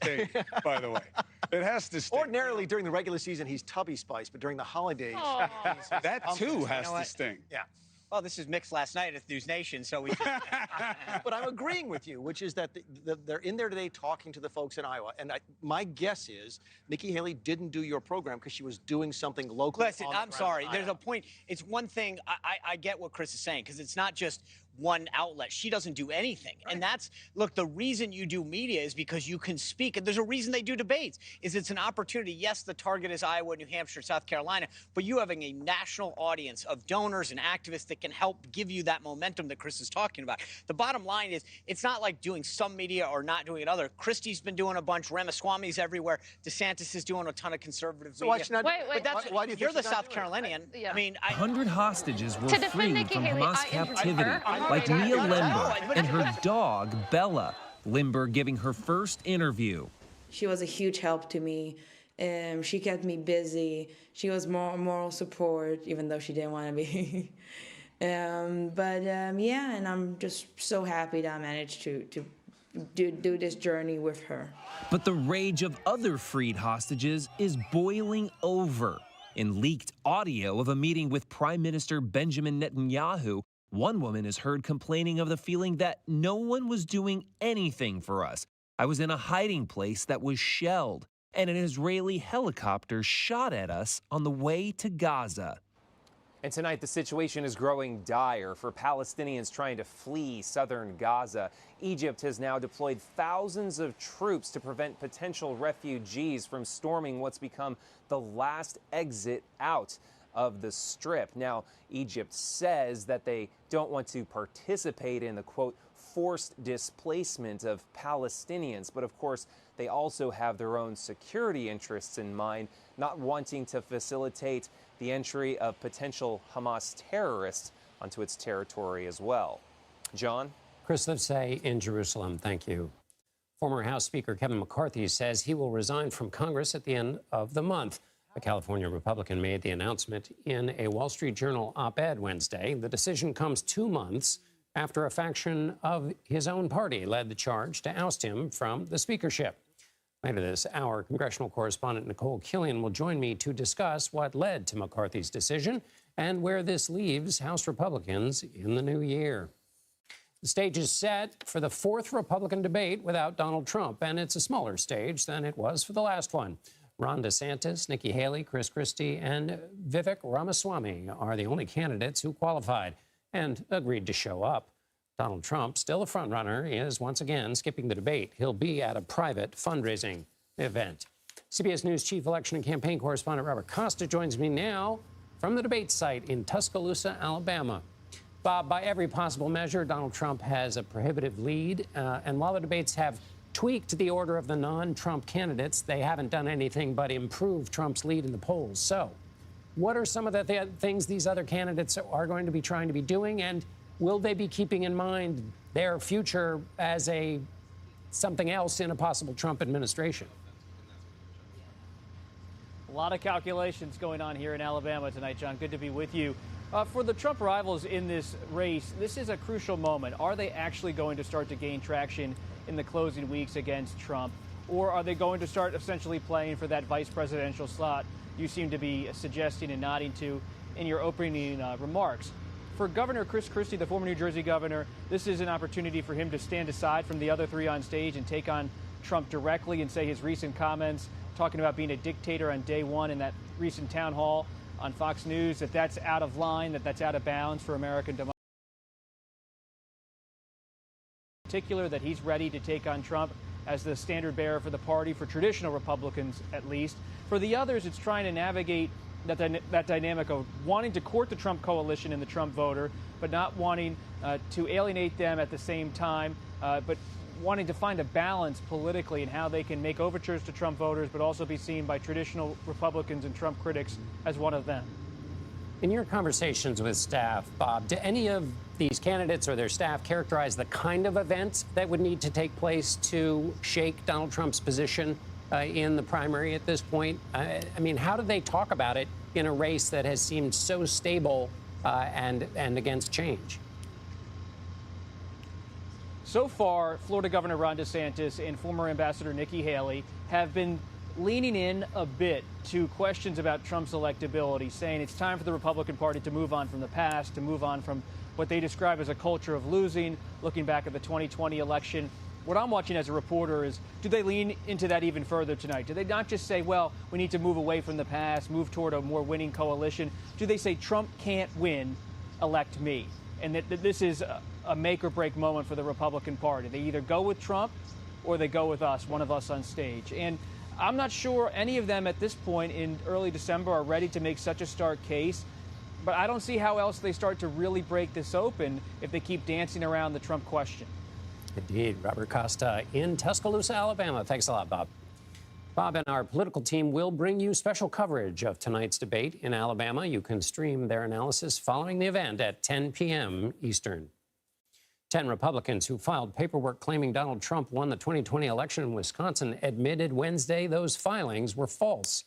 stay, by the way. It has to stay. Ordinarily, during the regular season, he's Tubby Spice, but during the holidays, that too has to sting. Yeah. Well, this is mixed last night at News Nation, so we. But I'm agreeing with you, which is that they're in there today talking to the folks in Iowa. And my guess is Nikki Haley didn't do your program because she was doing something local. Listen, I'm sorry. There's a point. It's one thing. I get what Chris is saying, because it's not just one outlet. She doesn't do anything. Right. And that's, look, the reason you do media is because you can speak. And there's a reason they do debates, is it's an opportunity. Yes, the target is Iowa, New Hampshire, South Carolina, but you having a national audience of donors and activists that can help give you that momentum that Chris is talking about. The bottom line is, it's not like doing some media or not doing other. Christie's been doing a bunch. Ramaswamy's everywhere. DeSantis is doing a ton of conservative media. Why not, wait, but that's, why do you think you're the South Carolinian. Yeah. I mean, 100 hostages were defend freed Nikki from Haley, Hamas captivity, like Mia Limber and her dog, Bella. Limber giving her first interview. She was a huge help to me. She kept me busy. She was moral support, even though she didn't want to be. Yeah, and I'm just so happy that I managed to do this journey with her. But the rage of other freed hostages is boiling over. In leaked audio of a meeting with Prime Minister Benjamin Netanyahu, one woman is heard complaining of the feeling that no one was doing anything for us. I was in a hiding place that was shelled, and an Israeli helicopter shot at us on the way to Gaza. And tonight, the situation is growing dire for Palestinians trying to flee southern Gaza. Egypt has now deployed thousands of troops to prevent potential refugees from storming what's become the last exit out of the Strip. Now, Egypt says that they don't want to participate in the, quote, forced displacement of Palestinians. But of course, they also have their own security interests in mind, not wanting to facilitate the entry of potential Hamas terrorists onto its territory as well. John? Chris Livesay in Jerusalem. Thank you. Former House Speaker Kevin McCarthy says he will resign from Congress at the end of the month. A California Republican made the announcement in a Wall Street Journal op-ed Wednesday. The decision comes 2 months after a faction of his own party led the charge to oust him from the speakership. Later this hour, congressional correspondent Nicole Killian will join me to discuss what led to McCarthy's decision and where this leaves House Republicans in the new year. The stage is set for the 4th Republican debate without Donald Trump, and it's a smaller stage than it was for the last one. Ron DeSantis, Nikki Haley, Chris Christie, and Vivek Ramaswamy are the only candidates who qualified and agreed to show up. Donald Trump, still a frontrunner, is once again skipping the debate. He'll be at a private fundraising event. CBS News chief election and campaign correspondent Robert Costa joins me now from the debate site in Tuscaloosa, Alabama. Bob, by every possible measure, Donald Trump has a prohibitive lead. And while the debates have tweaked the order of the non-Trump candidates, they haven't done anything but improve Trump's lead in the polls. So what are some of the things these other candidates are going to be trying to be doing? And will they be keeping in mind their future as something else in a possible Trump administration? A lot of calculations going on here in Alabama tonight, John. Good to be with you. For the Trump rivals in this race, this is a crucial moment. Are they actually going to start to gain traction in the closing weeks against Trump? Or are they going to start essentially playing for that vice presidential slot you seem to be suggesting and nodding to in your opening remarks? For Governor Chris Christie, the former New Jersey governor, this is an opportunity for him to stand aside from the other three on stage and take on Trump directly and say his recent comments, talking about being a dictator on day one in that recent town hall on Fox News, that's out of line, that's out of bounds for American democracy. In particular, that he's ready to take on Trump as the standard bearer for the party, for traditional Republicans at least. For the others, it's trying to navigate that dynamic of wanting to court the Trump coalition and the Trump voter, but not wanting to alienate them at the same time, but wanting to find a balance politically in how they can make overtures to Trump voters, but also be seen by traditional Republicans and Trump critics as one of them. In your conversations with staff, Bob, do any of these candidates or their staff characterize the kind of events that would need to take place to shake Donald Trump's position in the primary at this point? I mean, how do they talk about it in a race that has seemed so stable and against change? So far, Florida Governor Ron DeSantis and former Ambassador Nikki Haley have been leaning in a bit to questions about Trump's electability, saying it's time for the Republican Party to move on from the past, to move on from what they describe as a culture of losing, looking back at the 2020 election. What I'm watching as a reporter is, do they lean into that even further tonight? Do they not just say, well, we need to move away from the past, move toward a more winning coalition? Do they say, Trump can't win, elect me? And that this is a make or break moment for the Republican Party. They either go with Trump or they go with us, one of us on stage. And I'm not sure any of them at this point in early December are ready to make such a stark case. But I don't see how else they start to really break this open if they keep dancing around the Trump question. Indeed. Robert Costa in Tuscaloosa, Alabama. Thanks a lot, Bob. Bob and our political team will bring you special coverage of tonight's debate in Alabama. You can stream their analysis following the event at 10 p.m. Eastern. 10 Republicans who filed paperwork claiming Donald Trump won the 2020 election in Wisconsin admitted Wednesday those filings were false.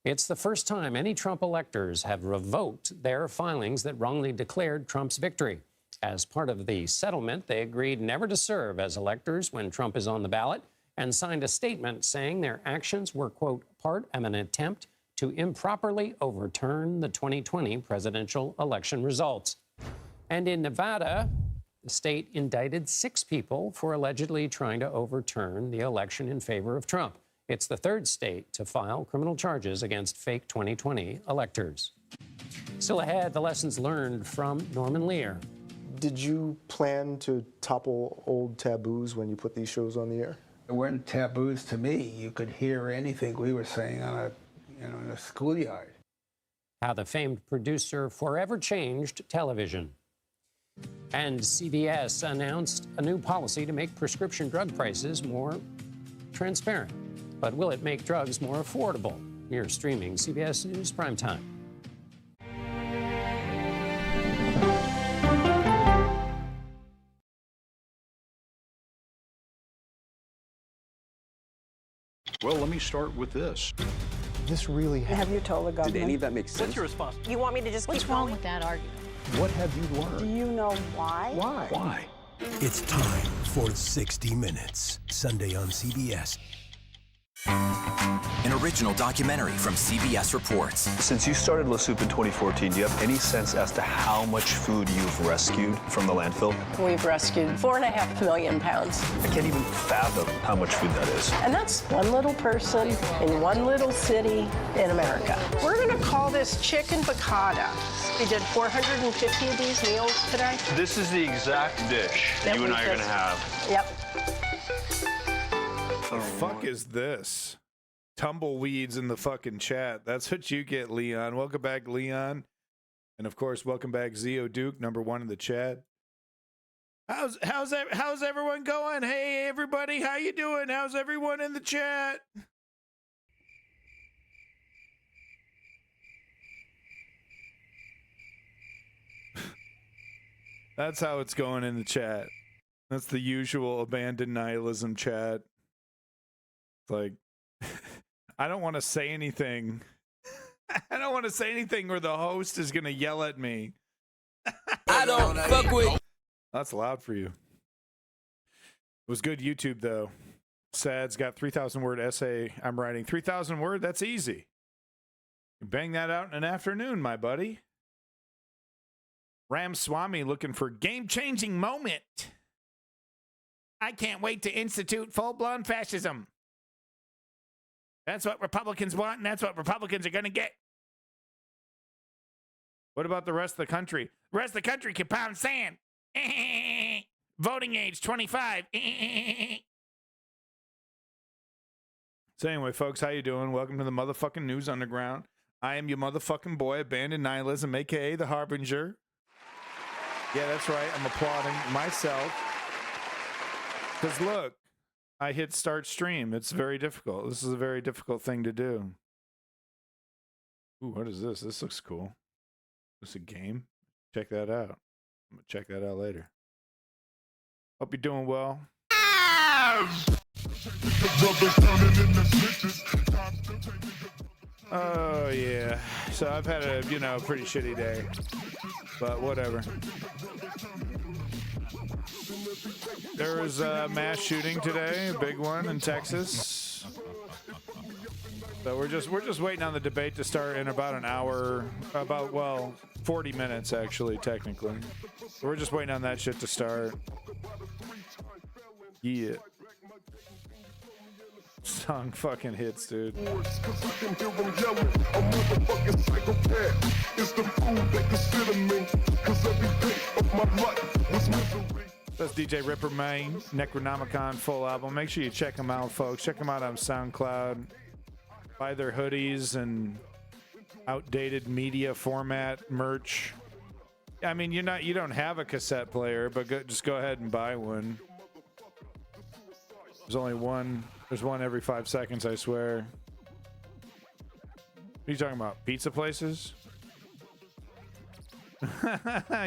It's the first time any Trump electors have revoked their filings that wrongly declared Trump's victory. As part of the settlement, they agreed never to serve as electors when Trump is on the ballot and signed a statement saying their actions were, quote, part of an attempt to improperly overturn the 2020 presidential election results. And in Nevada, the state indicted 6 people for allegedly trying to overturn the election in favor of Trump. It's the third state to file criminal charges against fake 2020 electors. Still ahead, the lessons learned from Norman Lear. Did you plan to topple old taboos when you put these shows on the air? There weren't taboos to me. You could hear anything we were saying on in a schoolyard. How the famed producer forever changed television. And CVS announced a new policy to make prescription drug prices more transparent. But will it make drugs more affordable? You're streaming CBS News Primetime. Well, let me start with this. This really happened. Have you told the government? Did any of that make sense? What's your response? You want me to just keep going with that argument? What have you learned? Do you know why? Why? Why? It's time for 60 Minutes, Sunday on CBS. An original documentary from CBS Reports. Since you started La Soup in 2014, do you have any sense as to how much food you've rescued from the landfill? We've rescued 4.5 million pounds. I can't even fathom how much food that is. And that's one little person in one little city in America. We're going to call this chicken piccata. We did 450 of these meals today. This is the exact dish that you and I are going to have. Yep. The fuck is this? Tumbleweeds in the fucking chat. That's what you get, Leon. Welcome back, Leon. And of course, welcome back, Zio Duke, #1 in the chat. How's everyone going? Hey, everybody, how you doing? How's everyone in the chat? That's how it's going in the chat. That's the usual abandoned nihilism chat. Like, I don't want to say anything. I don't want to say anything or the host is going to yell at me. I don't fuck with. That's loud for you. It was good YouTube, though. Sad's got 3,000 word essay I'm writing. 3,000 word, that's easy. You bang that out in an afternoon, my buddy. Ram Swami looking for game-changing moment. I can't wait to institute full-blown fascism. That's what Republicans want, and that's what Republicans are going to get. What about the rest of the country? The rest of the country can pound sand. Voting age, 25. So anyway, folks, how you doing? Welcome to the motherfucking News Underground. I am your motherfucking boy, Abandoned Nihilism, a.k.a. The Harbinger. Yeah, that's right. I'm applauding myself. Because look, I hit start stream. It's very difficult. This is a very difficult thing to do. Ooh, what is this? This looks cool. Is this a game? Check that out. I'm going to check that out later. Hope you're doing well. Oh, yeah. So I've had a, pretty shitty day. But whatever. There was a mass shooting today, a big one in Texas. So we're just waiting on the debate to start in about an hour, well, 40 minutes actually, technically. So we're just waiting on that shit to start. Yeah. Song fucking hits, dude. That's DJ Ripper Main, Necronomicon full album. Make sure you check them out, folks. Check them out on SoundCloud. Buy their hoodies and outdated media format merch. I mean, you don't have a cassette player, but just go ahead and buy one. There's only one. There's one every 5 seconds, I swear. What are you talking about? Pizza places?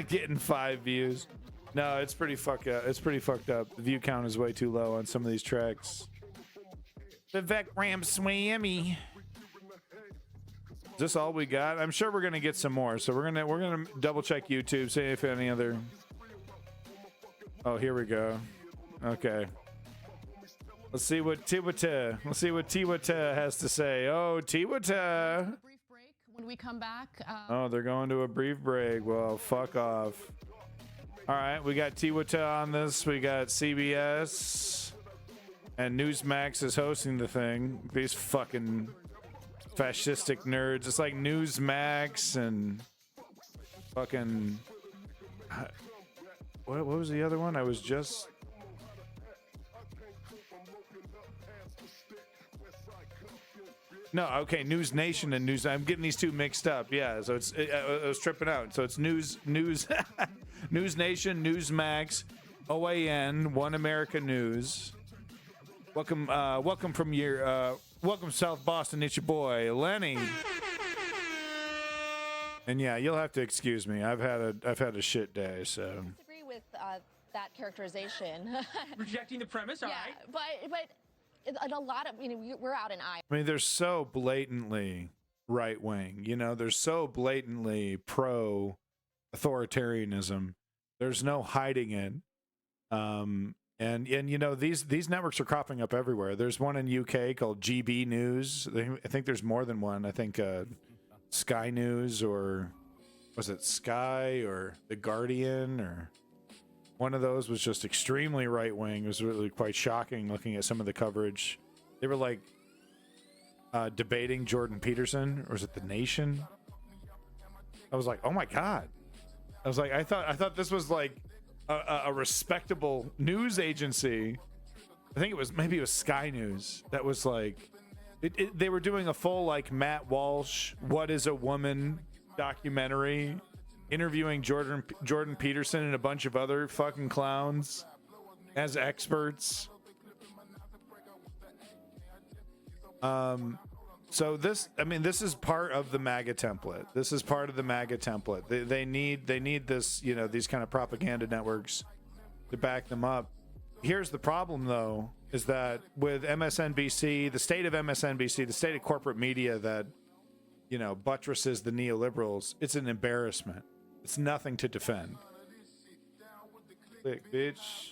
Getting 5 views. No, it's pretty fucked up. It's pretty fucked up. The view count is way too low on some of these tracks. Vivek Ramaswamy. Is this all we got? I'm sure we're gonna get some more. So we're gonna double check YouTube, see if any other. Oh, here we go. Okay. Let's see what Tiwata has to say. Oh, Tiwata. When we come back. Oh, they're going to a brief break. Well, fuck off. All right, we got Tiwata on this. We got CBS. And Newsmax is hosting the thing. These fucking fascistic nerds. It's like Newsmax and fucking... What was the other one? I was just... No, okay, News Nation and News. I'm getting these two mixed up. Yeah, so I was tripping out. So it's News News Nation, Newsmax, OAN, One America News. Welcome welcome South Boston. It's your boy Lenny. And yeah, you'll have to excuse me. I've had a shit day. So. I disagree with that characterization. Rejecting the premise. All right. But a lot of we're out in Iowa. I mean, they're so blatantly right wing. They're so blatantly pro authoritarianism. There's no hiding it. And these networks are cropping up everywhere. There's one in UK called GB News. I think there's more than one. I think Sky News, or was it Sky or The Guardian, or one of those was just extremely right wing. It was really quite shocking looking at some of the coverage. They were like debating Jordan Peterson, or was it The Nation? I was like, oh my God. I was like, I thought this was like a respectable news agency. I think maybe it was Sky News. That was like, they were doing a full like Matt Walsh, What is a Woman documentary, interviewing Jordan Peterson and a bunch of other fucking clowns as experts. So this is part of the MAGA template. This is part of the MAGA template. They need this, these kind of propaganda networks to back them up. Here's the problem, though, is that with MSNBC, the state of MSNBC, the state of corporate media that, buttresses the neoliberals, it's an embarrassment. It's nothing to defend. Click, bitch.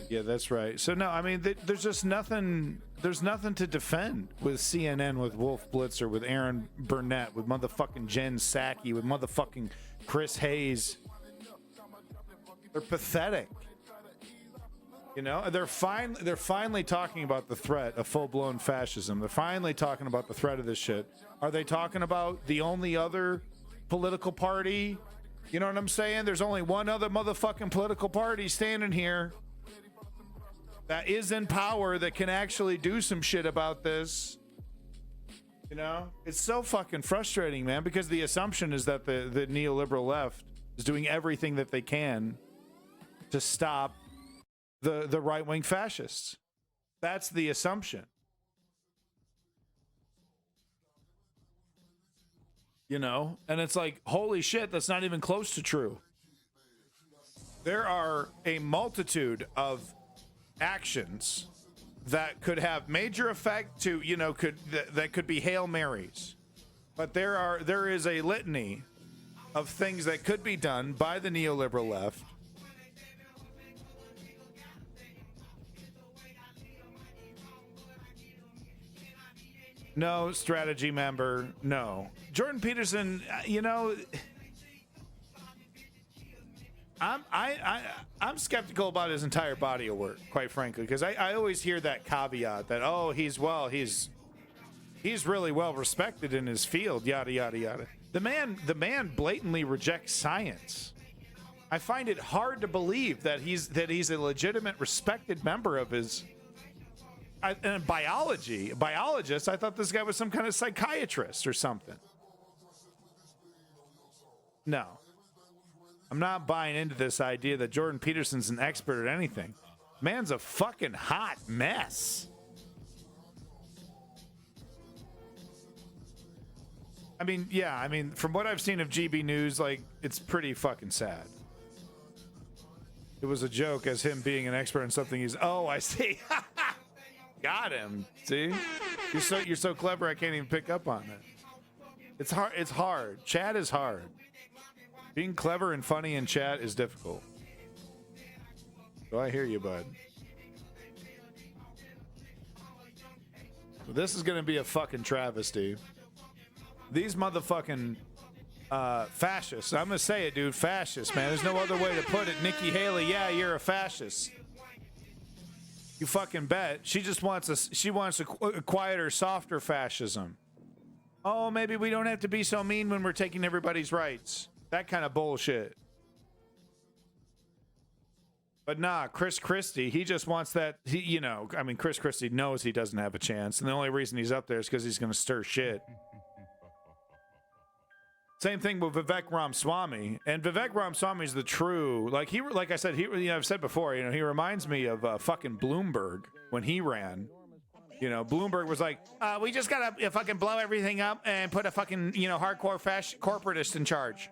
Yeah, that's right. So no, I mean, there's just nothing. There's nothing to defend with CNN, with Wolf Blitzer, with Aaron Burnett, with motherfucking Jen Psaki, with motherfucking Chris Hayes. They're pathetic. They're finally talking about the threat of full-blown fascism. They're finally talking about the threat of this shit. Are they talking about the only other political party? You know what I'm saying? There's only one other motherfucking political party standing here that is in power that can actually do some shit about this. It's so fucking frustrating, man, because the assumption is that the neoliberal left is doing everything that they can to stop the right-wing fascists. That's the assumption. And it's like, holy shit, that's not even close to true. There are a multitude of actions that could have major effect to, you know, that could be Hail Marys. But there is a litany of things that could be done by the neoliberal left No, strategy member, no. Jordan Peterson, you know, I'm skeptical about his entire body of work, quite frankly, because I always hear that caveat that, oh, he's really well respected in his field, yada yada yada. The man blatantly rejects science. I find it hard to believe that he's a legitimate, respected member of his biologist. I thought this guy was some kind of psychiatrist or something. No. I'm not buying into this idea that Jordan Peterson's an expert at anything. Man's a fucking hot mess. I mean, yeah, I mean, from what I've seen of GB News, like, it's pretty fucking sad. It was a joke as him being an expert in something he's, oh, I see. Got him. See? You're so clever I can't even pick up on it. It's hard. Chat is hard. Being clever and funny in chat is difficult. So I hear you, bud. This is gonna be a fucking travesty. These motherfucking fascists. I'm gonna say it, dude. Fascists, man. There's no other way to put it. Nikki Haley, yeah, you're a fascist. You fucking bet. She just wants a quieter, softer fascism. Oh, maybe we don't have to be so mean when we're taking everybody's rights. That kind of bullshit. But nah, Chris Christie, he just wants that. I mean, Chris Christie knows he doesn't have a chance, and the only reason he's up there is because he's going to stir shit. Same thing with Vivek Ramaswamy, and Vivek Ramaswamy is the true, like I said, I've said before, he reminds me of fucking Bloomberg when he ran. Bloomberg was like, we just gotta fucking blow everything up and put a fucking hardcore corporatist in charge.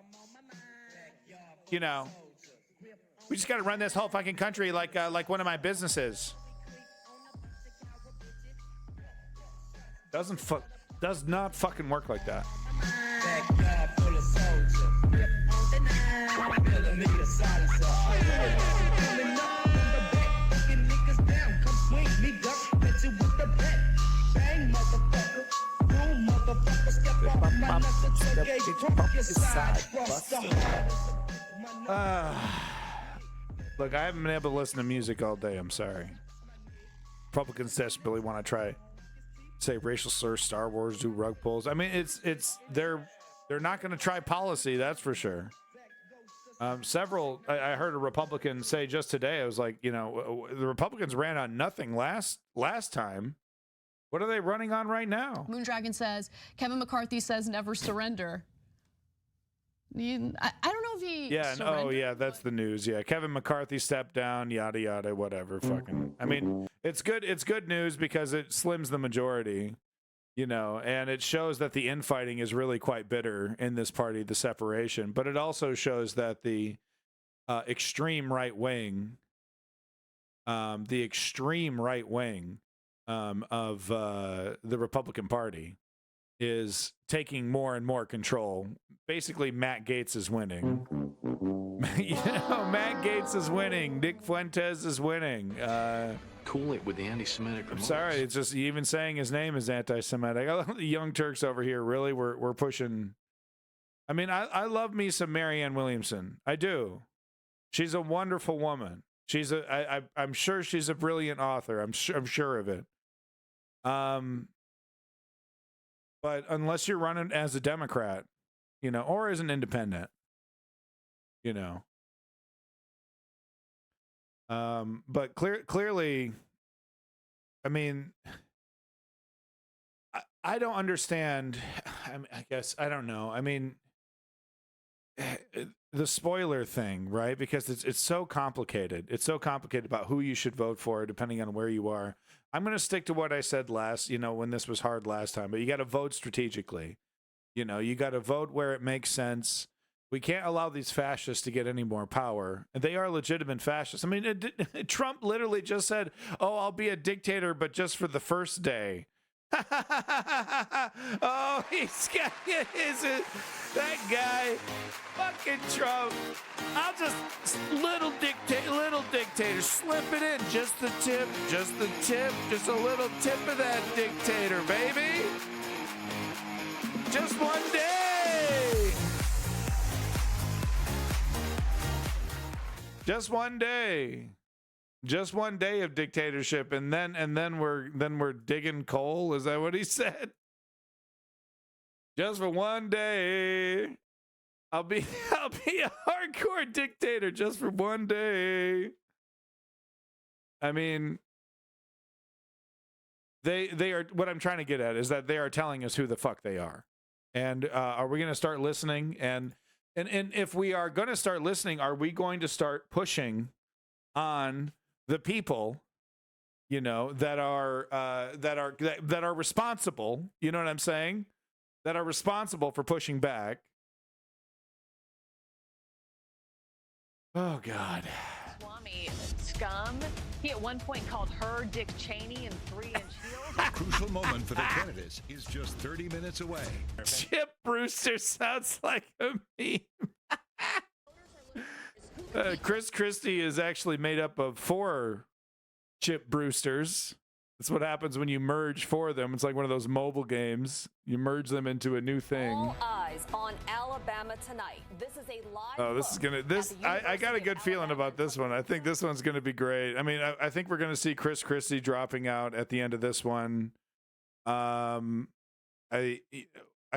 We just gotta run this whole fucking country like one of my businesses. Does not fucking work like that. Look, I haven't been able to listen to music all day. I'm sorry. Republicans desperately want to try say racial slur, Star Wars, do rug pulls. I mean, they're not going to try policy, that's for sure. I heard a Republican say just today, I was like, the Republicans ran on nothing last time. What are they running on right now? Moondragon says, Kevin McCarthy says never surrender. I don't know if he surrendered. Oh yeah, that's the news. Yeah, Kevin McCarthy stepped down, yada yada, whatever. Fucking, I mean, it's good news because it slims the majority, and it shows that the infighting is really quite bitter in this party, the separation. But it also shows that the extreme right wing, of the Republican Party is taking more and more control. Basically, Matt Gaetz is winning. Matt Gaetz is winning. Nick Fuentes is winning. Cool it with the anti-Semitic remarks. I'm sorry, it's just even saying his name is anti-Semitic. I love the Young Turks over here. Really, we're pushing. I mean, I love me some Marianne Williamson. I do. She's a wonderful woman. I'm sure she's a brilliant author. I'm sure of it. But unless you're running as a Democrat, or as an independent, but clearly, I mean, I don't understand. I guess I don't know. I mean, the spoiler thing, right? Because it's so complicated. It's so complicated about who you should vote for, depending on where you are. I'm going to stick to what I said last, when this was hard last time, but you got to vote strategically. You got to vote where it makes sense. We can't allow these fascists to get any more power. And they are legitimate fascists. I mean, Trump literally just said, oh, I'll be a dictator, but just for the first day. Oh, he's got that guy, fucking Trump. I'll just little dictator, slip it in, just the tip, just a little tip of that dictator, baby. Just one day. Just one day. Just one day of dictatorship, and then we're digging coal. Is that what he said? Just for one day, I'll be a hardcore dictator just for one day. I mean, they are. What I'm trying to get at is that they are telling us who the fuck they are, and are we going to start listening? And if we are going to start listening, are we going to start pushing on the people, you know, that are responsible, you know what I'm saying? That are responsible for pushing back. Oh God. Swami scum. He at one point called her Dick Cheney in 3-inch heels. A crucial moment for the candidates is just 30 minutes away. Chip Brewster sounds like a meme. Chris Christie is actually made up of 4 Chip Brewsters. That's what happens when you merge 4 of them. It's like one of those mobile games. You merge them into a new thing. All eyes on Alabama tonight. This is a live. Oh, this is gonna. I got a good feeling about this one. I think this one's gonna be great. I mean, I think we're gonna see Chris Christie dropping out at the end of this one. I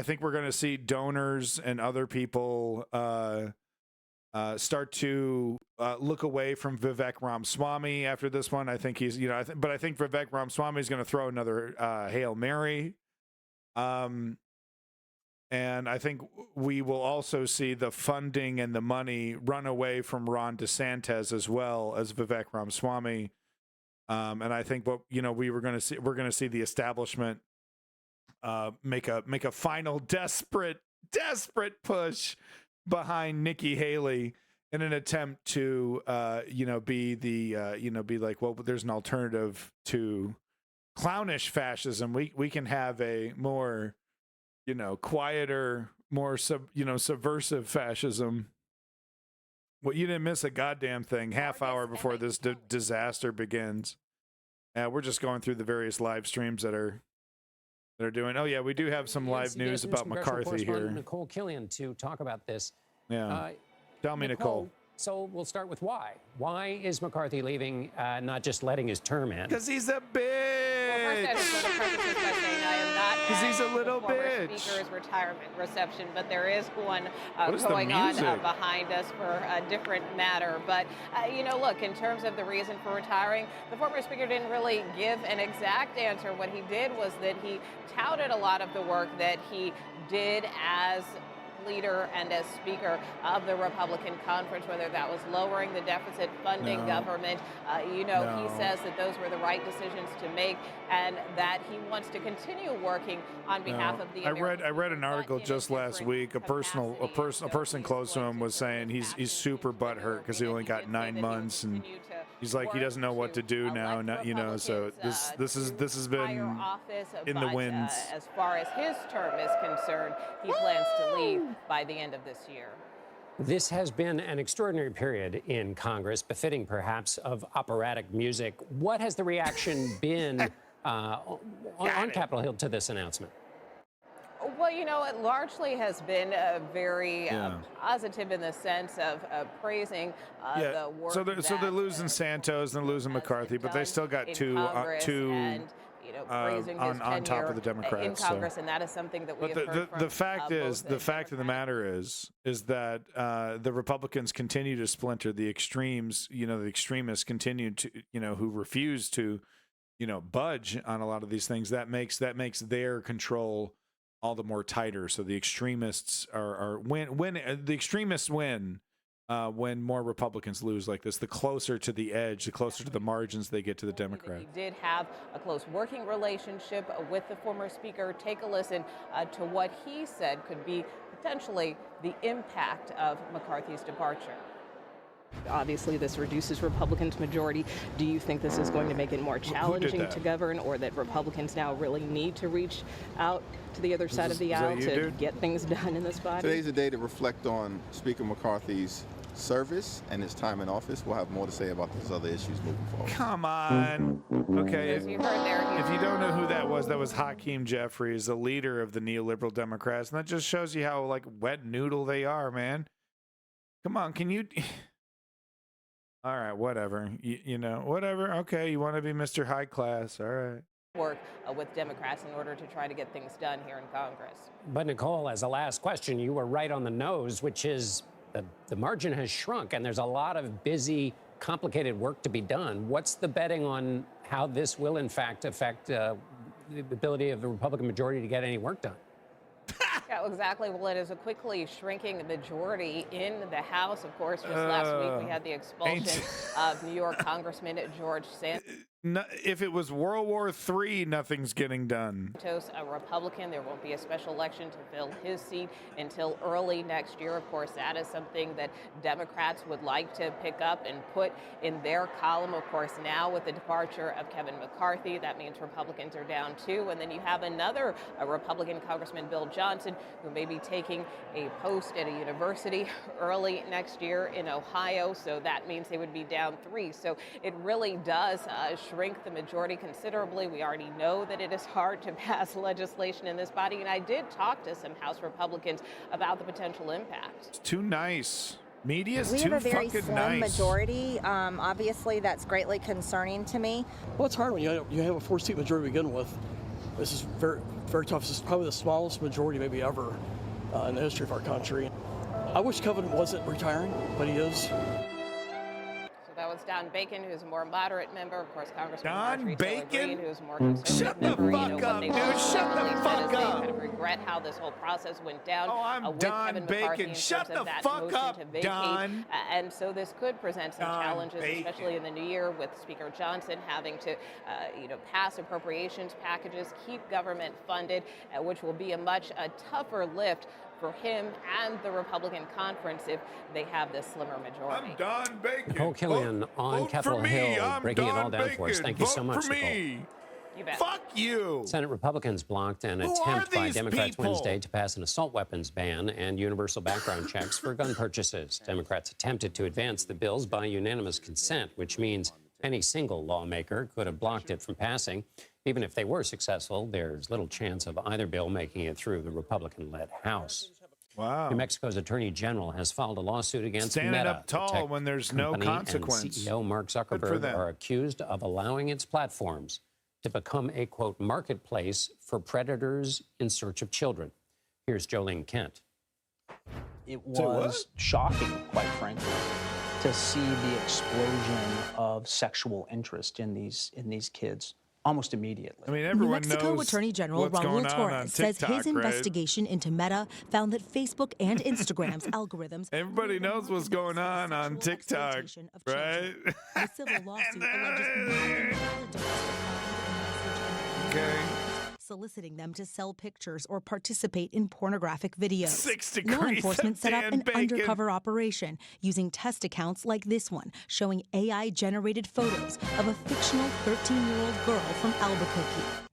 think we're gonna see donors and other people start to look away from Vivek Ramaswamy after this one. I think he's, but I think Vivek Ramaswamy is going to throw another Hail Mary. And I think we will also see the funding and the money run away from Ron DeSantis as well as Vivek Ramaswamy. And I think we're going to see the establishment make a final desperate push behind Nikki Haley in an attempt to be like, well, there's an alternative to clownish fascism. We can have a more quieter, more subversive fascism. Well, you didn't miss a goddamn thing. Half hour before this disaster begins. We're just going through the various live streams that are doing. Oh yeah, we do have some live news about McCarthy here. Nicole Killian to talk about this. Yeah. Tell me, Nicole. So we'll start with why. Why is McCarthy leaving, not just letting his term in? Because he's a bitch. Well, first I just want to preface this by saying I am not because he's a little the former bitch. Speaker's retirement reception, but there is one going on behind us for a different matter. But, look, in terms of the reason for retiring, the former Speaker didn't really give an exact answer. What he did was that he touted a lot of the work that he did as leader and as Speaker of the Republican Conference, whether that was lowering the deficit, funding government. He says that those were the right decisions to make and that he wants to continue working on behalf of the American I read an article just last week. A person close to him was saying he's super butthurt because he only got 9 months, and he's like he doesn't know what to do now. So this has been in the winds. As far as his term is concerned, he plans to leave by the end of this year. This has been an extraordinary period in Congress, befitting perhaps of operatic music. What has the reaction been on Capitol Hill to this announcement? Well, it largely has been very positive in the sense of praising the work. So they're losing Santos and they're losing McCarthy, but they still got two on top of the Democrats in Congress, and that is something that we have heard from the fact of the matter is that the Republicans continue to splinter. The extremes, the extremists continue to, who refuse to, budge on a lot of these things. That makes their control all the more tighter. So the extremists when the extremists win. When more Republicans lose like this, the closer to the edge, the closer to the margins they get to the Democrats. He did have a close working relationship with the former Speaker. Take a listen to what he said could be potentially the impact of McCarthy's departure. Obviously, this reduces Republicans' majority. Do you think this is going to make it more challenging to govern, or that Republicans now really need to reach out to the other side of the aisle to get things done in this body? Today's a day to reflect on Speaker McCarthy's service and his time in office. We'll have more to say about these other issues moving forward. Come on. Okay. As you heard there, If you don't know who that was Hakeem Jeffries, the leader of the neoliberal Democrats. And that just shows you how, like, wet noodle they are, man. Come on, can you... All right, whatever. You know, whatever. Okay, you want to be Mr. High Class. All right. Work with Democrats in order to try to get things done here in Congress. But Nicole, as a last question, you were right on the nose, which is the margin has shrunk and there's a lot of busy, complicated work to be done. What's the betting on how this will, in fact, affect the ability of the Republican majority to get any work done? Yeah, exactly. Well, it is a quickly shrinking majority in the House. Of course, just last week we had the expulsion of New York Congressman George Santos. No, if it was World War III, nothing's getting done. A Republican. There won't be a special election to fill his seat until early next year. Of course, that is something that Democrats would like to pick up and put in their column. Of course, now with the departure of Kevin McCarthy, that means Republicans are down two. And then you have another Republican Congressman, Bill Johnson, who may be taking a post at a university early next year in Ohio. So that means they would be down three. So it really does shrink the majority considerably. We already know that it is hard to pass legislation in this body, and I did talk to some House Republicans about the potential impact. It's too nice. Media's we too have a very fucking slim nice. majority. Obviously, that's greatly concerning to me. Well, it's hard when you have a 4-seat majority to begin with. This is very, very tough. This is probably the smallest majority maybe ever in the history of our country. I wish Kevin wasn't retiring, but he is. That was Don Bacon, who's a more moderate member. Of course, Congressman Don Marjorie Taylor Bacon? Greene, who's a more conservative member. Shut the fuck up, dude. Shut the fuck up. They kind of regret how this whole process went down. Oh, I'm with Don Kevin McCarthy Bacon. in Shut terms of the that fuck motion up, to vacate. Don. And so this could present some Don challenges, Bacon. especially in the new year, with Speaker Johnson having to, pass appropriations packages, keep government funded, which will be a tougher lift for him and the Republican conference if they have this slimmer majority. I'm Don Bacon. Nicole Killian on Capitol Hill, breaking it all down for us. Thank you so much, Nicole. You bet. Fuck you. Senate Republicans blocked an attempt by Democrats Wednesday to pass an assault weapons ban and universal background checks for gun purchases. Democrats attempted to advance the bills by unanimous consent, which means any single lawmaker could have blocked it from passing. Even if they were successful, there's little chance of either bill making it through the Republican-led House. Wow. New Mexico's Attorney General has filed a lawsuit against Standing Meta. up tall when there's no consequence. And CEO Mark Zuckerberg are accused of allowing its platforms to become a, quote, marketplace for predators in search of children. Here's Jolene Kent. It was shocking, quite frankly, to see the explosion of sexual interest in these kids almost immediately. I mean, everyone New Mexico knows Attorney General what's Raul going on Torres says TikTok, his right? investigation into Meta found that Facebook and Instagram's algorithms. Everybody knows what's going on TikTok, right? The civil lawsuit alleges Okay. soliciting them to sell pictures or participate in pornographic videos. 6 Law degrees enforcement of set up Dan an Bacon. undercover operation using test accounts like this one, showing AI-generated photos of a fictional 13-year-old girl from Albuquerque.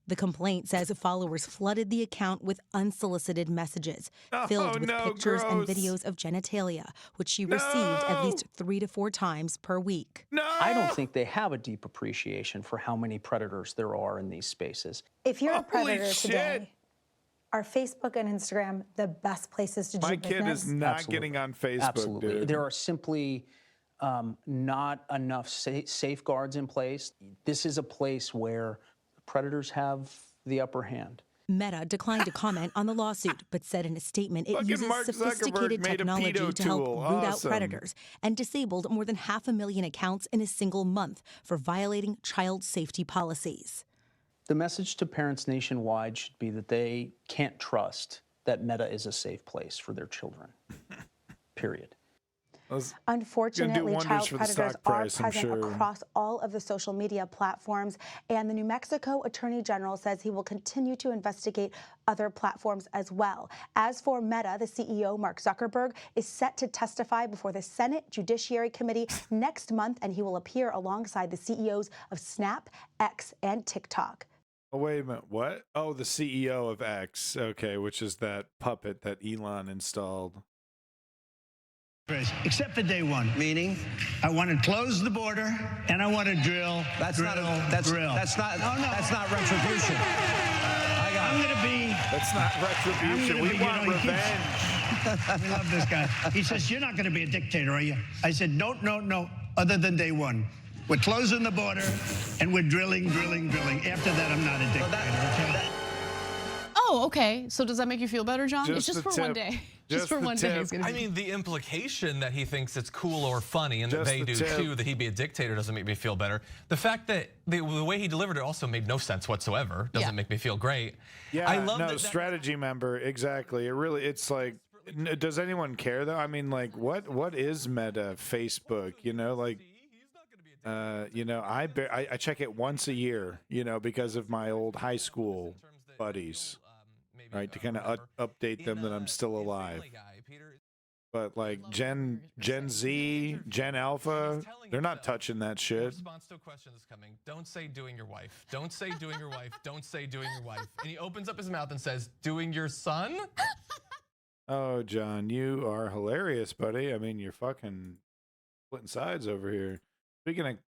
The complaint says followers flooded the account with unsolicited messages filled with pictures and videos of genitalia, which she received at least 3 to 4 times per week. I don't think they have a deep appreciation for how many predators there are in these spaces. If you're a predator today, are Facebook and Instagram the best places to do My business? kid is not Absolutely. getting on Facebook, Absolutely. dude. There are simply not enough safeguards in place. This is a place where predators have the upper hand. Meta declined to comment on the lawsuit, but said in a statement it Fucking uses Mark sophisticated Zuckerberg made a technology pedo to help tool. root out Awesome. predators and disabled more than 500,000 accounts in a single month for violating child safety policies. The message to parents nationwide should be that they can't trust that Meta is a safe place for their children. Period. Unfortunately, child for the predators stock are price, I'm present sure. across all of the social media platforms, and the New Mexico Attorney General says he will continue to investigate other platforms as well. As for Meta, the CEO, Mark Zuckerberg, is set to testify before the Senate Judiciary Committee next month, and he will appear alongside the CEOs of Snap, X, and TikTok. Oh, wait a minute. What? Oh, the CEO of X. Okay, which is that puppet that Elon installed. Except for day one. Meaning? I want to close the border and I want to drill. That's not retribution. I'm going to be. That's not retribution. We want revenge. We love this guy. He says, "You're not going to be a dictator, are you?" I said, No. Other than day one. We're closing the border and we're drilling. After that, I'm not a dictator, okay? Oh, okay. So does that make you feel better, John? It's just for one day. Just for one day. I mean, the implication that he thinks it's cool or funny and that they do too, that he'd be a dictator, doesn't make me feel better. The fact that the way he delivered it also made no sense whatsoever doesn't make me feel great. Yeah, I love no, strategy member, exactly. It's like, does anyone care though? I mean, like, what is Meta, Facebook? You know, like, I check it once a year, because of my old high school buddies. Right, to kind of update them that I'm still alive. But like Gen Z, Gen Alpha, they're not touching that shit. Response to a question that's coming. Don't say doing your wife. Don't say doing your wife. Don't say doing your wife. And he opens up his mouth and says, doing your son? Oh, John, you are hilarious, buddy. I mean, you're fucking splitting sides over here.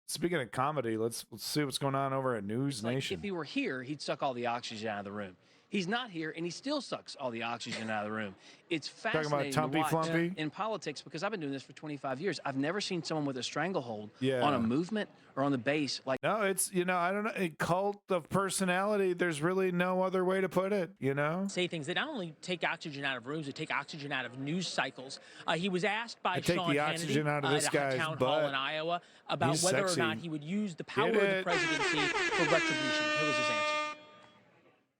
Speaking of comedy, let's see what's going on over at News Nation. If he were here, he'd suck all the oxygen out of the room. He's not here, and he still sucks all the oxygen out of the room. It's fascinating Talking about to watch Tumpy-Flumpy? in politics because I've been doing this for 25 years. I've never seen someone with a stranglehold Yeah. on a movement or on the base like. No, it's I don't know, a cult of personality. There's really no other way to put it. Say things that not only take oxygen out of rooms, they take oxygen out of news cycles. He was asked by I take Sean the Hannity oxygen out of this at a guy's town butt. hall in Iowa about He's whether sexy. or not he would use the power Get of the it. presidency for retribution. Here was his answer.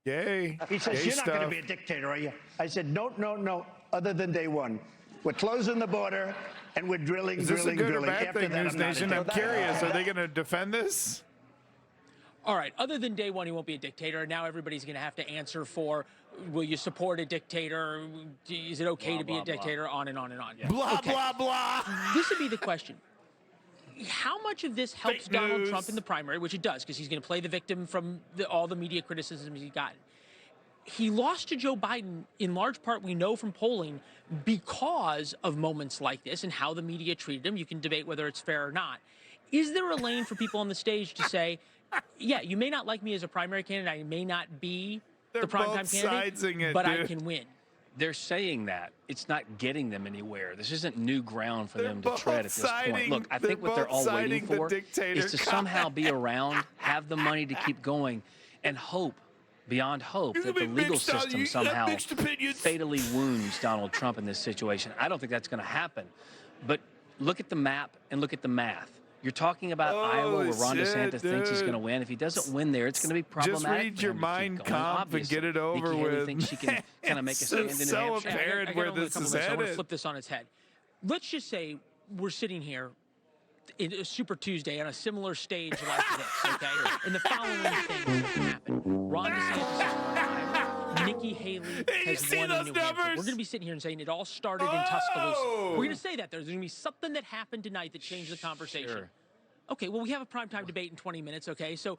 Yay. He says, Yay "You're not going to stuff. be a dictator, are you?" I said, No. Other than day one. We're closing the border and we're drilling. Is this a good or drilling. bad After thing, that, News I'm not a Nation? I'm dictator. curious. Are they going to defend this? All right, other than day one, he won't be a dictator. Now everybody's going to have to answer for, will you support a dictator? Is it okay to be a dictator? On and on and on. Blah, Okay. blah, blah. This would be the question. How much of this helps Fake Donald news. Trump in the primary, which it does, because he's going to play the victim from all the media criticisms he's gotten. He lost to Joe Biden, in large part, we know from polling, because of moments like this and how the media treated him. You can debate whether it's fair or not. Is there a lane for people on the stage to say, yeah, you may not like me as a primary candidate, I may not be They're the primetime both candidate, sidesing it, but I dude. can win. They're saying that. It's not getting them anywhere. This isn't new ground for them to both tread at this point. siding- Look, I they're think what they're both all siding waiting the for dictator is to cop. somehow be around, have the money to keep going, and hope, beyond hope, that the legal system somehow fatally wounds Donald Trump in this situation. I don't think that's going to happen. But look at the map and look at the math. You're talking about Iowa, where Ron DeSantis thinks he's going to win. If he doesn't win there, it's going to be problematic. Just read for your him to keep Mein going, Kampf and obviously. get it over Nikki Haley with. thinks she can kind of make a stand in New so Hampshire. apparent I got where only a this couple is minutes. I want to headed. flip this on its head. Let's just say we're sitting here in a Super Tuesday on a similar stage like this, okay? And the following things happen. Ron DeSantis is on Iowa. Nikki Haley has won in New Hampshire. We're going to be sitting here and saying it all started in Tuscaloosa. We're going to say that. There's going to be something that happened tonight that changed the conversation. Sure. Okay, well, we have a primetime debate in 20 minutes, okay? So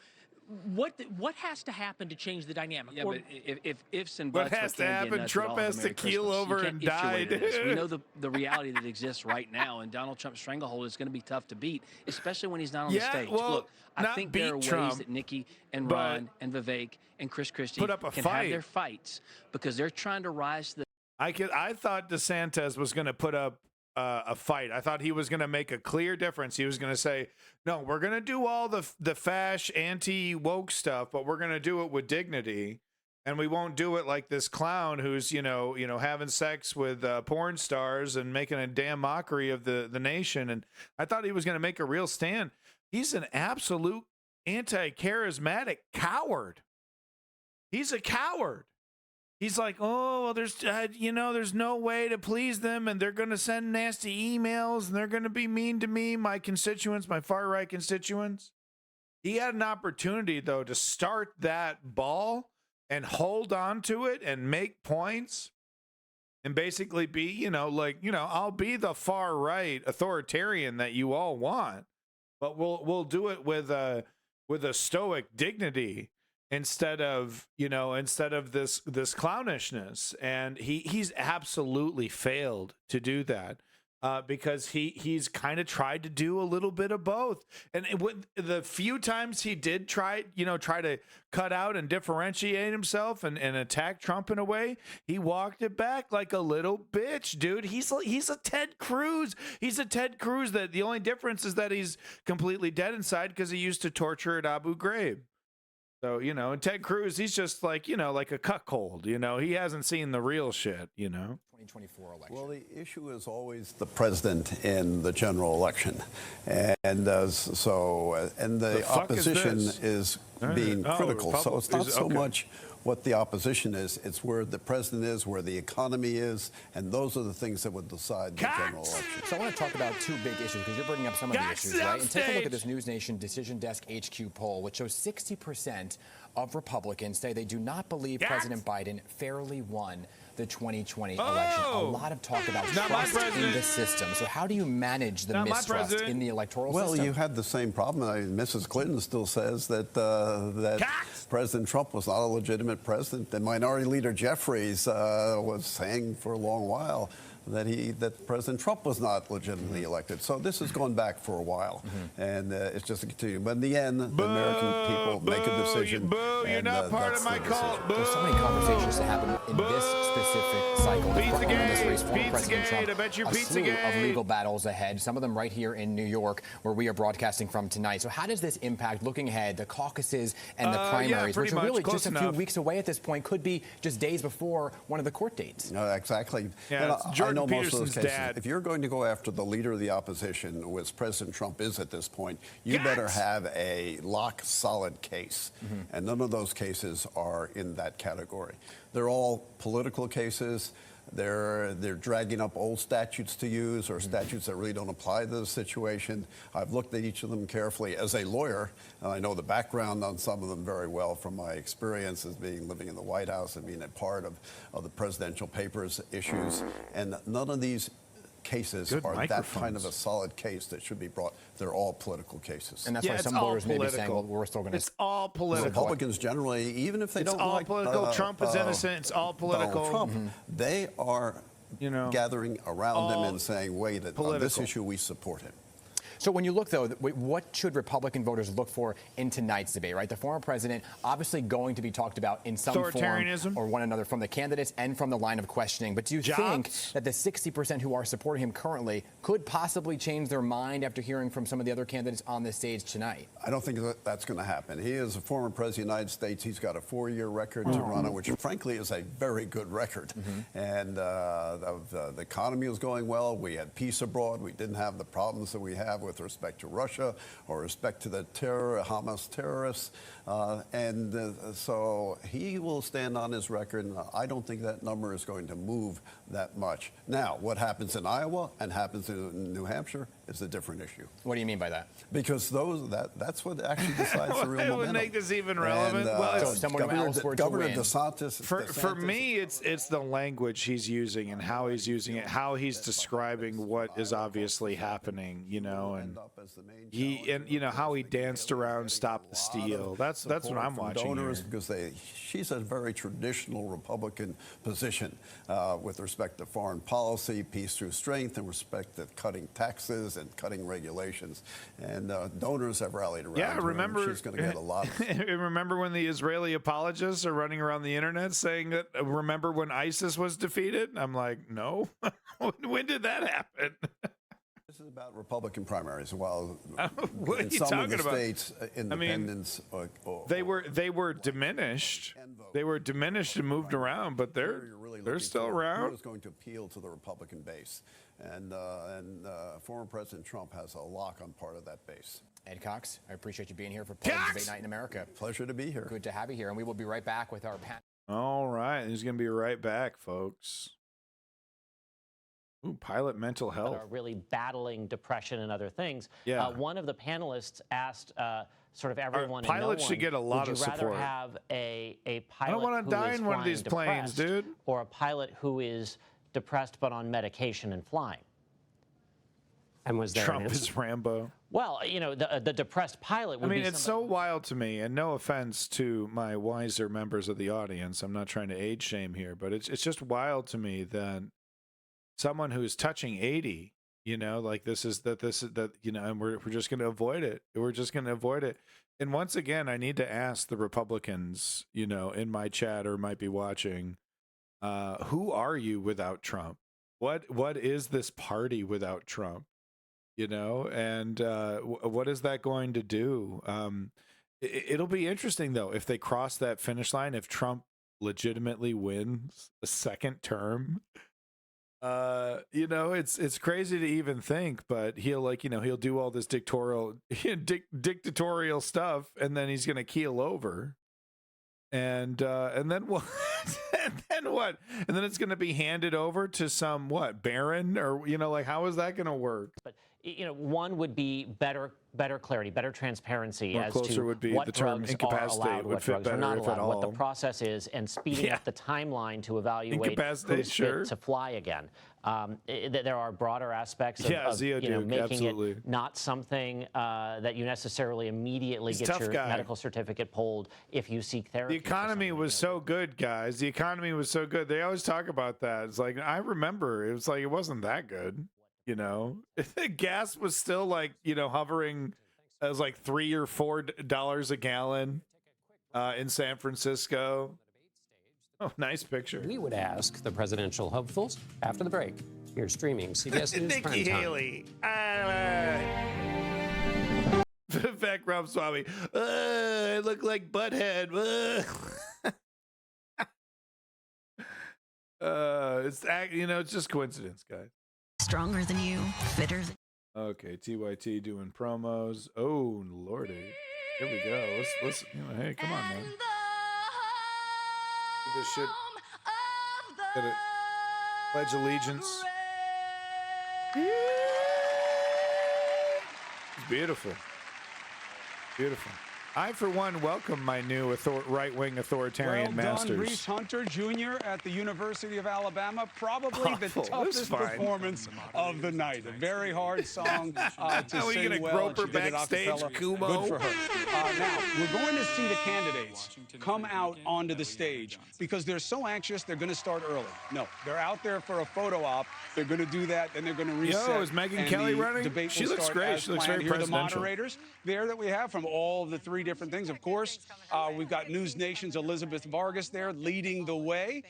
what has to happen to change the dynamic? Yeah, Or- but if ifs and What buts has were to candy and happen? nuts, Trump it'd all has have a to Merry keel Christmas. over You and can't itch your way to die, this. We dude. know the reality that exists right now, and Donald Trump's stranglehold is going to be tough to beat, especially when he's not on the Yeah, stage. well, Look, I not think there are beat ways Trump, that Nikki and but Ron and Vivek and Chris Christie put up a can fight. have their fights because they're trying to rise to the I thought DeSantis was going to put up a fight. I thought he was going to make a clear difference. He was going to say, no, we're going to do all the fash anti-woke stuff, but we're going to do it with dignity. And we won't do it like this clown who's, having sex with porn stars and making a damn mockery of the nation. And I thought he was going to make a real stand. He's an absolute anti-charismatic coward. He's a coward. He's like, oh, well, there's no way to please them, and they're going to send nasty emails, and they're going to be mean to me, my constituents, my far-right constituents. He had an opportunity, though, to start that ball and hold on to it and make points and basically be, I'll be the far-right authoritarian that you all want, but we'll do it with a stoic dignity instead of this clownishness. And he's absolutely failed to do that. Because he's kind of tried to do a little bit of both, and the few times he did try to cut out and differentiate himself and attack Trump in a way, he walked it back like a little bitch, dude. He's a Ted Cruz. He's a Ted Cruz that the only difference is that he's completely dead inside because he used to torture at Abu Ghraib. So, and Ted Cruz, he's just like a cuckold, he hasn't seen the real shit, 2024 election. Well, the issue is always the president in the general election. And the opposition is being critical. So it's not so much what the opposition is, it's where the president is, where the economy is, and those are the things that would decide the general election. So I want to talk about two big issues, because you're bringing up some of the issues, right? And take a look at this News Nation Decision Desk HQ poll, which shows 60% of Republicans say they do not believe President Biden fairly won the 2020 election. A lot of talk about trust in the system. So how do you manage the mistrust in the electoral system? Well, you had the same problem. Mrs. Clinton still says that President Trump was not a legitimate president. And Minority Leader Jeffries was saying for a long while that President Trump was not legitimately elected. So this has gone back for a while, and it's just a continue. But in the end, the American people make a decision. You're not part of my cult. There's so many conversations that happen in this specific cycle. President Trump, I bet you a slew of legal battles ahead, some of them right here in New York, where we are broadcasting from tonight. So how does this impact, looking ahead, the caucuses and the primaries, which are really just a few weeks away at this point, could be just days before one of the court dates? No, exactly. Yeah, I know most of those cases. If you're going to go after the leader of the opposition, which President Trump is at this point, you better have a solid case. And none of those cases are in that category. They're all political cases. They're dragging up old statutes to use, or statutes that really don't apply to the situation. I've looked at each of them carefully as a lawyer, and I know the background on some of them very well from my experience as living in the White House and being a part of the presidential papers issues. And none of these cases are that kind of a solid case that should be brought. They're all political cases. And that's why some voters may be saying, well, we're still going to... It's all political. Republicans generally, even if they don't like... It's all political. Trump is innocent. It's all political. Donald Trump, they are gathering around him and saying, wait, on this issue, we support him. So when you look, though, what should Republican voters look for in tonight's debate, right? The former president obviously going to be talked about in some form or one another from the candidates and from the line of questioning. But do you think that the 60% who are supporting him currently could possibly change their mind after hearing from some of the other candidates on this stage tonight? I don't think that's going to happen. He is a former president of the United States. He's got a 4-year record to run on, which frankly is a very good record. And the economy was going well. We had peace abroad. We didn't have the problems that we have with respect to Russia or respect to the Hamas terrorists. So he will stand on his record, and I don't think that number is going to move that much. Now, what happens in Iowa and happens in New Hampshire is a different issue. What do you mean by that? Because that's what actually decides the real momentum. It would make this even relevant. Governor DeSantis. For me, it's the language he's using and how he's using it, how he's describing what is obviously happening, and how he danced around Stop the Steal. That's what I'm watching. Donors, because she's a very traditional Republican position with respect to foreign policy, peace through strength, and respect to cutting taxes and cutting regulations. And donors have rallied around her. Remember, she's going to get a lot. Remember when the Israeli apologists are running around the internet saying that, remember when ISIS was defeated? I'm like, no. When did that happen? This is about Republican primaries. While what in are you some talking of the about? states, independents, they were diminished. They were diminished and moved around, but they're still around. Who is going to appeal to the Republican base, and former President Trump has a lock on part of that base. Ed Cox, I appreciate you being here for Politics Debate Night in America. Pleasure to be here. Good to have you here, and we will be right back with our panel. All right. He's going to be right back, folks. Ooh, pilot mental health. Are really battling depression and other things. Yeah. One of the panelists asked sort of everyone. Pilots should get a lot of support. Would you rather have a pilot I don't want who to die is in one of these planes, depressed, dude. or a pilot who is depressed but on medication and flying? And was there Trump is Rambo? Well, you know, the depressed pilot would I mean, be it's so wild to me, and no offense to my wiser members of the audience. I'm not trying to age shame here, but it's just wild to me that someone who's touching 80, you know, like this is that, you know, and we're just going to avoid it. We're just going to avoid it. And once again, I need to ask the Republicans, you know, in my chat or might be watching, who are you without Trump? What is this party without Trump? You know, and what is that going to do? It'll be interesting, though, if they cross that finish line, if Trump legitimately wins a second term. You know, it's crazy to even think, but he'll he'll do all this dictatorial stuff, and then he's going to keel over. And then what? And then what? And then it's going to be handed over to some baron, or you know, like how is that going to work? But you know, one would be better clarity, better transparency More as closer to would be what the term drugs are incapacitate allowed, would what fit drugs are not better, if at allowed, what the all. process is, and speeding Yeah. up the timeline to evaluate Incapacitate, who's sure. fit to fly again. There are broader aspects of, Zio you know, Duke, making absolutely. it not something that you necessarily immediately He's a get tough your guy. medical certificate pulled if you seek therapy. The economy was so good, guys. The economy was so good. They always talk about that. It's like, I remember, it was like, it wasn't that good, you know? Gas was still like, you know, hovering as like $3 or $4 a gallon in San Francisco. Oh, nice picture. We would ask the presidential hopefuls after the break. You're streaming CBS News Nikki Primetime. Haley. Vivek Ramaswamy. I look like Butthead. It's just coincidence, guys. Stronger than you, fitter than. Okay, TYT doing promos. Oh, lordy. Here we go. Let's hey, come on, man. Do this shit. Gotta pledge allegiance. It's beautiful. Beautiful. I, for one, welcome my new right-wing authoritarian masters. Reese Hunter Jr. at the University of Alabama. Probably the toughest performance of the night. A very hard song to How are you sing gonna well. grope her and she did it a backstage, cappella. Kumo? Good for her. Now, we're going to see the candidates come out onto the stage because they're so anxious they're going to start early. No, they're out there for a photo op. They're going to do that, then they're going to reset. Is Megyn and Kelly the running? debate She will looks start great. as She looks planned. very Here are the presidential. moderators there that we have from all of the three different things. Of course, we've got News Nation's Elizabeth Vargas there leading the way.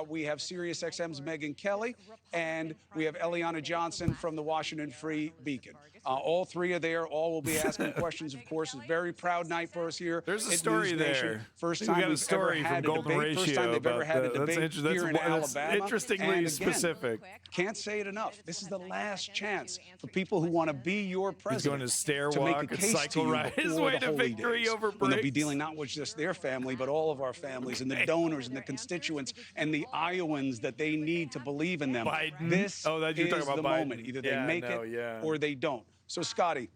We have SiriusXM's Megyn Kelly, and we have Eliana Johnson from the Washington Free Beacon. All three are there. All will be asking questions, of course. It's a very proud night for us here. There's a at story News Nation. there. First We time got a we've story ever from had a Golden debate. First Ratio time they've ever about had a that. That's debate here in that's Alabama. interestingly And again, specific. Can't say it enough. This is the last chance for people who want to be your president. He's going to stair to walk make a and case cycle to you ride his before way the to holy victory days, over when they'll be bricks. dealing not with just their family, but all of our families and the donors and the constituents and the Iowans that they need to believe in them. Biden? This Oh, that you're is talking about the Biden. moment. Either they Yeah, make no, it yeah. or they don't. So, Scotty,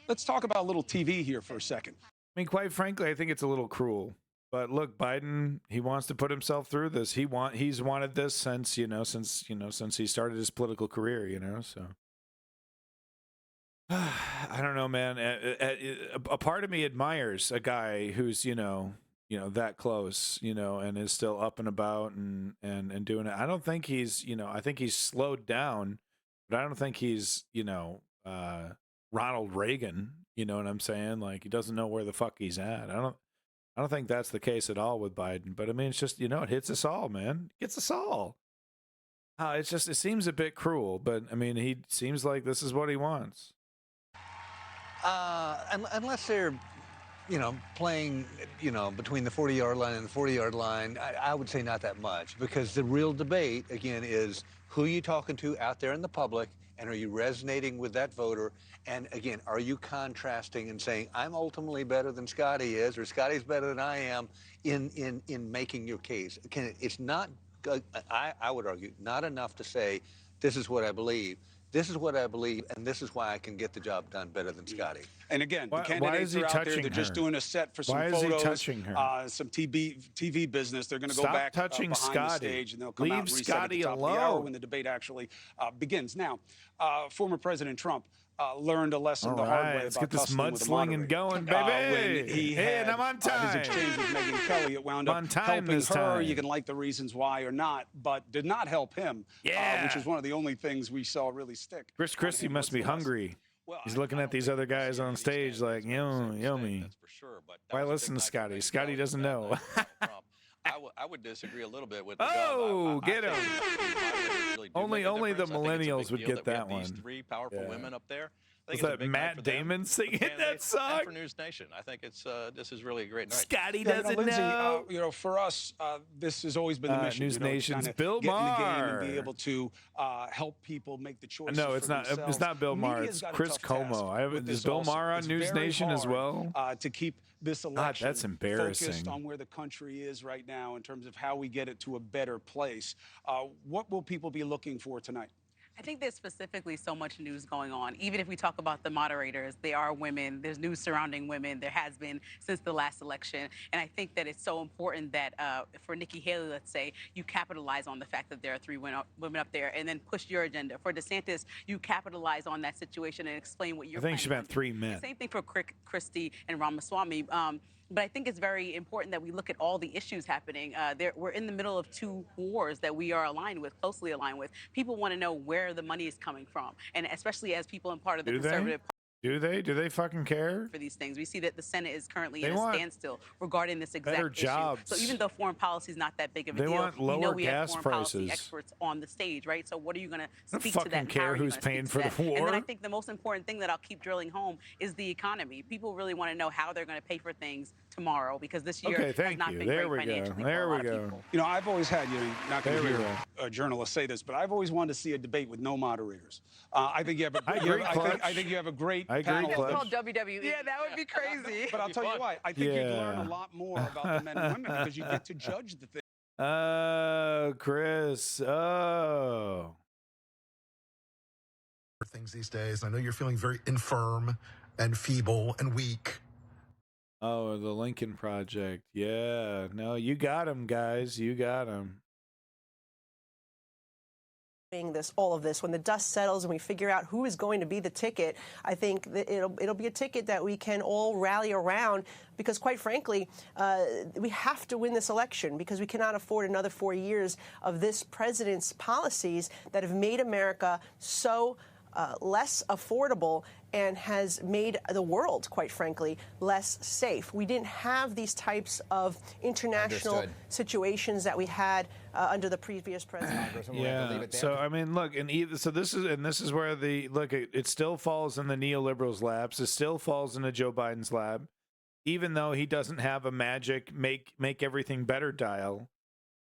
let's talk about a little TV here for a second. I mean, quite frankly, I think it's a little cruel. But look, Biden, he wants to put himself through this. He's wanted this since he started his political career, so I don't know, man. A part of me admires a guy who's, that close, and is still up and about and doing it. I don't think he's, I think he's slowed down, but I don't think he's, Ronald Reagan, you know what I'm saying? Like, he doesn't know where the fuck he's at. I don't think that's the case at all with Biden, but I mean, it's just, it hits us all, man. It gets us all. It seems a bit cruel, but I mean, he seems like this is what he wants. Unless they're playing, between the 40-yard line and the 40-yard line, I would say not that much, because the real debate, again, is who you talking to out there in the public, and are you resonating with that voter? And again, are you contrasting and saying, I'm ultimately better than Scotty is, or Scotty's better than I am in making your case? It's not, I would argue, not enough to say, this is what I believe. This is what I believe, and this is why I can get the job done better than Scotty. And again, the candidates are out there. They're just doing a set for some photos, some TV business. They're going to go back behind the stage, and they'll come out and reset at the top of the hour when the debate actually begins. Now, former President Trump learned a lesson the hard way let's about get this mudslinging going, baby. When he had and I'm on time. His exchange with Megyn Kelly, it wound up helping her. You can like the reasons why or not, but did not help him, which is one of the only things we saw really stick. Chris Christie must be hungry. He's looking at these other guys on stage like, yummy. Why listen to Scotty? Scotty doesn't know. I would disagree a little bit with. Get him! Only the millennials would get that one. These three powerful women up there. Was that Matt Damon singing that song? For News Nation, I think it's this is really a great night. Scotty doesn't know. For us, this has always been the mission. News Nation's Bill Maher. Get in the game and be able to help people make the choices. No, it's not. It's not Bill Maher. It's Chris Como. Is Bill Maher on News Nation as well? To keep this election that's embarrassing. Focused on where the country is right now in terms of how we get it to a better place. What will people be looking for tonight? I think there's specifically so much news going on. Even if we talk about the moderators, they are women. There's news surrounding women. There has been since the last election. And I think that it's so important that for Nikki Haley, let's say, you capitalize on the fact that there are three women up there and then push your agenda. For DeSantis, you capitalize on that situation and explain what you're I think she meant three men. Same thing for Christie and Ramaswamy. But I think it's very important that we look at all the issues happening. We're in the middle of two wars that we are closely aligned with. People want to know where the money is coming from, and especially as people in part of the conservative party. Do they fucking care? For these things, we see that the Senate is currently in a standstill regarding this exact better issue. jobs. So even though foreign policy is not that big of a They deal, want lower we know we gas have foreign policy prices. experts on the stage, right? So what are you going to speak fucking to that? care who's paying for the war. And then I think the most important thing that I'll keep drilling home is the economy. People really want to know how they're going to pay for things tomorrow, because this year has not been great financially for a lot of people. I've always had, not going to hear a journalist say this, but I've always wanted to see a debate with no moderators. I think you have I think you have a great panel. It's called WWE. Yeah, that would be crazy. But I'll tell you what, I think you'd learn a lot more about the men and women because you get to judge the thing. Oh, Chris. Oh. Things these days. I know you're feeling very infirm and feeble and weak. Oh, the Lincoln Project. Yeah. No, you got him, guys. You got him. All of this, when the dust settles and we figure out who is going to be the ticket, I think that it'll be a ticket that we can all rally around, because quite frankly, we have to win this election, because we cannot afford another 4 years of this president's policies that have made America so less affordable and has made the world, quite frankly, less safe. We didn't have these types of international situations that we had under the previous president. Yeah. So I mean, look, this is where it still falls in the neoliberals' laps. It still falls into Joe Biden's lap, even though he doesn't have a magic make everything better dial.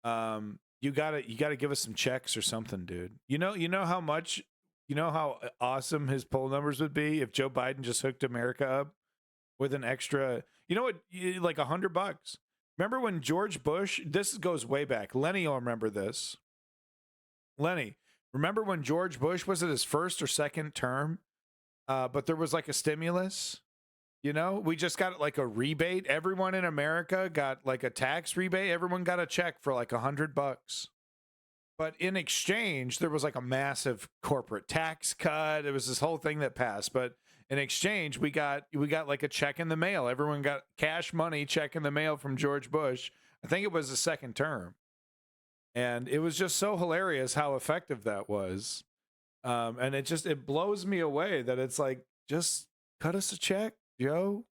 You gotta give us some checks or something, dude. You know how much. You know how awesome his poll numbers would be if Joe Biden just hooked America up with an extra, like $100. Remember when George Bush, this goes way back. Lenny will remember this. Lenny, remember when George Bush was at his first or second term, but there was like a stimulus? We just got like a rebate. Everyone in America got like a tax rebate. Everyone got a check for like $100. But in exchange, there was like a massive corporate tax cut. It was this whole thing that passed. But in exchange, we got like a check in the mail. Everyone got cash money check in the mail from George Bush. I think it was the second term. And it was just so hilarious how effective that was. And it blows me away that it's like, just cut us a check, Joe.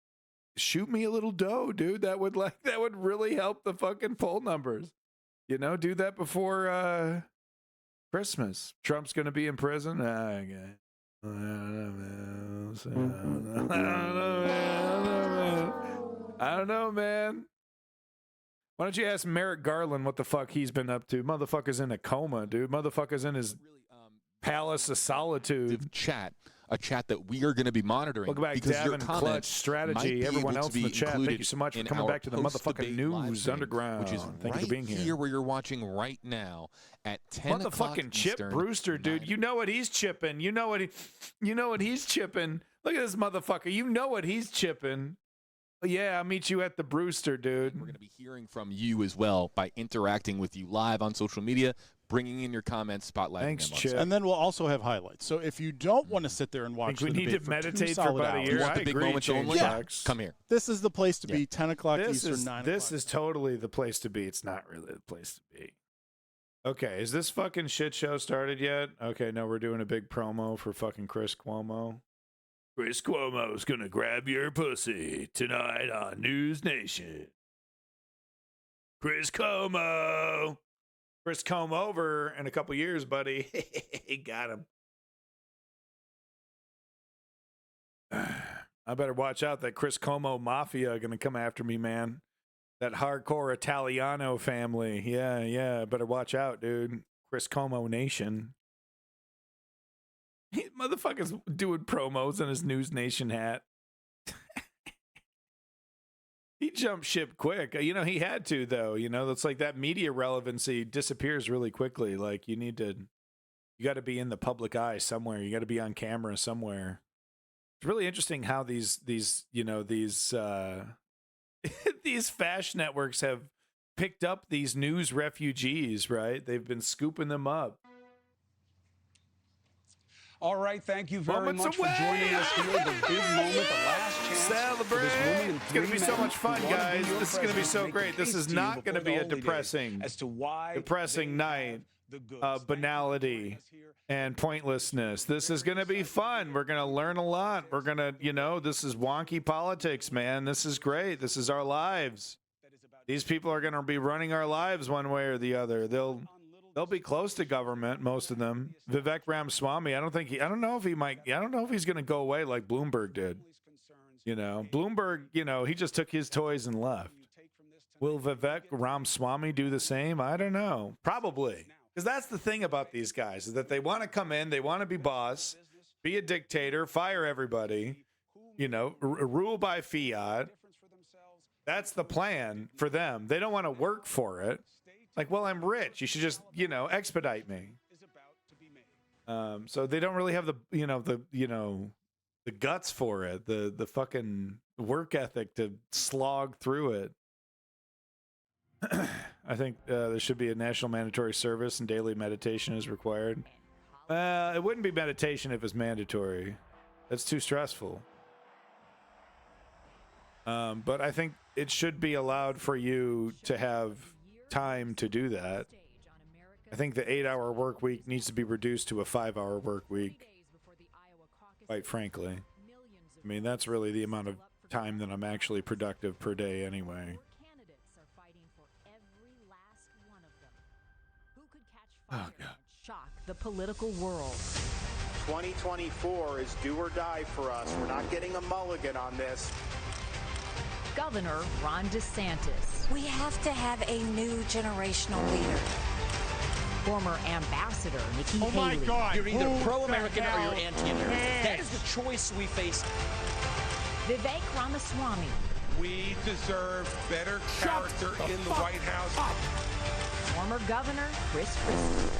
Shoot me a little dough, dude. That would really help the fucking poll numbers. Do that before Christmas. Trump's going to be in prison. I don't know, man. Why don't you ask Merrick Garland what the fuck he's been up to? Motherfucker's in a coma, dude. Motherfucker's in his palace of solitude. A chat that we are going to be monitoring. Welcome back, because your Davin, Clutch, Strategy, everyone else in the chat. Thank you so much for coming back to the motherfucking News Underground. Which is Thank you for being here. Here where you're watching right now at 10 o'clock Motherfucking Chip Eastern, Brewster, dude. You know what he's chipping. You know what he's chipping. Look at this motherfucker. You know what he's chipping. Yeah, I'll meet you at the Brewster, dude. We're going to be hearing from you as well by interacting with you live on social media, bringing in your comments, spotlighting Thanks, them. Chip. And then we'll also have highlights. So if you don't want to sit there and watch, we the need debate to meditate for 2 for solid about a hours, year. You want I the big agree, moments James only? Fox. Come here. This is the place to be. 10 o'clock This Eastern, is 9 this o'clock. is totally the place to be. It's not really the place to be. Okay, is this fucking shit show started yet? Okay, no, we're doing a big promo for fucking Chris Cuomo. Chris Cuomo's gonna grab your pussy tonight on News Nation. Chris Cuomo. Chris Cuomo over in a couple years, buddy. Got him. I better watch out. That Chris Cuomo mafia gonna come after me, man. That hardcore Italiano family. Yeah. Better watch out, dude. Chris Cuomo Nation. Motherfucker's doing promos in his News Nation hat. He jumped ship quick. You know, he had to, though. You know, it's like that media relevancy disappears really quickly. Like, you got to be in the public eye somewhere. You got to be on camera somewhere. It's really interesting how these these fashion networks have picked up these news refugees, right? They've been scooping them up. All right, thank you very much for joining us here. The big moment, the last chance. Celebrate! It's going to be so much fun, guys. This is going to be so great. This is not going to be a depressing night of banality and pointlessness. This is going to be fun. We're going to learn a lot. We're going to, this is wonky politics, man. This is great. This is our lives. These people are going to be running our lives one way or the other. They'll be close to government, most of them. Vivek Ramaswamy, I don't know if he's going to go away like Bloomberg did. Bloomberg, he just took his toys and left. Will Vivek Ramaswamy do the same? I don't know. Probably. Because that's the thing about these guys, is that they want to come in, they want to be boss, be a dictator, fire everybody, rule by fiat. That's the plan for them. They don't want to work for it. Like, well, I'm rich. You should just, expedite me. So they don't really have the guts for it, the fucking work ethic to slog through it. I think there should be a national mandatory service and daily meditation is required. It wouldn't be meditation if it's mandatory. That's too stressful. But I think it should be allowed for you to have time to do that. I think the 8-hour work week needs to be reduced to a 5-hour work week. Quite frankly. I mean, that's really the amount of time that I'm actually productive per day anyway. Oh, God. Shock the political world. 2024 is do or die for us. We're not getting a mulligan on this. Governor Ron DeSantis. We have to have a new generational leader. Former Ambassador Nikki Haley. Oh my God. You're either pro-American or you're anti-American. That is the choice we face. Vivek Ramaswamy. We deserve better character in the White House. Former Governor Chris Christie.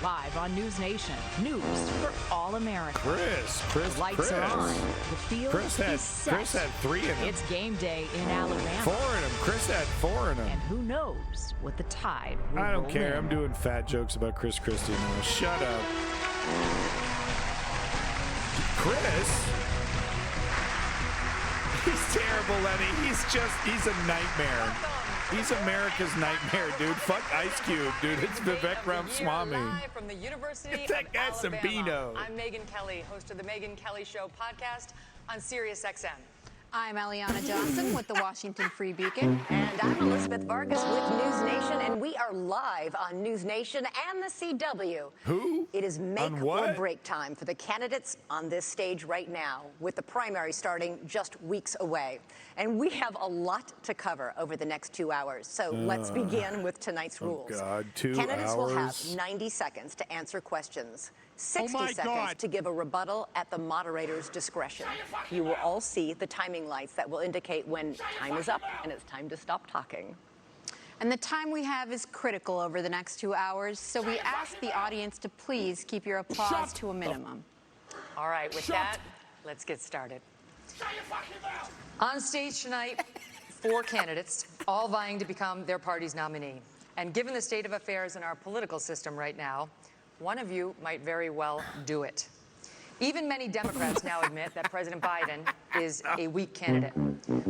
Live on News Nation. News for all Americans. Chris. Lights are on. The field Chris is set. had 3 in him. It's game day in Alabama. 4 in him. Chris had 4 in him. And who knows what the tide will I don't roll care. in. I'm doing fat jokes about Chris Christie now. Shut up. Chris? He's terrible, Lenny. He's a nightmare. He's America's nightmare, dude. Fuck Ice Cube, dude. It's Vivek Ramaswamy. Live from the University Get that of guy Alabama. some Beano. I'm Megyn Kelly, host of the Megyn Kelly Show podcast on SiriusXM. I'm Eliana Johnson with the Washington Free Beacon. And I'm Elizabeth Vargas with News Nation, and we are live on News Nation and the CW. Who? It is make or break time for the candidates on this stage right now, with the primary starting just weeks away. And we have a lot to cover over the next 2 hours. So let's begin with tonight's rules. God, 2 Candidates will have hours? 90 seconds to answer questions, 60 my seconds God. to give a rebuttal at the moderator's discretion. You will all see the timing lights that will indicate when time is up and it's time to stop talking. And the time we have is critical over the next 2 hours, so we ask the audience to please keep your applause to a minimum. All right, with that, let's get started. On stage tonight, 4 candidates, all vying to become their party's nominee. And given the state of affairs in our political system right now, one of you might very well do it. Even many Democrats now admit that President Biden is a weak candidate,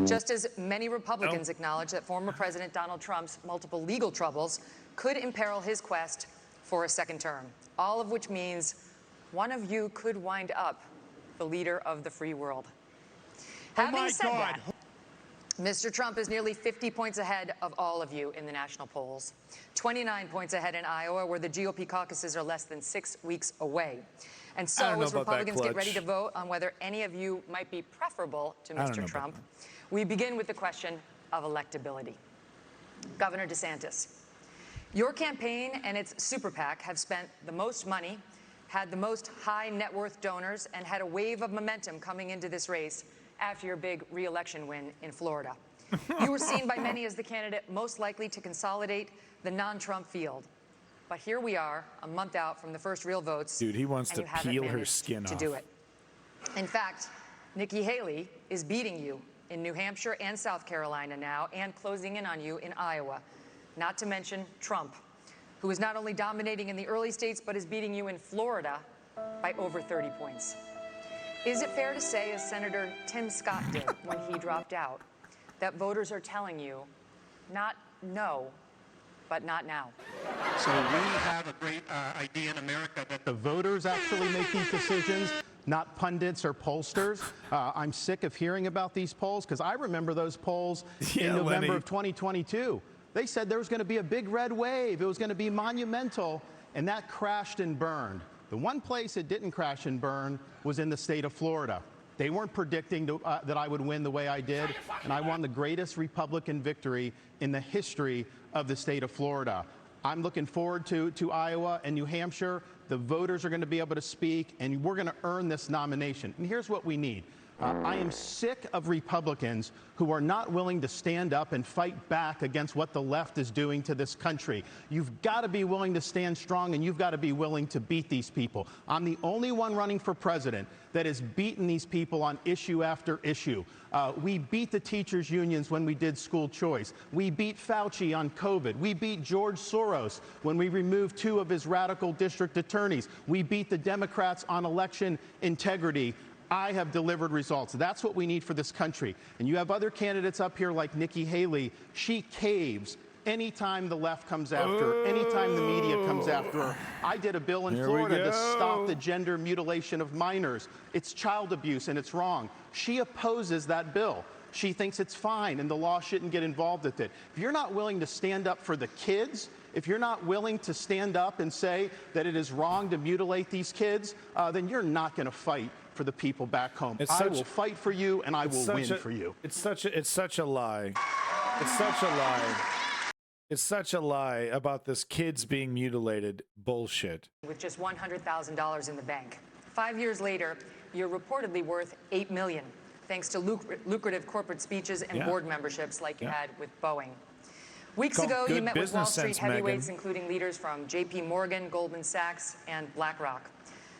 just as many Republicans acknowledge that former President Donald Trump's multiple legal troubles could imperil his quest for a second term, all of which means one of you could wind up the leader of the free world. Having said that, Mr. Trump is nearly 50 points ahead of all of you in the national polls, 29 points ahead in Iowa, where the GOP caucuses are less than 6 weeks away. And so, as Republicans get ready to vote on whether any of you might be preferable to Mr. Trump, we begin with the question of electability. Governor DeSantis, your campaign and its super PAC have spent the most money, had the most high net worth donors, and had a wave of momentum coming into this race after your big re-election win in Florida. You were seen by many as the candidate most likely to consolidate the non-Trump field. But here we are, a month out from the first real votes. Dude, he wants and to you haven't peel her managed skin to off. do it. In fact, Nikki Haley is beating you in New Hampshire and South Carolina now, and closing in on you in Iowa. Not to mention Trump, who is not only dominating in the early states, but is beating you in Florida by over 30 points. Is it fair to say, as Senator Tim Scott did when he dropped out, that voters are telling you, not no, but not now? So we have a great idea in America that the voters actually make these decisions, not pundits or pollsters. I'm sick of hearing about these polls, because I remember those polls in November of 2022. They said there was going to be a big red wave. It was going to be monumental, and that crashed and burned. The one place it didn't crash and burn was in the state of Florida. They weren't predicting that I would win the way I did, and I won the greatest Republican victory in the history of the state of Florida. I'm looking forward to Iowa and New Hampshire. The voters are going to be able to speak, and we're going to earn this nomination. And here's what we need. I am sick of Republicans who are not willing to stand up and fight back against what the left is doing to this country. You've got to be willing to stand strong, and you've got to be willing to beat these people. I'm the only one running for president that has beaten these people on issue after issue. We beat the teachers' unions when we did school choice. We beat Fauci on COVID. We beat George Soros when we removed 2 of his radical district attorneys. We beat the Democrats on election integrity. I have delivered results. That's what we need for this country. And you have other candidates up here like Nikki Haley. She caves anytime the left comes after her, anytime the media comes after her. I did a bill in Florida to stop the gender mutilation of minors. It's child abuse, and it's wrong. She opposes that bill. She thinks it's fine, and the law shouldn't get involved with it. If you're not willing to stand up for the kids, if you're not willing to stand up and say that it is wrong to mutilate these kids, then you're not going to fight for the people back home. I will fight for you, and I will win for you. It's such a lie. It's such a lie. It's such a lie about this kids being mutilated bullshit. With just $100,000 in the bank. 5 years later, you're reportedly worth $8 million, thanks to lucrative corporate speeches and board memberships like you had with Boeing. Weeks ago, you met with Wall Street heavyweights, including leaders from J.P. Morgan, Goldman Sachs, and BlackRock.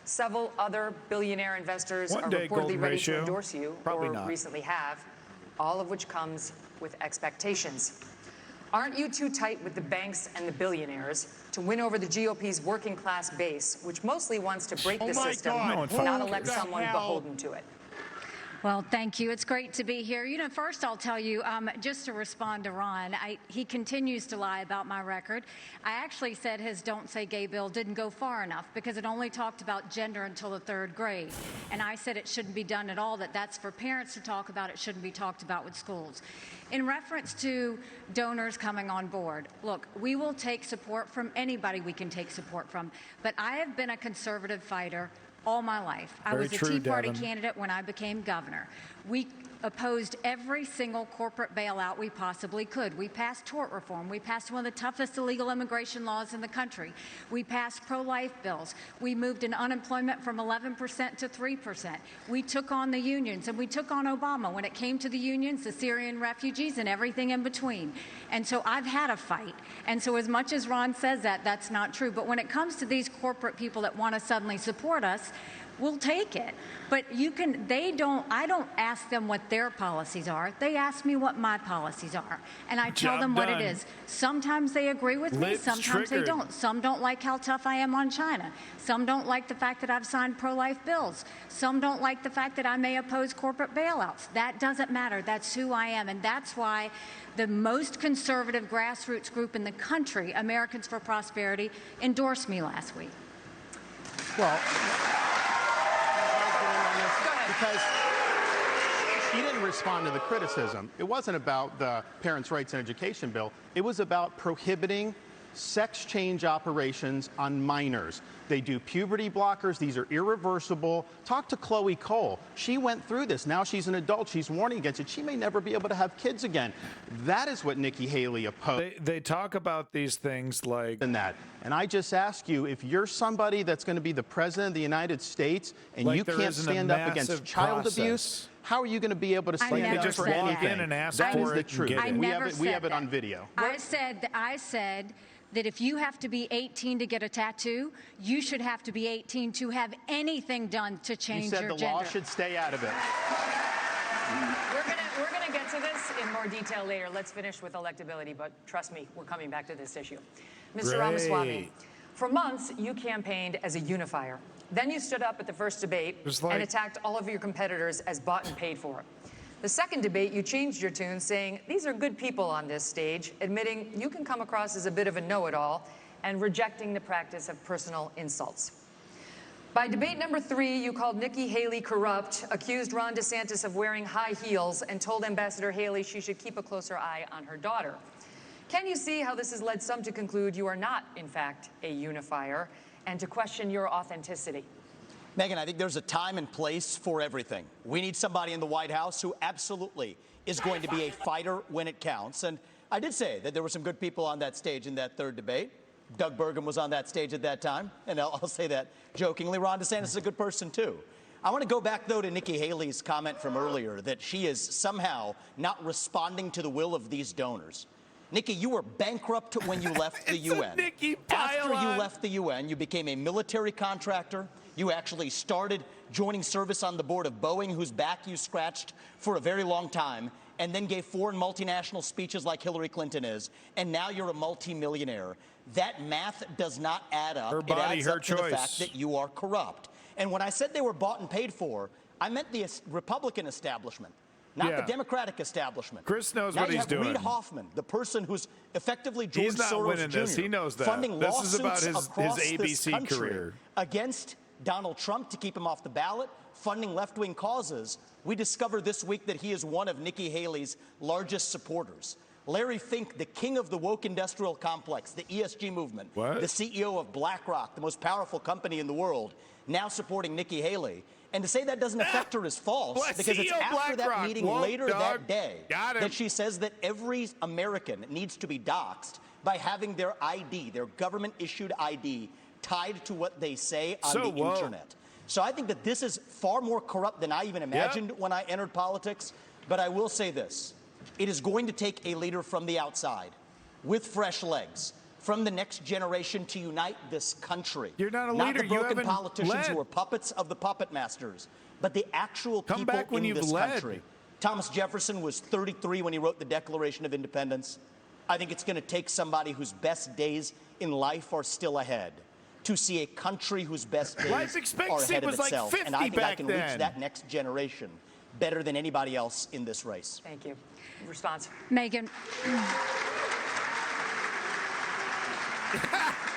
Several other billionaire investors are reportedly ready to endorse you, or recently have, all of which comes with expectations. Aren't you too tight with the banks and the billionaires to win over the GOP's working class base, which mostly wants to break the system, not elect someone beholden to it? Well, thank you. It's great to be here. You know, first I'll tell you, just to respond to Ron, he continues to lie about my record. I actually said his Don't Say Gay bill didn't go far enough because it only talked about gender until the 3rd grade. And I said it shouldn't be done at all, that's for parents to talk about. It shouldn't be talked about with schools. In reference to donors coming on board, look, we will take support from anybody we can take support from. But I have been a conservative fighter all my life. I was a Tea Party candidate when I became governor. We opposed every single corporate bailout we possibly could. We passed tort reform. We passed one of the toughest illegal immigration laws in the country. We passed pro-life bills. We moved in unemployment from 11% to 3%. We took on the unions, and we took on Obama when it came to the unions, the Syrian refugees, and everything in between. And so I've had a fight. And so as much as Ron says that, that's not true. But when it comes to these corporate people that want to suddenly support us, we'll take it. But I don't ask them what their policies are. They ask me what my policies are. And I tell them what it is. Sometimes they agree with me, sometimes they don't. Some don't like how tough I am on China. Some don't like the fact that I've signed pro-life bills. Some don't like the fact that I may oppose corporate bailouts. That doesn't matter. That's who I am. And that's why the most conservative grassroots group in the country, Americans for Prosperity, endorsed me last week. Well, because he didn't respond to the criticism. It wasn't about the Parents' Rights and Education bill. It was about prohibiting sex change operations on minors. They do puberty blockers. These are irreversible. Talk to Chloe Cole. She went through this. Now she's an adult. She's warning against it. She may never be able to have kids again. That is what Nikki Haley opposed. They talk about these things like that. And I just ask you, if you're somebody that's going to be the president of the United States and like you can't stand up against child abuse, how are you going to be able to stand up for anything? That is the truth. We have it on video. I said that if you have to be 18 to get a tattoo, you should have to be 18 to have anything done to change your gender. You said the law should stay out of it. We're gonna get to this in more detail later. Let's finish with electability, but trust me, we're coming back to this issue. Mr. Ramaswamy, for months you campaigned as a unifier. Then you stood up at the first debate and attacked all of your competitors as bought and paid for. The second debate, you changed your tune, saying these are good people on this stage, admitting you can come across as a bit of a know-it-all and rejecting the practice of personal insults. By debate number 3, you called Nikki Haley corrupt, accused Ron DeSantis of wearing high heels, and told Ambassador Haley she should keep a closer eye on her daughter. Can you see how this has led some to conclude you are not, in fact, a unifier, and to question your authenticity? Megyn, I think there's a time and place for everything. We need somebody in the White House who absolutely is going to be a fighter when it counts. And I did say that there were some good people on that stage in that third debate. Doug Burgum was on that stage at that time. And I'll say that jokingly. Ron DeSantis is a good person, too. I want to go back, though, to Nikki Haley's comment from earlier that she is somehow not responding to the will of these donors. Nikki, you were bankrupt when you left the UN. After you left the UN, you became a military contractor. You actually started joining service on the board of Boeing, whose back you scratched for a very long time, and then gave foreign multinational speeches like Hillary Clinton is, and now you're a multimillionaire. That math does not add up. Her body, it adds her up choice. to the fact that you are corrupt. And when I said they were bought and paid for, I meant the Republican establishment, not the Democratic establishment. Chris knows now what he's doing. Reid Hoffman, the person who's effectively George He's not Soros winning Jr. this. He knows that. Funding This lawsuits is about his across this ABC country career. against Donald Trump to keep him off the ballot, funding left-wing causes. We discovered this week that he is one of Nikki Haley's largest supporters. Larry Fink, the king of the woke industrial complex, the ESG movement, the CEO of BlackRock, the most powerful company in the world, now supporting Nikki Haley. And to say that doesn't affect her is false, because it's after that meeting later that day that she says that every American needs to be doxxed by having their ID, their government-issued ID, tied to what they say on the internet. So I think that this is far more corrupt than I even imagined when I entered politics. But I will say this. It is going to take a leader from the outside with fresh legs from the next generation to unite this country. You're not a not leader. the You broken haven't politicians led. who are puppets of the puppet masters, but the actual Come people back when in you've this led. country. Thomas Jefferson was 33 when he wrote the Declaration of Independence. I think it's going to take somebody whose best days in life are still ahead to see a country whose best days Life are expectancy ahead of was like itself. 50 and I think I back can then. reach that next generation better than anybody else in this race. Thank you. Response. Megan.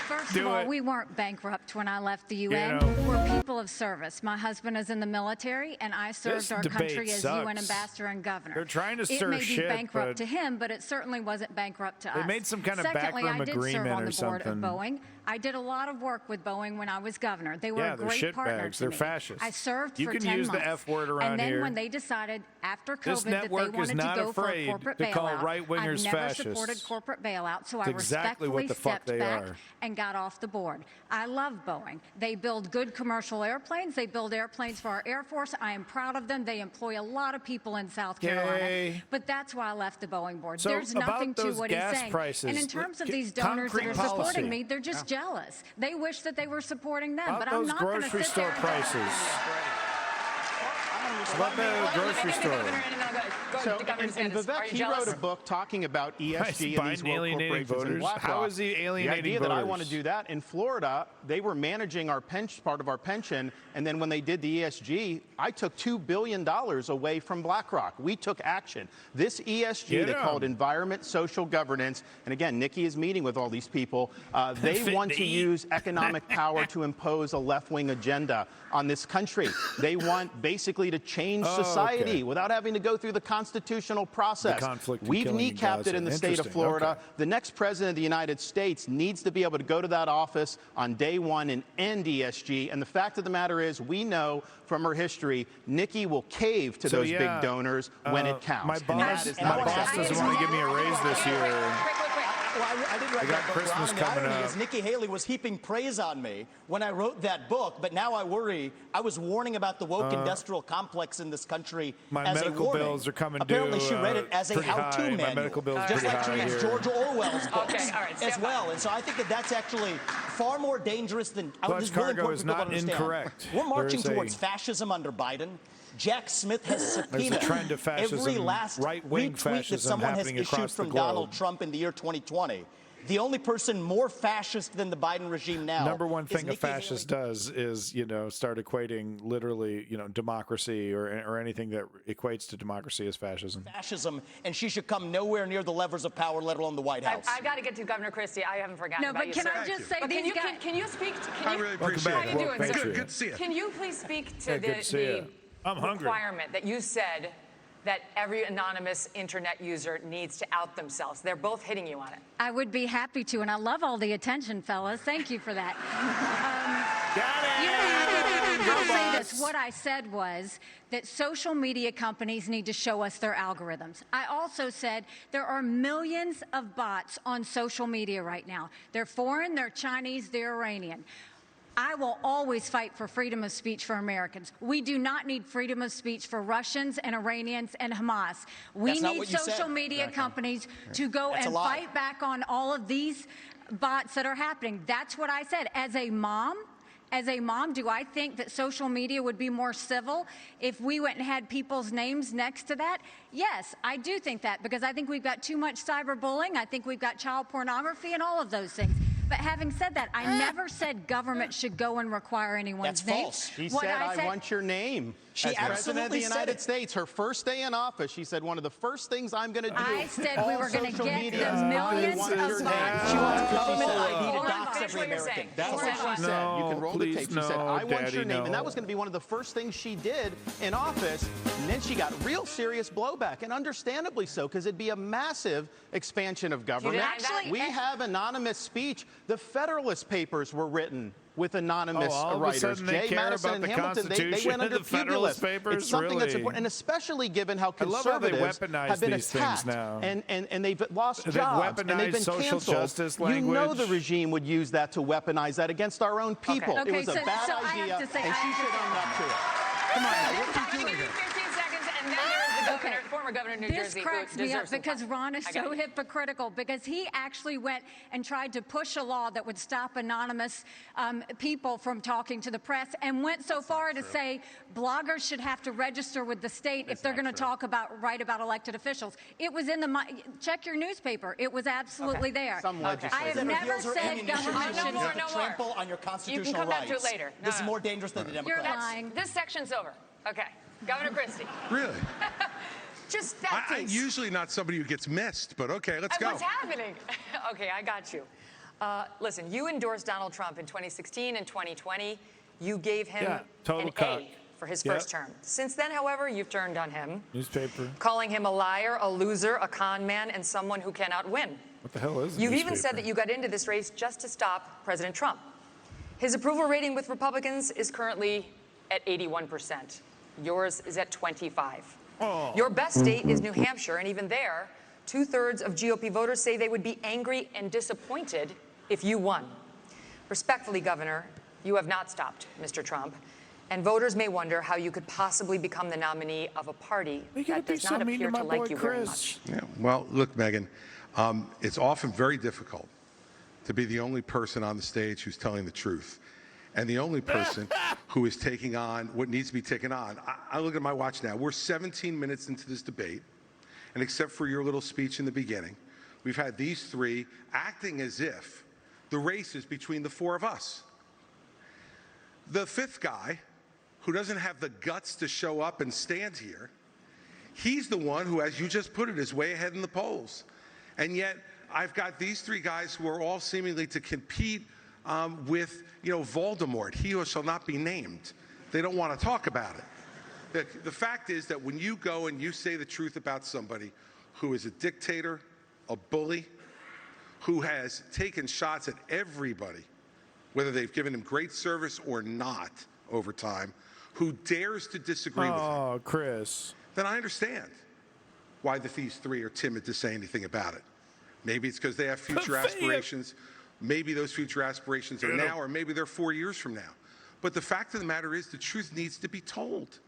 First of all, we weren't bankrupt when I left the UN. We're people of service. My husband is in the military, and I served our country as UN ambassador and governor. They're trying to stir It may be shit, bankrupt but to him, but it certainly wasn't bankrupt to us. They made some kind of Secondly, backroom I did serve agreement on or the board of something. Boeing. I did a lot of work with Boeing when I was governor. They were Yeah, a they're great partner shitbags. to They're me. fascists. I served You for can 10 use the months. F word around and then here. when they decided after This COVID that they network is wanted to not go for a afraid corporate to call bailout, right-wingers I've never fascists. supported corporate bailout, so I It's exactly what respectfully the fuck stepped they back are. and got off the board. I love Boeing. They build good commercial airplanes. They build airplanes for our Air Force. I am proud of them. They employ a lot of people in South Carolina. Yay. But that's why I left the Boeing board. So There's about nothing to those what he's gas saying. prices, And in terms of these donors that concrete are policy. supporting me, they're just jealous. They wish that they were supporting them. About But I'm those not going to grocery sit store there and prices. About the grocery store. So, and Vivek, he wrote a book talking about ESG and these Biden world alienating corporations voters? and BlackRock. How is he alienating The idea that I voters? want to do that in Florida, they were managing our part of our pension, and then when they did the ESG, I took $2 billion away from BlackRock. We took action. This ESG, Get they 'em. call it environment, social governance, and again, Nikki is meeting with all these people. They want to use economic power to impose a left-wing agenda on this country. They want basically to change society without having to go through the constitutional process. conflict and We've killing in kneecapped it Gaza. in the state of Interesting. Florida. Okay. The next president of the United States needs to be able to go to that office on day one and end ESG. And the fact of the matter is, we know from her history, Nikki will cave to those big donors when it counts. My And that boss, is my not boss acceptable. doesn't want to give me a raise this year. Well, I did write I got that book, Christmas Ron, and the coming irony up. is Nikki Haley was heaping praise on me when I wrote that book, but now I worry. I was warning about the woke industrial complex in this country My as medical a warning. bills are coming Apparently, due, she read it as a pretty how-to high. My manual, medical bills are just pretty like she high reads here. George Orwell's books Okay, all right, as stand well. by. And so I think that that's actually far more dangerous than I would Clutch just really cargo important is for people to not understand. incorrect. We're marching There's a- towards fascism under Biden. Jack Smith has There's a subpoenaed trend of fascism, every last right-wing retweet that fascism someone has happening issued across the from globe. Donald Trump in the year 2020. The only person more fascist than the Biden regime now. Number one is thing a Nikki fascist does is, start equating literally, democracy or anything that equates to democracy as fascism. Fascism, and she should come nowhere near the levers of power, let alone the White House. I got to get to Governor Christie. I haven't forgotten No, about but you, can sir. I just say But these guys? can you speak? I really appreciate How it. you doing, Well, sir? thank you. Good to see you. Can you please speak to Yeah, good to see you. I'm hungry. requirement that you said that every anonymous internet user needs to out themselves? They're both hitting you on it. I would be happy to, and I love all the attention, fellas. Thank you for that. I'll say this. What I said was that social media companies need to show us their algorithms. I also said there are millions of bots on social media right now. They're foreign, they're Chinese, they're Iranian. I will always fight for freedom of speech for Americans. We do not need freedom of speech for Russians and Iranians and Hamas. We That's not need what you social said. media companies to go That's a and lie. fight back on all of these bots that are happening. That's what I said. As a mom, do I think that social media would be more civil if we went and had people's names next to that? Yes, I do think that, because I think we've got too much cyberbullying. I think we've got child pornography and all of those things. But having said that, I never said government should go and require anyone's That's name. false. She What said, I I want your name. She As President of absolutely the said United it. States, her first day in office, she said, one of the first things I'm going to do. I said we all were gonna social get media the is millions want of your name. bots. She wants government Hold ID to on, dox finish every what you're American. saying. That's That's what what she said. You can roll the please tape. She said, no, I want Daddy, your name. no. And that was going to be one of the first things she did in office. And then she got real serious blowback, and understandably so, because it'd be a massive expansion of government. Actually, we have anonymous speech. The Federalist Papers were written with anonymous all of a writers. sudden they Jay care Madison about and the Hamilton, they Constitution went under and the Federalist Federalist. Papers? It's something that's Really? important, and especially given how I love how they conservatives weaponize have been these things attacked now. and they've lost They've jobs and they've weaponized been social canceled. justice You know language. the regime would use that to weaponize that against our own people. Okay, It was a so- bad so I have idea, to say- and I she have should to own up to it. Come on, I'm what are you going to doing give you here? 15 seconds, and then there is the governor, Okay. former governor of New This Jersey, cracks who me up deserves some because time. Ron is I got so you. hypocritical, because he actually went and tried to push a law that would stop anonymous people from talking to the press, and went so far to say bloggers should have to register with the state if they're going to write about elected officials. It was in the check your newspaper. It was absolutely there. Some I legislators. have never Heels or said ammunition government is no should. more, to no more. trample on your You constitutional can come back rights. to it later. No, This is no. more dangerous than the You're Democrats. lying. This section's over. Okay. Governor Christie. Really? Just that I'm piece. usually not somebody who gets missed, but okay, let's go. What's happening? Okay, I got you. Listen, you endorsed Donald Trump in 2016 and 2020. You gave him total an cock. A for his first term. Since then, however, you've turned on him, Newspaper. calling him a liar, a loser, a con man, and someone who cannot win. What the hell is a You've even newspaper? said that you got into this race just to stop President Trump. His approval rating with Republicans is currently at 81%. Yours is at 25. Your best state is New Hampshire, and even there, 2/3 of GOP voters say they would be angry and disappointed if you won. Respectfully, Governor, you have not stopped Mr. Trump, and voters may wonder how you could possibly become the nominee of a party that does not appear to like you very much. Yeah. Well, look, Megan, it's often very difficult to be the only person on the stage who's telling the truth, and the only person who is taking on what needs to be taken on. I look at my watch now. We're 17 minutes into this debate, and except for your little speech in the beginning, we've had these three acting as if the race is between the four of us. The fifth guy, who doesn't have the guts to show up and stand here, he's the one who, as you just put it, is way ahead in the polls. And yet, I've got these three guys who are all seemingly to compete with, Voldemort, he who shall not be named. They don't want to talk about it. The fact is that when you go and you say the truth about somebody who is a dictator, a bully, who has taken shots at everybody, whether they've given him great service or not over time, who dares to disagree with him. Oh, Chris. Then I understand why these three are timid to say anything about it. Maybe it's because they have future aspirations. Maybe those future aspirations are now, or maybe they're 4 years from now. But the fact of the matter is the truth needs to be told.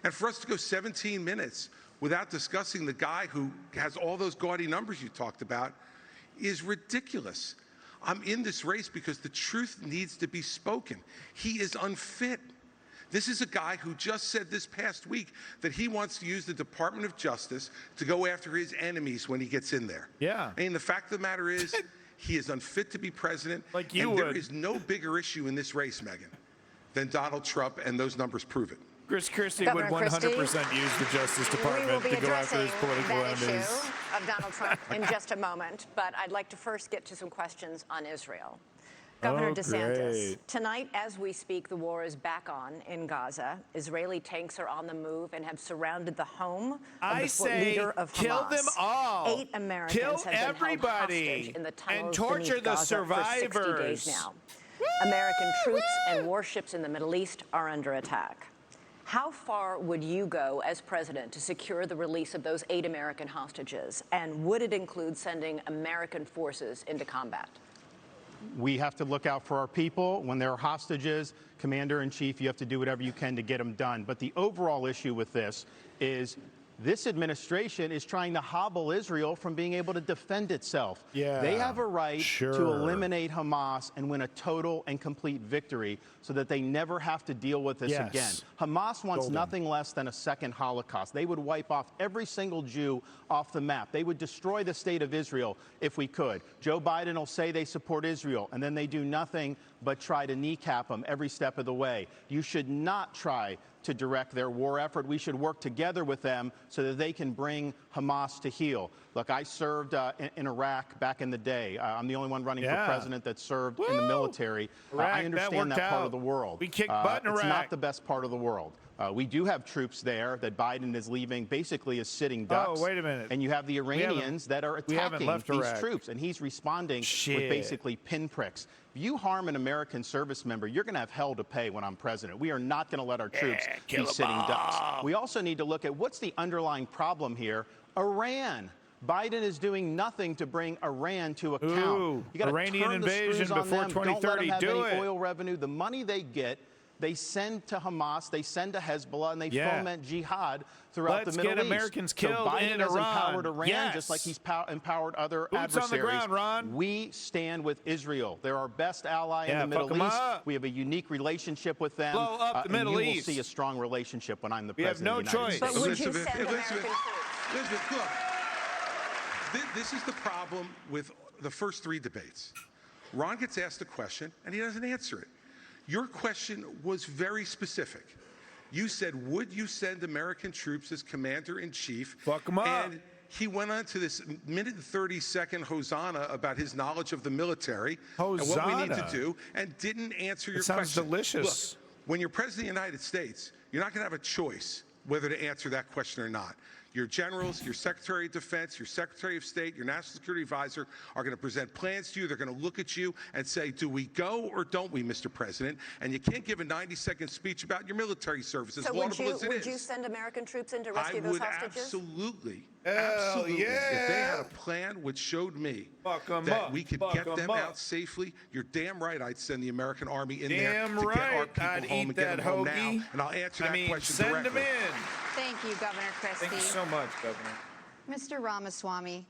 And for us to go 17 minutes without discussing the guy who has all those gaudy numbers you talked about is ridiculous. I'm in this race because the truth needs to be spoken. He is unfit. This is a guy who just said this past week that he wants to use the Department of Justice to go after his enemies when he gets in there. Yeah. I mean, the fact of the matter is he is unfit to be president. Like you and would. there is no bigger issue in this race, Megan, than Donald Trump, and those numbers prove it. Chris Christie Governor would 100% Christie, use the Justice We Department will be to go after his addressing political that enemies. issue of Donald Trump in just a moment, but I'd like to first get to some questions on Israel. Governor DeSantis, great. tonight as we speak, the war is back on in Gaza. Israeli tanks are on the move and have surrounded the home of I the say leader of Hamas. kill them all. 8 Americans Kill have been held everybody. hostage in the tunnels And torture beneath the Gaza for 60 days survivors. now. American troops and warships in the Middle East are under attack. How far would you go as president to secure the release of those 8 American hostages? And would it include sending American forces into combat? We have to look out for our people. When there are hostages, Commander-in-Chief, you have to do whatever you can to get them done. But the overall issue with this is this administration is trying to hobble Israel from being able to defend itself. Yeah, they have a right sure. to eliminate Hamas and win a total and complete victory so that they never have to deal with this Yes. again. Hamas wants Golden. nothing less than a second Holocaust. They would wipe off every single Jew off the map. They would destroy the state of Israel if we could. Joe Biden will say they support Israel, and then they do nothing but try to kneecap them every step of the way. You should not try to direct their war effort. We should work together with them so that they can bring Hamas to heel. Look, I served in Iraq back in the day. I'm the only one running for president that served in the military. Iraq, I understand that part of the world. We kicked butt in It's Iraq. not the best part of the world. We do have troops there that Biden is leaving basically as sitting ducks. Oh, wait a minute. And you have the Iranians that are we haven't attacking left these Iraq. troops, and he's responding with basically pinpricks. If you harm an American service member, you're going to have hell to pay when I'm president. We are not going to let our troops kill be 'em sitting ducks. all. We also need to look at what's the underlying problem here. Iran. Biden is doing nothing to bring Iran to account. Ooh, You gotta Iranian turn the invasion screws on before them. Don't let 2030. them have Do any it. oil revenue. The money they get, they send to Hamas, they send to Hezbollah, and they Yeah. foment jihad throughout Let's the Middle get East. Americans So killed Biden in has Iran. empowered Iran Yes. just like he's empowered other Boots on the adversaries. ground, Ron. We stand with Israel. They're our best ally in Yeah, the Middle fuck 'em East. up. We have a unique relationship with them. Blow up the and Middle you will East. see a strong relationship when I'm the We have president no of the United choice. States. But would you Elizabeth, send American troops? Elizabeth, look. This is the problem with the first 3 debates. Ron gets asked a question, and he doesn't answer it. Your question was very specific. You said, would you send American troops as commander-in-chief? Fuck 'em up. And he went on to this minute and 30-second hosanna about his knowledge of the military and what we need to Hosanna. do, and didn't answer your sounds question. delicious. Look, when you're president of the United States, you're not going to have a choice whether to answer that question or not. Your generals, your Secretary of Defense, your Secretary of State, your National Security Advisor are going to present plans to you. They're going to look at you and say, do we go or don't we, Mr. President? And you can't give a 90-second speech about your military service, as So laudable as it would you is. send American troops in to rescue those hostages? Absolutely. Hell Absolutely. If they yeah. had a plan which showed me Fuck 'em that up. we could Fuck get 'em them up. out safely, you're damn right I'd send the American Army in there Damn to get our right. people I'd home eat and get that them home now. hoagie. And I'll answer I that mean, question send directly. them in. Thank you, Governor Christie. Thank you so much, Governor. Mr. Ramaswamy,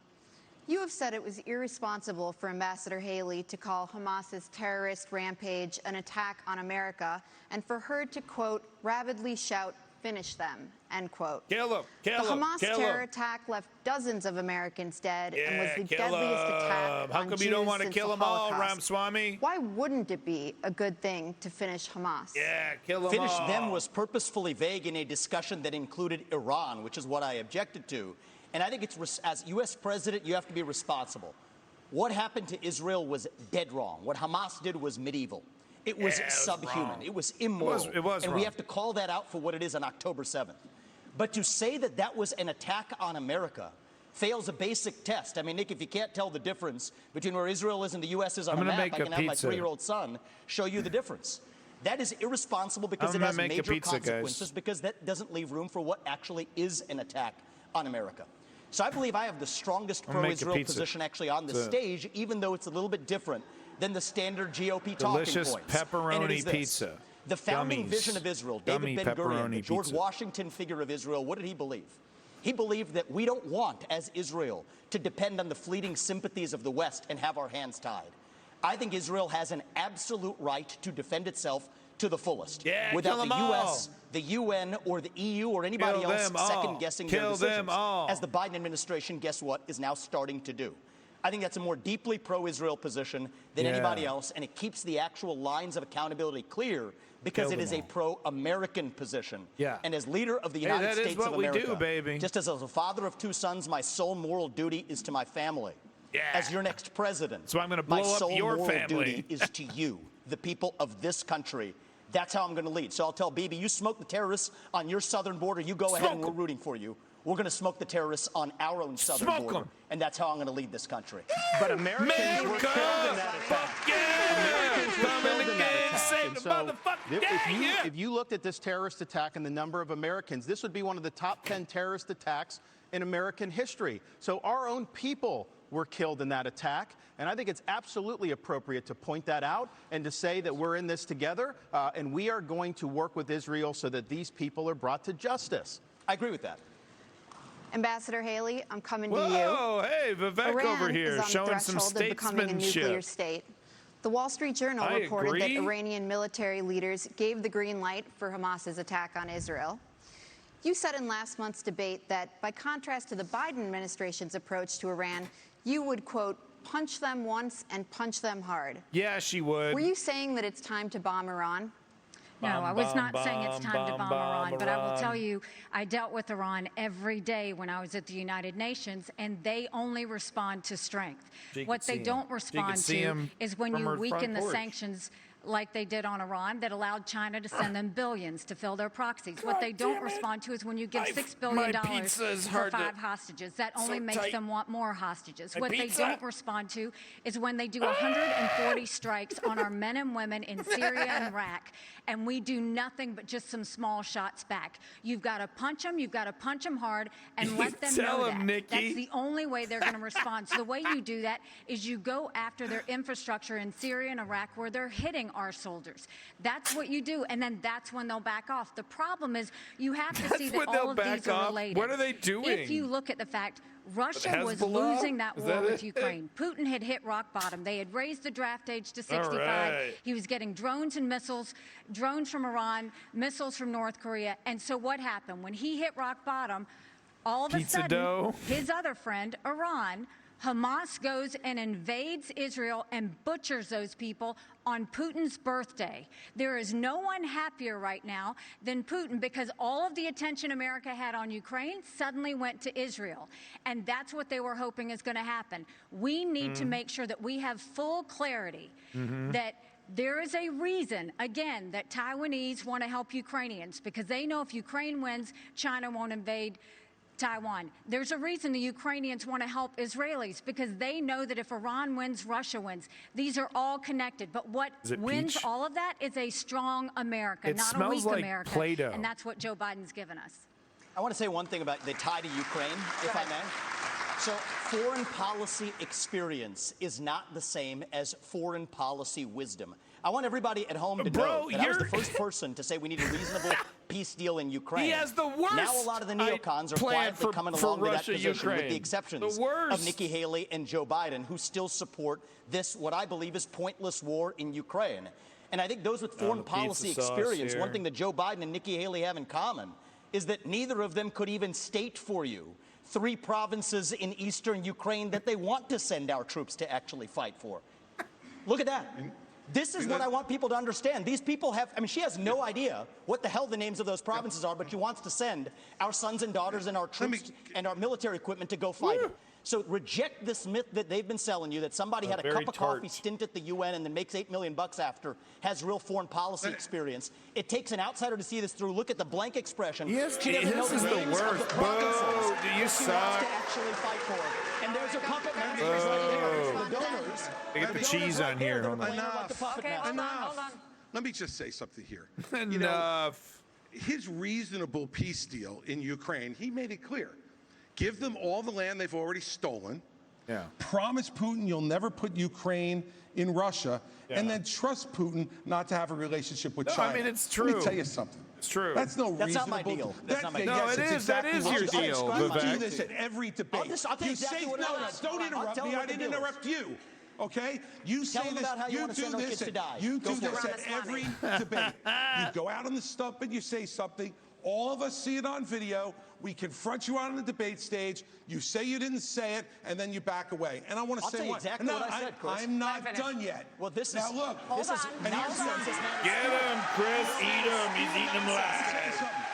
you have said it was irresponsible for Ambassador Haley to call Hamas's terrorist rampage an attack on America and for her to, quote, rabidly shout, finish them, end quote. Kill them. Kill The them. Hamas Kill terror them. attack left dozens of Americans dead and was Yeah, the kill deadliest attack 'em. How on come you don't Jews want to since kill the them all, Holocaust. Ramaswamy? Why wouldn't it be a good thing to finish Hamas? Yeah, kill them Finish all. them was purposefully vague in a discussion that included Iran, which is what I objected to. And I think it's, as U.S. president, you have to be responsible. What happened to Israel was dead wrong. What Hamas did was medieval. It was Yeah, it was subhuman. wrong. It was immoral. It was and wrong. we have to call that out for what it is on October 7th. But to say that that was an attack on America fails a basic test. I mean, Nick, if you can't tell the difference between where Israel is and the U.S. is on I'm a gonna map, make I a can have my pizza. 3-year-old son show you the difference. That is irresponsible because I'm it gonna has make a major pizza, guys. consequences, because that doesn't leave room for what actually is an attack on America. So I believe I have the strongest I'm gonna make a pro-Israel pizza. position actually on the It's a stage, even though it's a little bit different than the standard GOP talking Delicious points. And it pepperoni is this. pizza. The founding Gummies. vision of Israel, Gummy David Ben-Gurion, pepperoni the George pizza. Washington figure of Israel, what did he believe? He believed that we don't want, as Israel, to depend on the fleeting sympathies of the West and have our hands tied. I think Israel has an absolute right to defend itself to the fullest, Yeah, without kill the 'em U.S., the UN, or the EU, or anybody Kill else them all. second-guessing their Kill decisions, them all. as the Biden administration, guess what, is now starting to do. I think that's a more deeply pro-Israel position than Yeah. anybody else, and it keeps the actual lines of accountability clear because Kill it is them a pro-American position. Yeah. And as leader of the Hey, United that is States what of we America, do, baby. just as a father of 2 sons, my sole moral duty is to my family. Yeah. As your next president, So I'm gonna my blow up sole your moral family. duty is to you, the people of this country. That's how I'm going to lead. So I'll tell Bibi, you smoke the terrorists on your southern border, you go ahead and we're rooting for you. We're going to smoke the terrorists on our own southern Smoke border. 'em. And that's how I'm going to lead this country. But Americans were America! killed in that attack. Fuck yeah! Americans were Come killed in in that again, attack. save And the so motherfucking gang, yeah. if you looked at this terrorist attack and the number of Americans, this would be one of the top 10 terrorist attacks in American history. So our own people were killed in that attack. And I think it's absolutely appropriate to point that out and to say that we're in this together and we are going to work with Israel so that these people are brought to justice. I agree with that. Ambassador Haley, I'm coming to Whoa, you. hey, Vivek Iran over here is on showing the some threshold of becoming a nuclear statesmanship. state. The Wall Street Journal I reported agree. that Iranian military leaders gave the green light for Hamas's attack on Israel. You said in last month's debate that, by contrast to the Biden administration's approach to Iran, you would, quote, punch them once and punch them hard. Yeah, she would. Were you saying that it's time to bomb Iran? No, I was not saying it's time to bomb Iran, but I will Iran. tell you, I dealt with Iran every day when I was at the United Nations, and they only respond to strength. She What could they see 'em. don't She respond could see to 'em is when from you her weaken front the porch. sanctions like they did on Iran that allowed China to send them billions to fill their proxies. What they don't respond to is when you give $6 billion my pizza is for hard to- 5 hostages. That only so makes tight. them want more hostages. My What pizza. they don't respond to is when they do 140 strikes on our men and women in Syria and Iraq, and we do nothing but just some small shots back. You've got to punch them, you've got to punch them hard, and let them Tell know 'em, that. Nikki. That's the only way they're going to respond. So the way you do that is you go after their infrastructure in Syria and Iraq where they're hitting our soldiers. That's what you do, and then that's when they'll back off. The problem is you have to see That's that when they'll all of back these are off? related. What are they doing? If you look at the fact Russia was Hezbollah? losing that Is war that with it? Ukraine. Putin had hit rock bottom. They had raised the draft age to 65. right. He was getting drones and missiles, drones from Iran, missiles from North Korea. And so what happened? When he hit rock bottom, all of a Pizza sudden, dough. his other friend, Iran, Hamas goes and invades Israel and butchers those people on Putin's birthday. There is no one happier right now than Putin because all of the attention America had on Ukraine suddenly went to Israel. And that's what they were hoping is going to happen. We need to make sure that we have full clarity that there is a reason, again, that Taiwanese want to help Ukrainians because they know if Ukraine wins, China won't invade Taiwan. There's a reason the Ukrainians want to help Israelis because they know that if Iran wins, Russia wins. These are all connected. But what wins peach? all of that is a strong America, It not a smells weak like America. Play-Doh. And that's what Joe Biden's given us. I want to say one thing about the tie to Ukraine, if I may. So foreign policy experience is not the same as foreign policy wisdom. I want everybody at home to know that I was the first person to say we need a reasonable peace deal in Ukraine. He has the worst Now a lot of the neocons are plan quietly coming along to that Russia, position with Ukraine. the exceptions The worst. of Nikki Haley and Joe Biden, who still support this, what I believe is pointless war in Ukraine. And I think those with foreign the pizza policy sauce experience, here. one thing that Joe Biden and Nikki Haley have in common is that neither of them could even state for you 3 provinces in eastern Ukraine that they want to send our troops to actually fight for. Look at that. This is what I want people to understand. These people have, I mean, she has no idea what the hell the names of those provinces are, but she wants to send our sons and daughters and our troops and our military equipment to go fight it. So reject this myth that they've been selling you that somebody had a very cup of tart. coffee stint at the UN and then makes $8 million after, has real foreign policy experience. It takes an outsider to see this through. Look at the blank expression. Yes, She doesn't know this is the names of worst. the provinces Boo, do you that she wants suck? to actually fight for. And there's her puppet masters right there. The donors. They get the cheese on here. Hold on. Enough. Let me just say something here. Enough. His reasonable peace deal in Ukraine, he made it clear. Give them all the land they've already stolen. Yeah. Promise Putin you'll never put Ukraine in Russia, and then trust Putin not to have a relationship with No, China. I mean, it's Let true. me tell you something. It's true. That's no That's not reasonable. my deal. That's not my yes, deal. No, it it's is. That exactly is what your you deal, do Vivek. this at every debate. I'll tell you exactly what it is. Don't interrupt Tell me. them I what the didn't deal is. interrupt you. Okay? You Tell say them this. about how you You want to do send our this. kids to die. You Go do for this it. at every debate. You go out on the stump and you say something. All of us see it on video. We confront you on the debate stage. You say you didn't say it, and then you back away. And I want to I'll say tell you what? exactly No, what I said, Chris. I'm not done yet. Well, this now is look. this is and now here's Sons the- is not Get him, Chris. Eat him. He's eating them Say live. something.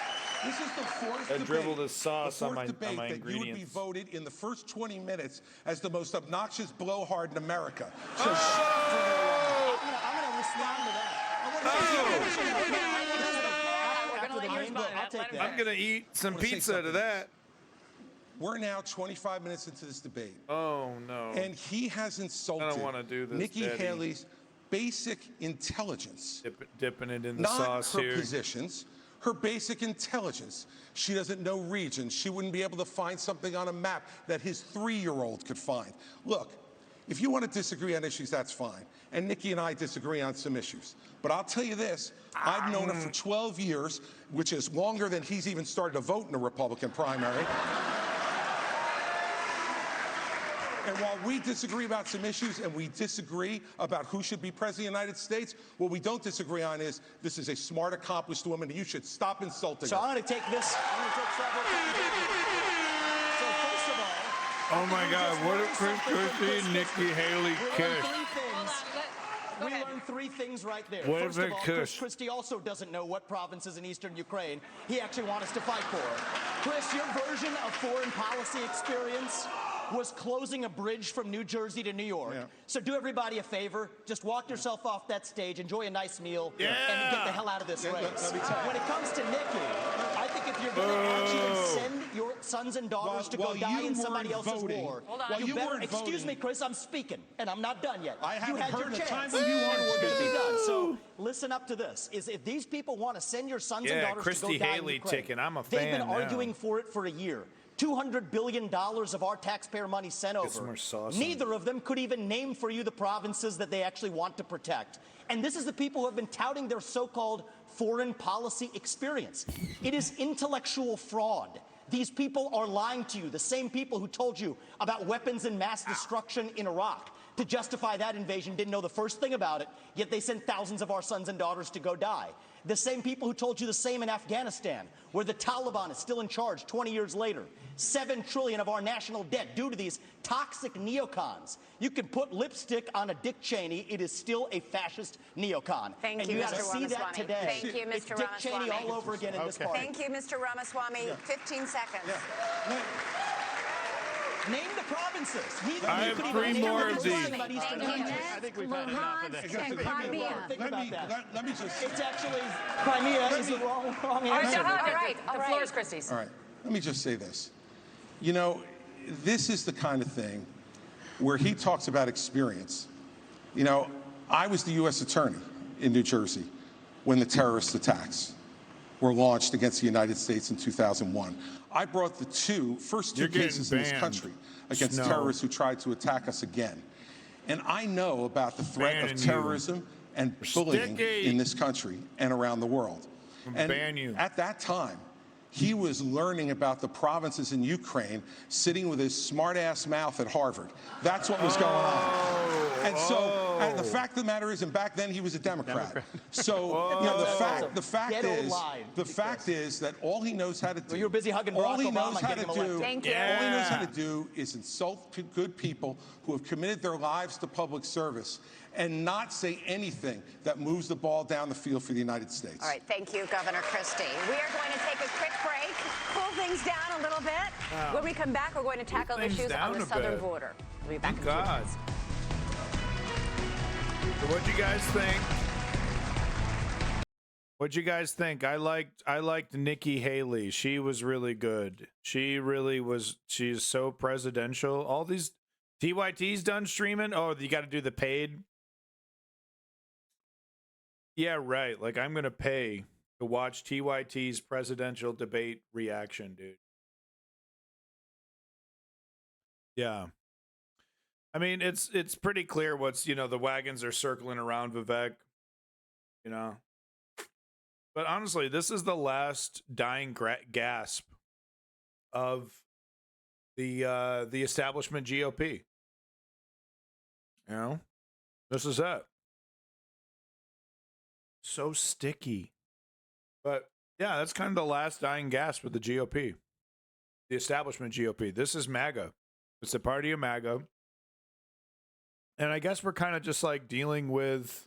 This is the fourth I debate. dribbled the sauce on my debate my that you would be ingredients. voted in the first 20 minutes as the most obnoxious blowhard in America. So I'm gonna respond to that. After the main vote, I'll take that. I'm gonna eat some wanna say pizza to something. that. We're now 25 minutes into this debate, Oh no. and he has insulted wanna do this, Nikki Daddy. Haley's basic intelligence. Dipping it in the Not sauce her here. positions, her basic intelligence. She doesn't know regions. She wouldn't be able to find something on a map that his 3-year-old could find. Look, if you want to disagree on issues, that's fine. And Nikki and I disagree on some issues. But I'll tell you this, I've known her for 12 years, which is longer than he's even started to vote in a Republican primary. And while we disagree about some issues and we disagree about who should be president of the United States, what we don't disagree on is this is a smart, accomplished woman, and you should stop insulting So her. I'm going to take this. I'm going to take several things. So first of all, Oh my God! What if Chris Christie and Nikki Haley kiss? we learned 3 things right there. What First if of it all, kush? Chris Christie also doesn't know what provinces in eastern Ukraine he actually wants us to fight for. Chris, your version of foreign policy experience was closing a bridge from New Jersey to New York. Yeah. So do everybody a favor, just walk yourself off that stage, enjoy a nice meal, and get the hell out of this Yeah, race. let me tell you. When it comes to Nikki, I think if you're going to actually send your sons and daughters to go While die you in somebody weren't else's voting- war, Hold on. While you better, weren't excuse voting- me, Chris, I'm speaking, and I'm not done yet. I haven't you had heard your a chance, time when you and weren't we're going to be speaking. done. So listen up to this: is if these people want to send your sons and Yeah, daughters Christy to go die Haley in Ukraine, ticket. I'm a they've fan been now. arguing for it for a year. $200 billion of our taxpayer money sent some over. more sauce on Neither of them could even name for you the provinces that they actually want to protect. And this is the people who have been touting their so-called foreign policy experience. It is intellectual fraud. These people are lying to you, the same people who told you about weapons and mass destruction in Iraq. to justify that invasion didn't know the first thing about it, yet they sent thousands of our sons and daughters to go die. The same people who told you the same in Afghanistan, where the Taliban is still in charge 20 years later. $7 trillion of our national debt due to these toxic neocons. You can put lipstick on a Dick Cheney, it is still a fascist neocon. Thank and you, you Mr. gotta see that Ramaswamy. today. Thank you, Mr. It's Dick Cheney Ramaswamy. all over again in this party. Thank you, Mr. Ramaswamy. 15 seconds. Name the provinces. Neither I you have could three even name more the of these. provinces about Eastern countries. I think we've had enough of this. Think about that. Let me just. It's actually Crimea is the wrong answer. All right. The floor is Christie's. All right. Let me just say this. You know, this is the kind of thing where he talks about experience. You know, I was the U.S. attorney in New Jersey when the terrorist attacks were launched against the United States in 2001. I brought the first two cases in this country against terrorists who tried to attack us again. And I know about the threat of terrorism and bullying in this country and around the world. And at that time, he was learning about the provinces in Ukraine, sitting with his smart-ass mouth at Harvard. That's what was going on. And so, and the fact of the matter is, and back then he was a Democrat. So, you know, the fact is that all he knows how to do. Well, you were busy hugging Barack Obama, getting him elected. Thank you. All he knows how to do is insult good people who have committed their lives to public service and not say anything that moves the ball down the field for the United States. All right, thank you, Governor Christie. We are going to take a quick break, cool things down a little bit. Wow. When we come back, we're going to tackle issues on the southern border. We'll be back in 2 minutes. So what'd you guys think? What'd you guys think? I liked Nikki Haley. She was really good. She really was. She's so presidential. All these TYT's done streaming. Oh, you got to do the paid. Yeah, right. Like, I'm gonna pay to watch TYT's presidential debate reaction, dude. Yeah. I mean, it's pretty clear what's, you know, the wagons are circling around Vivek, you know. But honestly, this is the last dying gasp of the establishment GOP. You know, this is it. So sticky. But yeah, that's kind of the last dying gasp of the GOP, the establishment GOP. This is MAGA. It's the party of MAGA. And I guess we're kind of just like dealing with,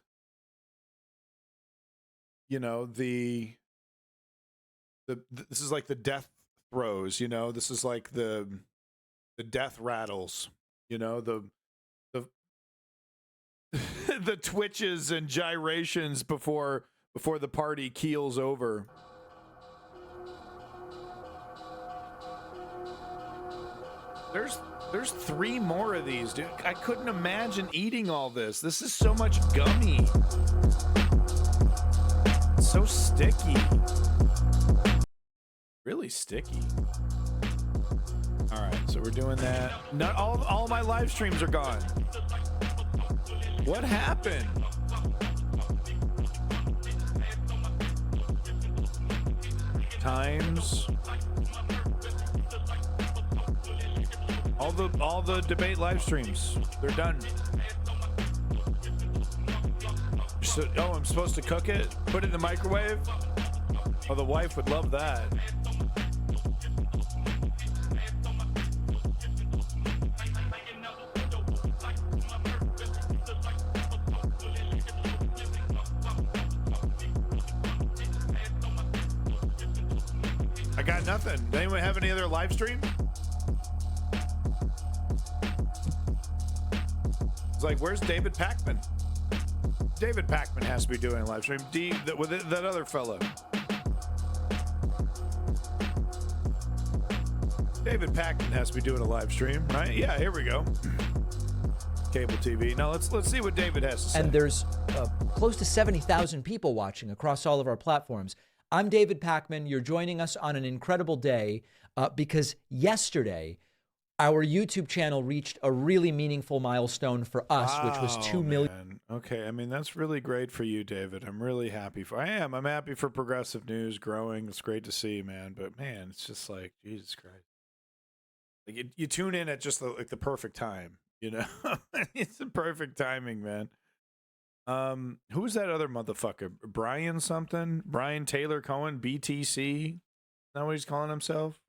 you know, this is like the death throes, you know, this is like the death rattles, you know, the the twitches and gyrations before the party keels over. There's 3 more of these, dude. I couldn't imagine eating all this. This is so much gummy. It's so sticky. Really sticky. All right, so we're doing that. Not all my live streams are gone. What happened? Times. All the debate live streams, they're done. So, oh, I'm supposed to cook it? Put it in the microwave? Oh, the wife would love that. I got nothing. Does anyone have any other live stream? It's like, where's David Pakman? David Pakman has to be doing a live stream. With that other fella. David Pakman has to be doing a live stream, right? Yeah, here we go. Cable TV. Now let's see what David has to say. And there's close to 70,000 people watching across all of our platforms. I'm David Pakman. You're joining us on an incredible day because yesterday, our YouTube channel reached a really meaningful milestone for us, which was 2 million. Okay, I mean, that's really great for you, David. I'm really happy I'm happy for progressive news growing. It's great to see, man. But man, it's just like, Jesus Christ. Like you tune in at just the perfect time. You know, it's the perfect timing, man. Who's that other motherfucker? Brian something? Brian Taylor Cohen, BTC? Is that what he's calling himself?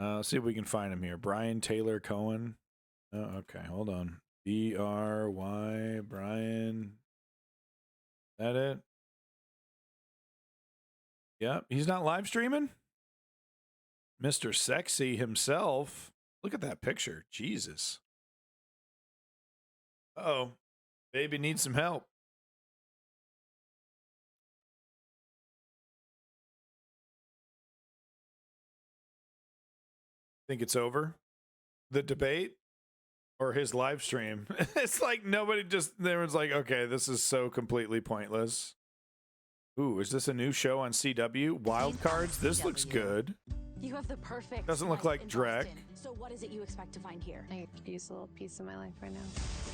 Let's see if we can find him here. Brian Taylor Cohen. Oh, okay, hold on. B-R-Y, Brian. Is that it? Yep, he's not live streaming? Mr. Sexy himself. Look at that picture. Jesus. Uh-oh. Baby needs some help. Think it's over? The debate? Or his live stream? It's like nobody just, everyone's like, okay, this is so completely pointless. Ooh, is this a new show on CW? Wild Cards? This looks good. You have the perfect. Doesn't look like Drek. So what is it you expect to find here? I use a little piece of my life right now.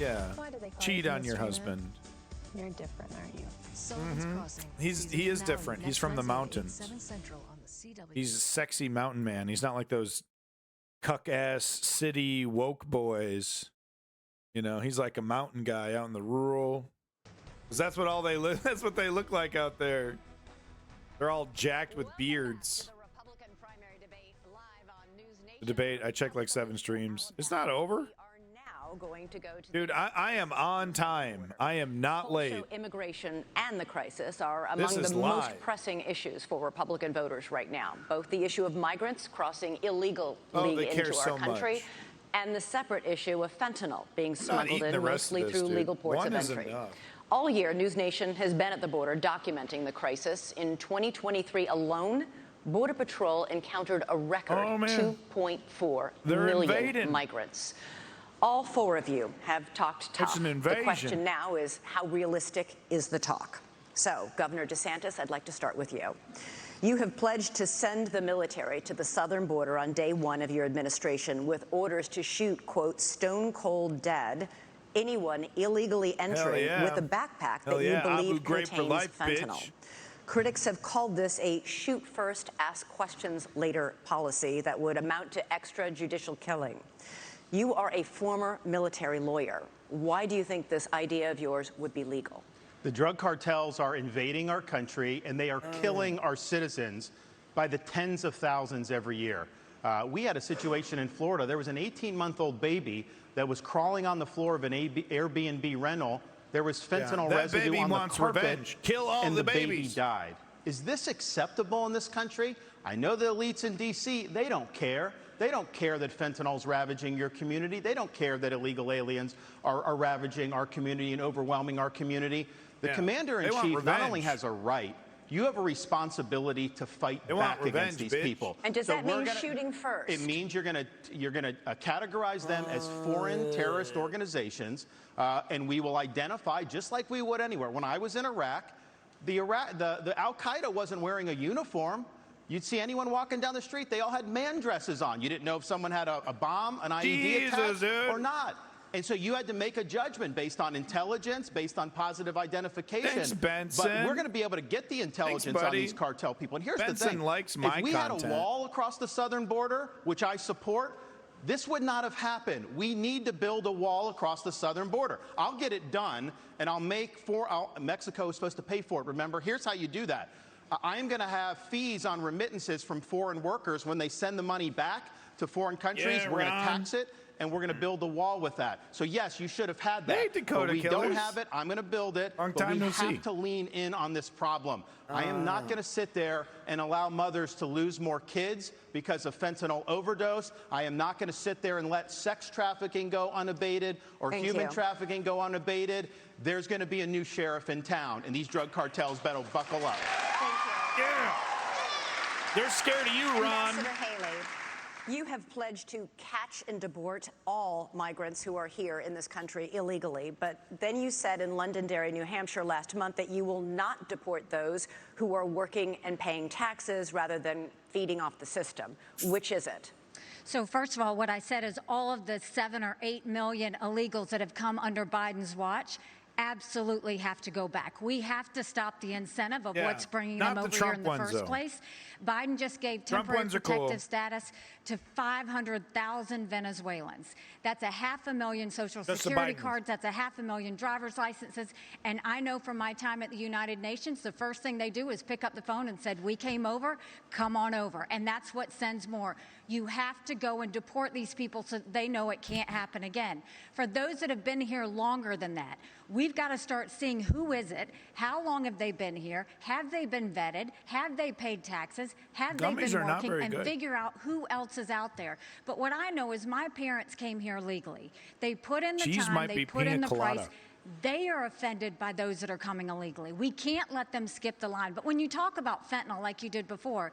Yeah. Why do they call Cheat it on your mistreatment? husband. You're different, aren't you? He is different. He's from the mountains. He's a sexy mountain man. He's not like those cuck ass city woke boys. You know, he's like a mountain guy out in the rural. 'Cause that's what all they look. That's what they look like out there. They're all jacked with beards. The debate. I checked like 7 streams. It's not over. Dude, I am on time. I am not late. Immigration and the crisis are This among is the live. most pressing issues for Republican voters right now. Both the issue of migrants crossing illegally they care into so our country much. and the separate issue of fentanyl being not smuggled eating in the rest of mostly this, through dude. legal ports One of is entry. enough. All year, News Nation has been at the border documenting the crisis. In 2023 alone, Border Patrol encountered a record 2.4 They're million invading. migrants. All 4 of you have talked tough. an The invasion. question now is, how realistic is the talk? So, Governor DeSantis, I'd like to start with you. You have pledged to send the military to the southern border on day 1 of your administration with orders to shoot, quote, stone cold dead anyone illegally entering yeah. with a backpack Hell that yeah. you Abu believe Ghraib for contains life, fentanyl. bitch. Critics have called this a shoot first, ask questions later policy that would amount to extrajudicial killing. You are a former military lawyer. Why do you think this idea of yours would be legal? The drug cartels are invading our country, and they are killing our citizens by the tens of thousands every year. We had a situation in Florida. There was an 18-month-old baby that was crawling on the floor of an Airbnb rental. There was fentanyl that residue baby on the wants carpet, revenge. Kill all and the the baby babies. died. Is this acceptable in this country? I know the elites in D.C., they don't care. They don't care that fentanyl's ravaging your community. They don't care that illegal aliens are ravaging our community and overwhelming our community. The Yeah. commander-in-chief They want not only revenge. has a right, you have a responsibility to fight They want back revenge, against these bitch. people. And does So that we're mean gonna- shooting first? It means you're gonna categorize them as foreign terrorist organizations, and we will identify just like we would anywhere. When I was in Iraq, the Al Qaeda wasn't wearing a uniform. You'd see anyone walking down the street, they all had man dresses on. You didn't know if someone had a bomb, an IED Jesus, attached, dude. or not. And so you had to make a judgment based on intelligence, based on positive identification. Thanks, Benson. But we're going to be able to get the intelligence on buddy. these cartel people. And here's Benson the thing. likes if my we had a content. wall across the southern border, which I support, this would not have happened. We need to build a wall across the southern border. I'll get it done, and I'll make Mexico is supposed to pay for it. Remember, here's how you do that. I'm going to have fees on remittances from foreign workers when they send the money back to foreign countries. Yeah, we're going to Ron. tax it, and we're going to build a wall with that. So yes, you should have had that. Hey, Dakota but we Killers. don't have it. I'm going to build it. Long but time we no have see. to lean in on this problem. I am not going to sit there and allow mothers to lose more kids because of fentanyl overdose. I am not going to sit there and let sex trafficking go unabated or Thank human you. trafficking go unabated. There's going to be a new sheriff in town, and these drug cartels better buckle up. Yeah. They're scared of you, Ron. Ambassador Haley, you have pledged to catch and deport all migrants who are here in this country illegally, but then you said in Londonderry, New Hampshire last month that you will not deport those who are working and paying taxes rather than feeding off the system. Which is it? So first of all, what I said is all of the 7 or 8 million illegals that have come under Biden's watch, absolutely have to go back. We have to stop the incentive of Yeah, what's bringing not them the over here Trump in the ones, first though. place. Biden just gave Trump temporary ones are protective cool. status to 500,000 Venezuelans. That's 500,000 Social That's the Security Bidens. cards. That's 500,000 driver's licenses. And I know from my time at the United Nations, the first thing they do is pick up the phone and said, we came over, come on over. And that's what sends more. You have to go and deport these people so they know it can't happen again. For those that have been here longer than that, we've got to start seeing who is it, how long have they been here, have they been vetted, have they paid taxes, have they Gummies been are not working, very and good. figure out who else is out there. But what I know is my parents came here legally. They put in the Cheese time, might they be put in pina the price. colada. They are offended by those that are coming illegally. We can't let them skip the line. But when you talk about fentanyl like you did before,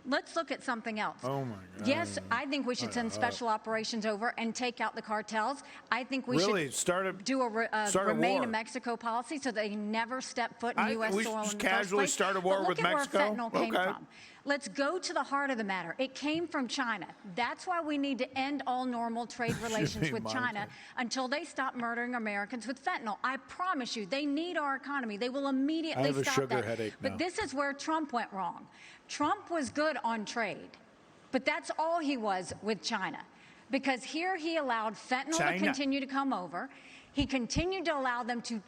let's look at something else. Oh my God. Yes, I think we should send special operations over and take out the cartels. I think we Really? should Start a remain war. in Mexico policy so they never step foot in I U.S. think we soil should in the just first casually place. start a war But with look at Mexico? where fentanyl came Okay. from. Let's go to the heart of the matter. It came from China. That's why we need to end all normal trade relations with China until they stop murdering Americans with fentanyl. I promise you, they need our economy. They will immediately I have a stop sugar that. headache But now. this is where Trump went wrong. Trump was good on trade, but that's all he was with China. Because here he allowed fentanyl to continue to come over. He continued to allow them to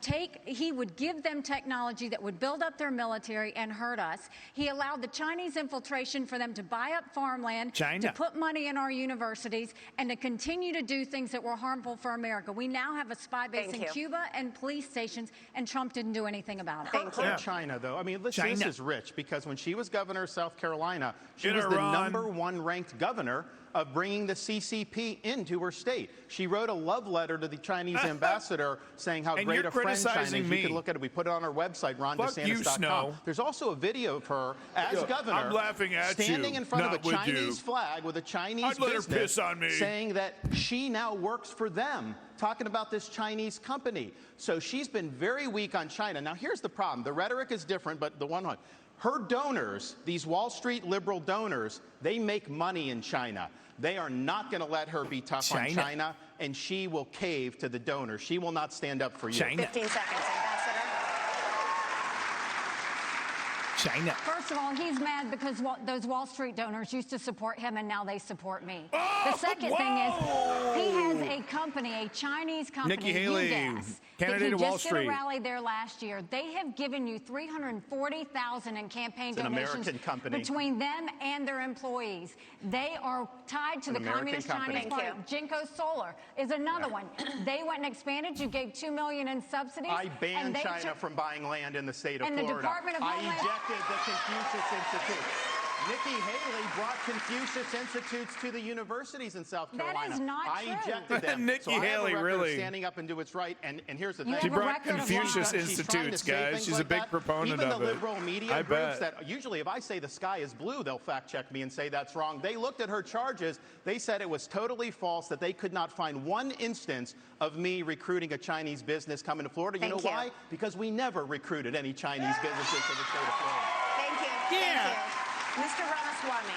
he would give them technology that would build up their military and hurt us. He allowed the Chinese infiltration for them to buy up farmland, to put money in our universities, and to continue to do things that were harmful for America. We now have a spy base in Cuba and police stations, and Trump didn't do anything about it. Her China, though. I mean, this is rich because when she was governor of South Carolina, she was the #1 ranked governor of bringing the CCP into her state. She wrote a love letter to the Chinese ambassador saying how And great you're a friend China criticizing is. me. You can look at it. We put it on our website, Fuck you, rondesantis.com. Snow. There's also a video of her as Yo, governor I'm laughing at standing you, in front not of a with Chinese you. flag with a Chinese I'd let her business piss on me. saying that she now works for them, talking about this Chinese company. So she's been very weak on China. Now, here's the problem. The rhetoric is different, but her donors, these Wall Street liberal donors, they make money in China. They are not going to let her be tough on China, and she will cave to the donors. She will not stand up for you. 15 seconds, Ambassador. China. First of all, he's mad because those Wall Street donors used to support him, and now they support me. The second thing is, he has a company, a Chinese company, Nikki Haley, UGAS, candidate of that he Wall just did Street. a rally there last year. They have given you $340,000 in campaign It's an donations American company. between them and their employees. They are tied to An the American Communist company. Chinese Party. Jinko Solar is another one. They went and expanded. You gave $2 million in subsidies. I banned and they China took- from buying land in the state of And the Florida. Department of I Homeland- ejected the Confucius Institute. Nikki Haley brought Confucius Institutes to the universities in South That Carolina. is not I true. ejected them. Nikki so I have a Haley, record of really. standing up and do what's right. And here's the You thing. have a brought record of Confucius lying. She's trying to Institutes, say guys. things She's a like big that. proponent Even of the it. liberal media I groups bet. that usually if I say the sky is blue, they'll fact check me and say that's wrong. They looked at her charges. They said it was totally false, that they could not find one instance of me recruiting a Chinese business coming to Florida. You know Thank you. why? Because we never recruited any Chinese businesses to the state of Florida. Thank you. Yeah. Thank you. Mr. Ramaswamy,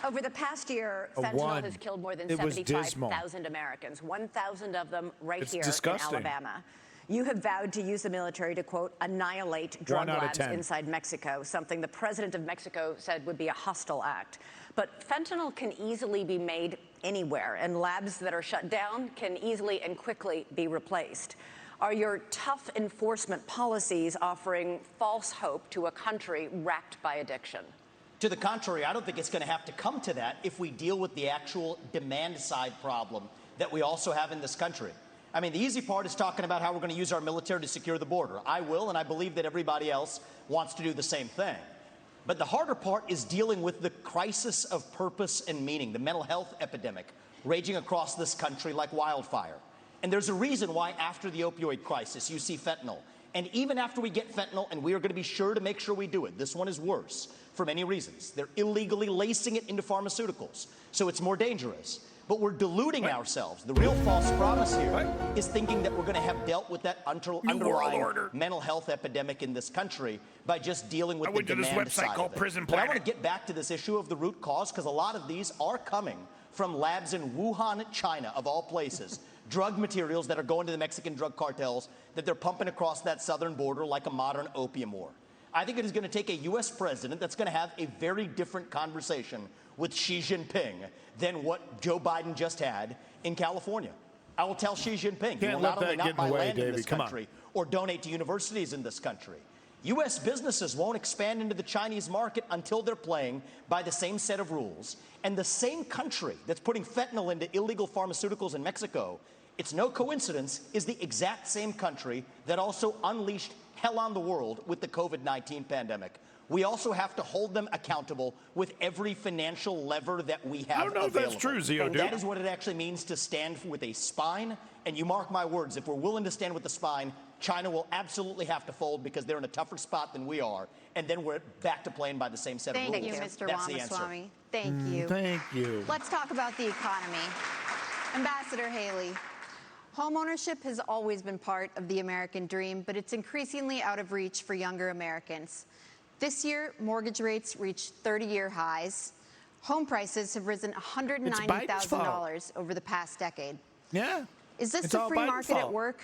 over the past year, A fentanyl one. has killed more than It was dismal. 75,000 Americans, 1,000 of them right It's here disgusting. in Alabama. You have vowed to use the military to, quote, annihilate drug 1 out of labs 10. inside Mexico, something the president of Mexico said would be a hostile act. But fentanyl can easily be made anywhere, and labs that are shut down can easily and quickly be replaced. Are your tough enforcement policies offering false hope to a country racked by addiction? To the contrary, I don't think it's going to have to come to that if we deal with the actual demand side problem that we also have in this country. I mean, the easy part is talking about how we're going to use our military to secure the border. I will, and I believe that everybody else wants to do the same thing. But the harder part is dealing with the crisis of purpose and meaning, the mental health epidemic raging across this country like wildfire. And there's a reason why after the opioid crisis, you see fentanyl. And even after we get fentanyl, and we are going to be sure to make sure we do it, this one is worse for many reasons. They're illegally lacing it into pharmaceuticals, so it's more dangerous. But we're deluding ourselves. The real false promise here is thinking that we're going to have dealt with that underlying mental health epidemic in this country by just dealing with I the went to this demand website side called of it. Prison But I Planet. want to get back to this issue of the root cause, because a lot of these are coming from labs in Wuhan, China, of all places. drug materials that are going to the Mexican drug cartels that they're pumping across that southern border like a modern opium war. I think it is going to take a U.S. president that's going to have a very different conversation with Xi Jinping than what Joe Biden just had in California. I will tell Xi Jinping, he will not only not buy land in this country or donate to universities in this country. U.S. businesses won't expand into the Chinese market until they're playing by the same set of rules. And the same country that's putting fentanyl into illegal pharmaceuticals in Mexico, it's no coincidence, is the exact same country that also unleashed hell on the world with the COVID-19 pandemic. We also have to hold them accountable with every financial lever that we have. I don't know available. if that's true, Zio. That is what it actually means to stand with a spine. And you mark my words, if we're willing to stand with the spine, China will absolutely have to fold because they're in a tougher spot than we are. And then we're back to playing by the same set of rules. Thank you, Mr. That's the answer. Ramaswamy. Thank you. Thank you. Let's talk about the economy. Ambassador Haley, homeownership has always been part of the American dream, but it's increasingly out of reach for younger Americans. This year, mortgage rates reached 30-year highs. Home prices have risen $190,000 over the past decade. Yeah. Is this the free market at work?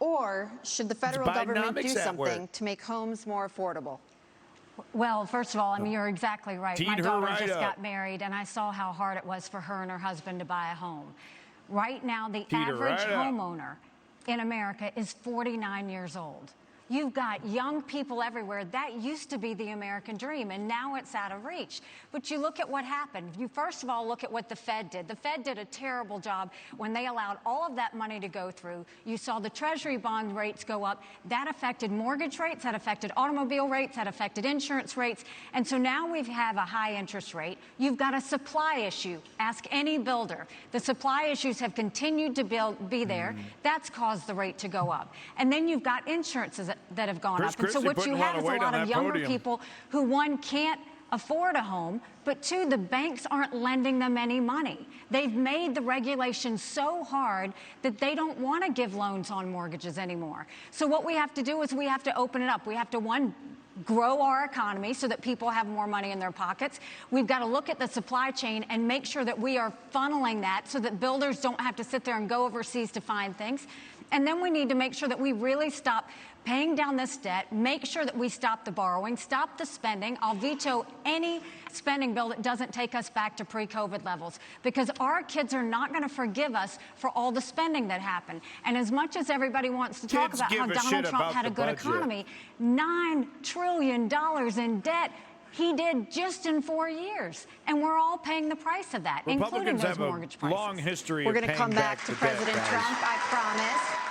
Or should the federal government do something to make homes more affordable? Well, first of all, I mean, you're exactly right. My daughter just got married, and I saw how hard it was for her and her husband to buy a home. Right now, the average homeowner in America is 49 years old. You've got young people everywhere. That used to be the American dream, and now it's out of reach. But you look at what happened. You first of all look at what the Fed did. The Fed did a terrible job when they allowed all of that money to go through. You saw the Treasury bond rates go up. That affected mortgage rates, that affected automobile rates, that affected insurance rates. And so now we have a high interest rate. You've got a supply issue. Ask any builder. The supply issues have continued to be there. That's caused the rate to go up. And then you've got insurances that have gone up. And so what you have is a lot of younger people who, one, can't afford a home, but two, the banks aren't lending them any money. They've made the regulations so hard that they don't want to give loans on mortgages anymore. So what we have to do is we have to open it up. We have to, one, grow our economy so that people have more money in their pockets. We've got to look at the supply chain and make sure that we are funneling that so that builders don't have to sit there and go overseas to find things. And then we need to make sure that we really stop paying down this debt, make sure that we stop the borrowing, stop the spending. I'll veto any spending bill that doesn't take us back to pre-COVID levels, because our kids are not going to forgive us for all the spending that happened. And as much as everybody wants to talk about how Donald Trump had a good economy, $9 trillion in debt, he did just in 4 years, and we're all paying the price of that, including those mortgage prices. Long history. We're going to come back to President Trump, I promise.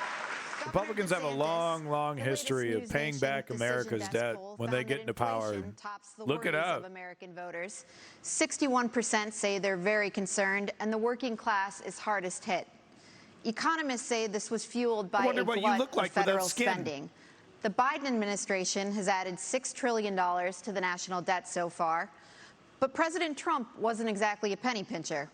Republicans have a long history of paying back America's debt when they get into power. Look it up. American voters. 61% say they're very concerned, and the working class is hardest hit. Economists say this was fueled by a glut of federal spending. The Biden administration has added $6 trillion to the national debt so far, but President Trump wasn't exactly a penny pincher.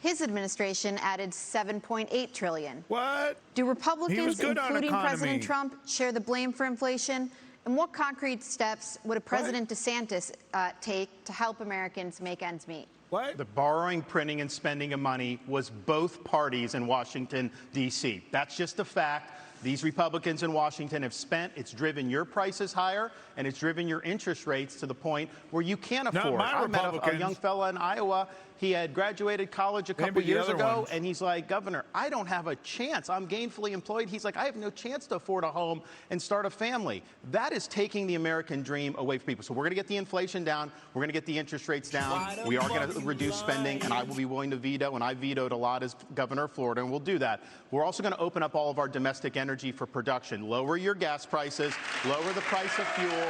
His administration added $7.8 trillion. What? Do Republicans, including President Trump, share the blame for inflation? And what concrete steps would President DeSantis take to help Americans make ends meet? What? The borrowing, printing, and spending of money was both parties in Washington, D.C. That's just a fact. These Republicans in Washington have spent. It's driven your prices higher, and it's driven your interest rates to the point where you can't afford. I met a young fella in Iowa. He had graduated college a couple years ago, and he's like, Governor, I don't have a chance. I'm gainfully employed. He's like, I have no chance to afford a home and start a family. That is taking the American dream away from people. So we're going to get the inflation down. We're going to get the interest rates down. We are going to reduce spending, and I will be willing to veto, and I vetoed a lot as governor of Florida, and we'll do that. We're also going to open up all of our domestic energy for production. Lower your gas prices. Lower the price of fuel.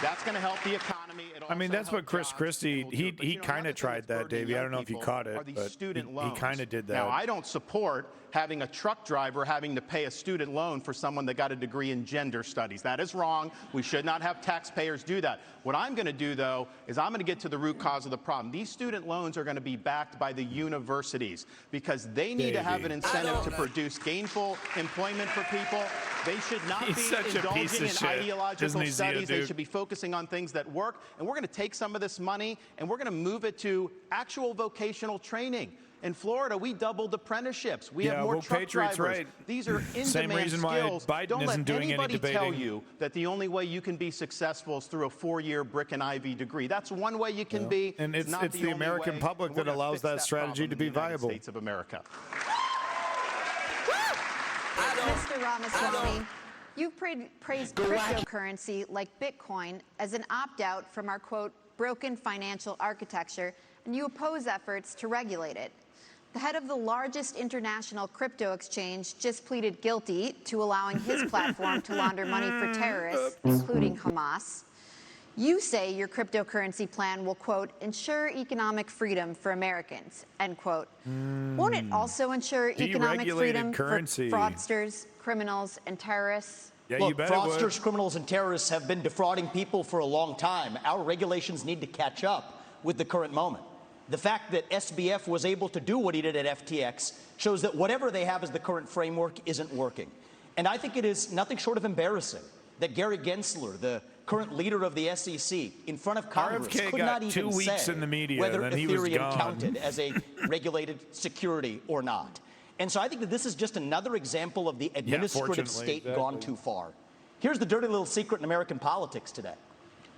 That's going to help the economy. I mean, that's what Chris Christie, he kind of tried that, Davey. I don't know if you caught it, but he kind of did that. Now, I don't support having a truck driver having to pay a student loan for someone that got a degree in gender studies. That is wrong. We should not have taxpayers do that. What I'm going to do, though, is I'm going to get to the root cause of the problem. These student loans are going to be backed by the universities because they need to have an incentive to produce gainful employment for people. They should not be indulging in ideological studies. They should be focusing on things that work. And we're going to take some of this money and we're going to move it to actual vocational training. In Florida, we doubled apprenticeships. We have Yeah, more well, truck Patriots, drivers. right. These are Same in-demand reason why skills. Biden Don't isn't let doing any anybody tell debating. you that the only way you can be successful is through a 4-year brick and Ivy degree. That's one way you can be. And it's not the only American way, public and we're that gonna allows fix that strategy problem to in be the United viable. States of America. Mr. Ramaswamy, you praised cryptocurrency like Bitcoin as an opt-out from our, quote, broken financial architecture, and you oppose efforts to regulate it. The head of the largest international crypto exchange just pleaded guilty to allowing his platform to launder money for terrorists, including Hamas. You say your cryptocurrency plan will, quote, ensure economic freedom for Americans, end quote. Won't it also ensure economic Deregulated freedom currency. for fraudsters, criminals, and terrorists? Yeah, Look, you bet it would. fraudsters, criminals, and terrorists have been defrauding people for a long time. Our regulations need to catch up with the current moment. The fact that SBF was able to do what he did at FTX shows that whatever they have as the current framework isn't working. And I think it is nothing short of embarrassing that Gary Gensler, the current leader of the SEC, in front of Congress, RFK could got not even 2 weeks say in the media, whether then he was Ethereum gone. counted as a regulated security or not. And so I think that this is just another example of the administrative fortunately, state gone too far. Here's the dirty little secret in American politics today.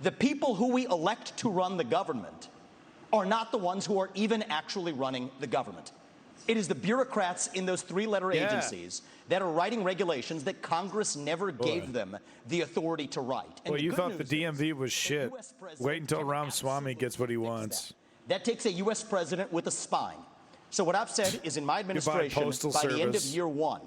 The people who we elect to run the government are not the ones who are even actually running the government. It is the bureaucrats in those 3-letter agencies that are writing regulations that Congress never gave them the authority to write. And Well, the you good thought the news DMV was shit. Wait until Ramaswamy gets what he wants. that takes a U.S. president with a spine. So what I've said is in my administration, Postal by the end of Service. year 1,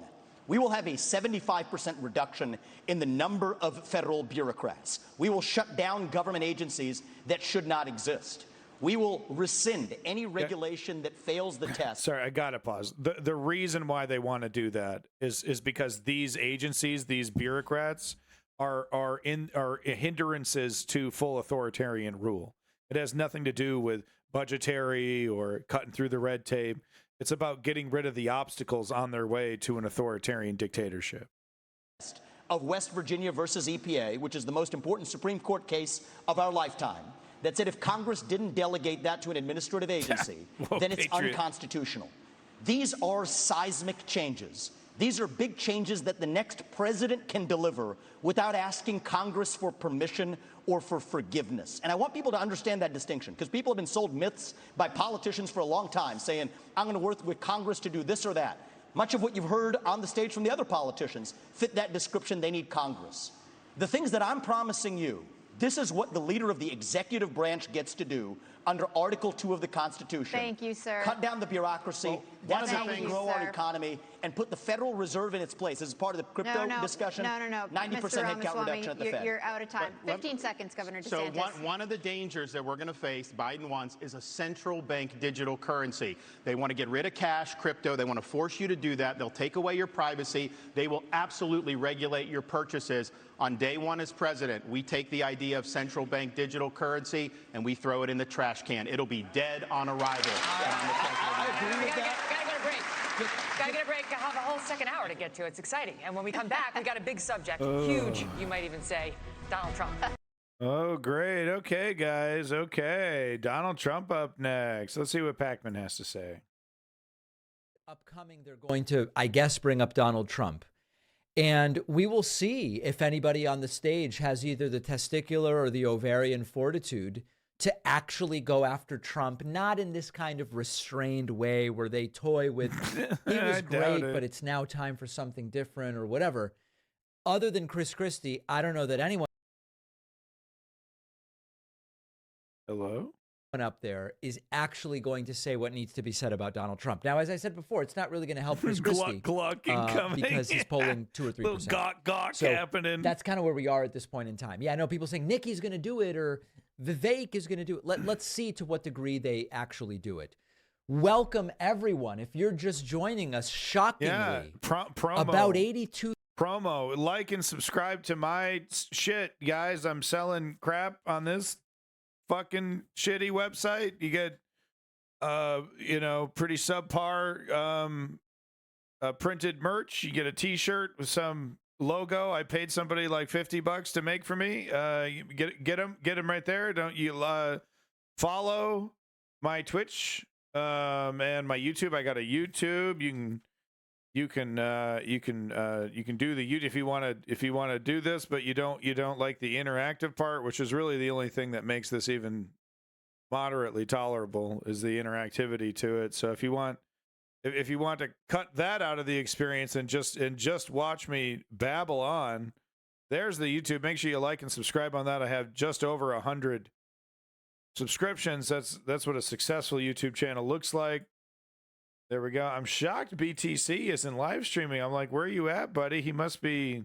we will have a 75% reduction in the number of federal bureaucrats. We will shut down government agencies that should not exist. We will rescind any regulation that fails the test. Sorry, I gotta pause. The reason why they want to do that is because these agencies, these bureaucrats, are hindrances to full authoritarian rule. It has nothing to do with budgetary or cutting through the red tape. It's about getting rid of the obstacles on their way to an authoritarian dictatorship. Of West Virginia versus EPA, which is the most important Supreme Court case of our lifetime, that said if Congress didn't delegate that to an administrative agency, Whoa, then it's Patriot. unconstitutional. These are seismic changes. These are big changes that the next president can deliver without asking Congress for permission or for forgiveness. And I want people to understand that distinction, because people have been sold myths by politicians for a long time saying, I'm going to work with Congress to do this or that. Much of what you've heard on the stage from the other politicians fit that description. They need Congress. The things that I'm promising you, this is what the leader of the executive branch gets to do under Article 2 of the Constitution. Thank you, sir. Cut down the bureaucracy. Well, That's how thank we you, grow our sir. economy and put the Federal Reserve in its place. This is part of the crypto discussion. No. 90% Mr. headcount Ramaswamy, reduction at the Fed. You're out of time. 15 seconds, Governor So DeSantis. one of the dangers that we're going to face, Biden wants, is a central bank digital currency. They want to get rid of cash, crypto. They want to force you to do that. They'll take away your privacy. They will absolutely regulate your purchases. On day 1 as president, we take the idea of central bank digital currency and we throw it in the trash can. It'll be dead on arrival. I agree with that. Gotta get a break. Gotta get a break. I have a whole second hour to get to. It's exciting. And when we come back, we got a big subject. Huge, you might even say, Donald Trump. Oh, great. Okay, guys. Okay. Donald Trump up next. Let's see what Pacman has to say. Upcoming, they're going to, I guess, bring up Donald Trump. And we will see if anybody on the stage has either the testicular or the ovarian fortitude to actually go after Trump, not in this kind of restrained way where they toy with, he was great, but it's now time for something different or whatever. Other than Chris Christie, I don't know that anyone up there is actually going to say what needs to be said about Donald Trump. Now, as I said before, it's not really going to help Chris Christie because he's polling 2 or 3%. Little gawk So happening. that's kind of where we are at this point in time. Yeah, I know people saying Nikki's going to do it or Vivek is going to do it. Let's see to what degree they actually do it. Welcome, everyone. If you're just joining us, shockingly, promo. about 82. Promo. Like and subscribe to my shit, guys. I'm selling crap on this fucking shitty website. You get pretty subpar printed merch. You get a t-shirt with some logo I paid somebody like $50 to make for me. You get them right there. Don't you follow my Twitch And my YouTube, I got a YouTube. You can do the YouTube if you want to do this, but you don't like the interactive part, which is really the only thing that makes this even moderately tolerable is the interactivity to it. So if you want to cut that out of the experience and just watch me babble on, there's the YouTube. Make sure you like and subscribe on that. I have just over 100 subscriptions. That's what a successful YouTube channel looks like. There we go. I'm shocked BTC isn't live streaming. I'm like, where are you at, buddy? He must be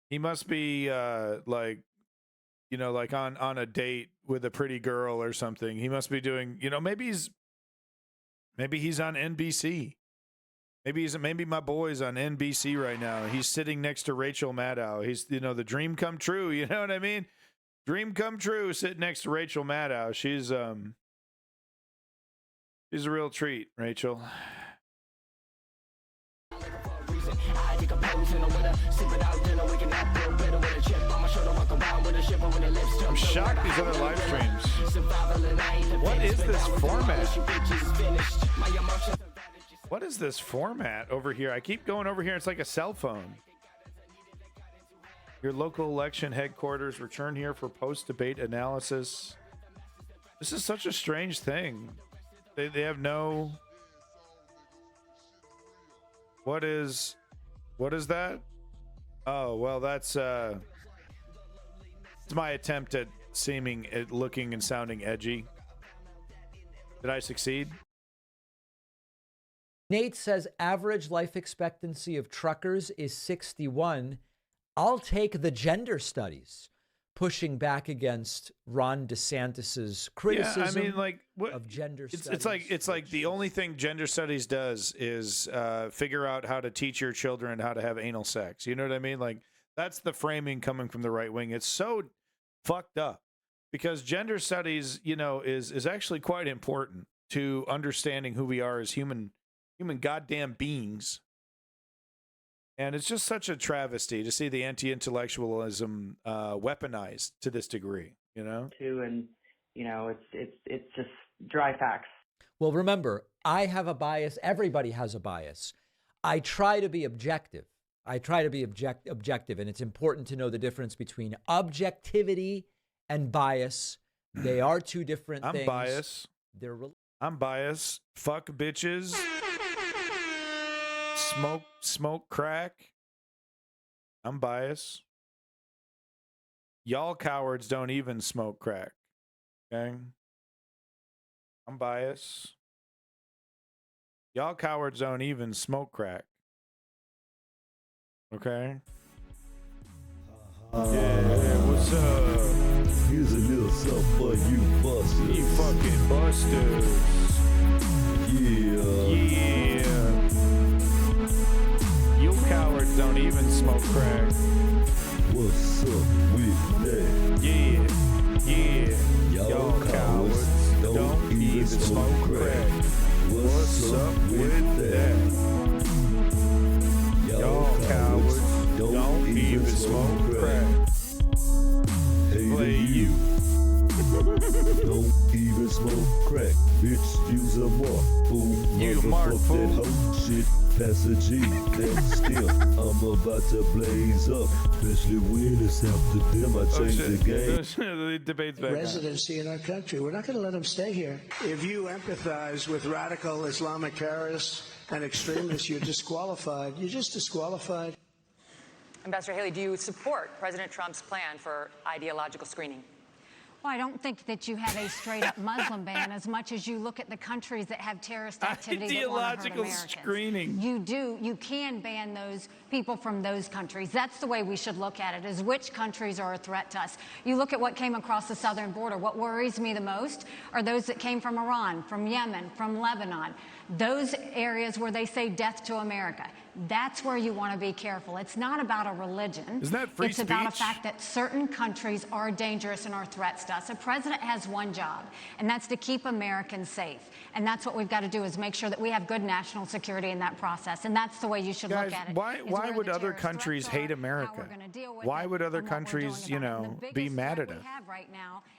like, you know, like on a date with a pretty girl or something. He must be doing, you know, maybe he's on NBC. Maybe my boy's on NBC right now. He's sitting next to Rachel Maddow. He's, you know, the dream come true. You know what I mean? Dream come true. Sitting next to Rachel Maddow. She's a real treat, Rachel. I'm shocked these other live streams. What is this format? What is this format over here? I keep going over here. It's like a cell phone. Your local election headquarters return here for post-debate analysis. This is such a strange thing. They have no... What is that? Oh, well, that's it's my attempt at looking and sounding edgy. Did I succeed? Nate says average life expectancy of truckers is 61. I'll take the gender studies, pushing back against Ron DeSantis's criticism of gender studies. It's like the only thing gender studies does is figure out how to teach your children how to have anal sex. You know what I mean? Like, that's the framing coming from the right wing. It's so fucked up because gender studies, you know, is actually quite important to understanding who we are as human goddamn beings. And it's just such a travesty to see the anti-intellectualism weaponized to this degree, you know? And, you know, it's just dry facts. Well, remember, I have a bias. Everybody has a bias. I try to be objective. Objective, and it's important to know the difference between objectivity and bias. They are two different things. I'm biased. Fuck bitches. Smoke crack. I'm biased. Y'all cowards don't even smoke crack. Okay? I'm biased. Y'all cowards don't even smoke crack. Okay? Yeah, what's up? Here's a little something for you busters. You fucking busters. Yeah. You cowards don't even smoke crack. What's up with that? Yeah. Y'all cowards don't even smoke crack. What's up with that? Y'all cowards don't even smoke crack. Play you. Don't even smoke crack, bitch. Use a mark. Fool, you mark fool. That whole shit. Pass a G. Then still, I'm about to blaze up, especially when it's after them. I change the game. The debate's back residency in our country. We're not going to let them stay here. If you empathize with radical Islamic terrorists and extremists, you're disqualified. You're just disqualified. Ambassador Haley, do you support President Trump's plan for ideological screening? Well, I don't think that you have a straight-up Muslim ban as much as you look at the countries that have terrorist activity that want to hurt Americans. Screening. You can ban those people from those countries. That's the way we should look at it, is which countries are a threat to us. You look at what came across the southern border. What worries me the most are those that came from Iran, from Yemen, from Lebanon. those areas where they say death to America, that's where you want to be careful. It's not about a religion. Isn't that free It's about a speech? fact that certain countries are dangerous and are threats to us. A president has one job, and that's to keep Americans safe. And that's what we've got to do, is make sure that we have good national security in that process. And that's the way you should Guys, look at it. why would other countries hate America? Why would other countries, you know, be mad at us?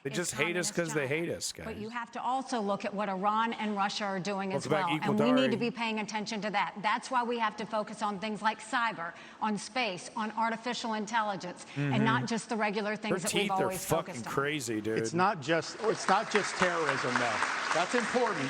They just hate us because they hate us, guys. But you have to also look at what Iran and Russia are doing as Welcome well. back, And we need to Equaldari. be paying attention to that. That's why we have to focus on things like cyber, on space, on artificial intelligence, and not just the regular Her things that we've teeth are always fucking focused on. crazy, dude. It's not just terrorism, though. That's important.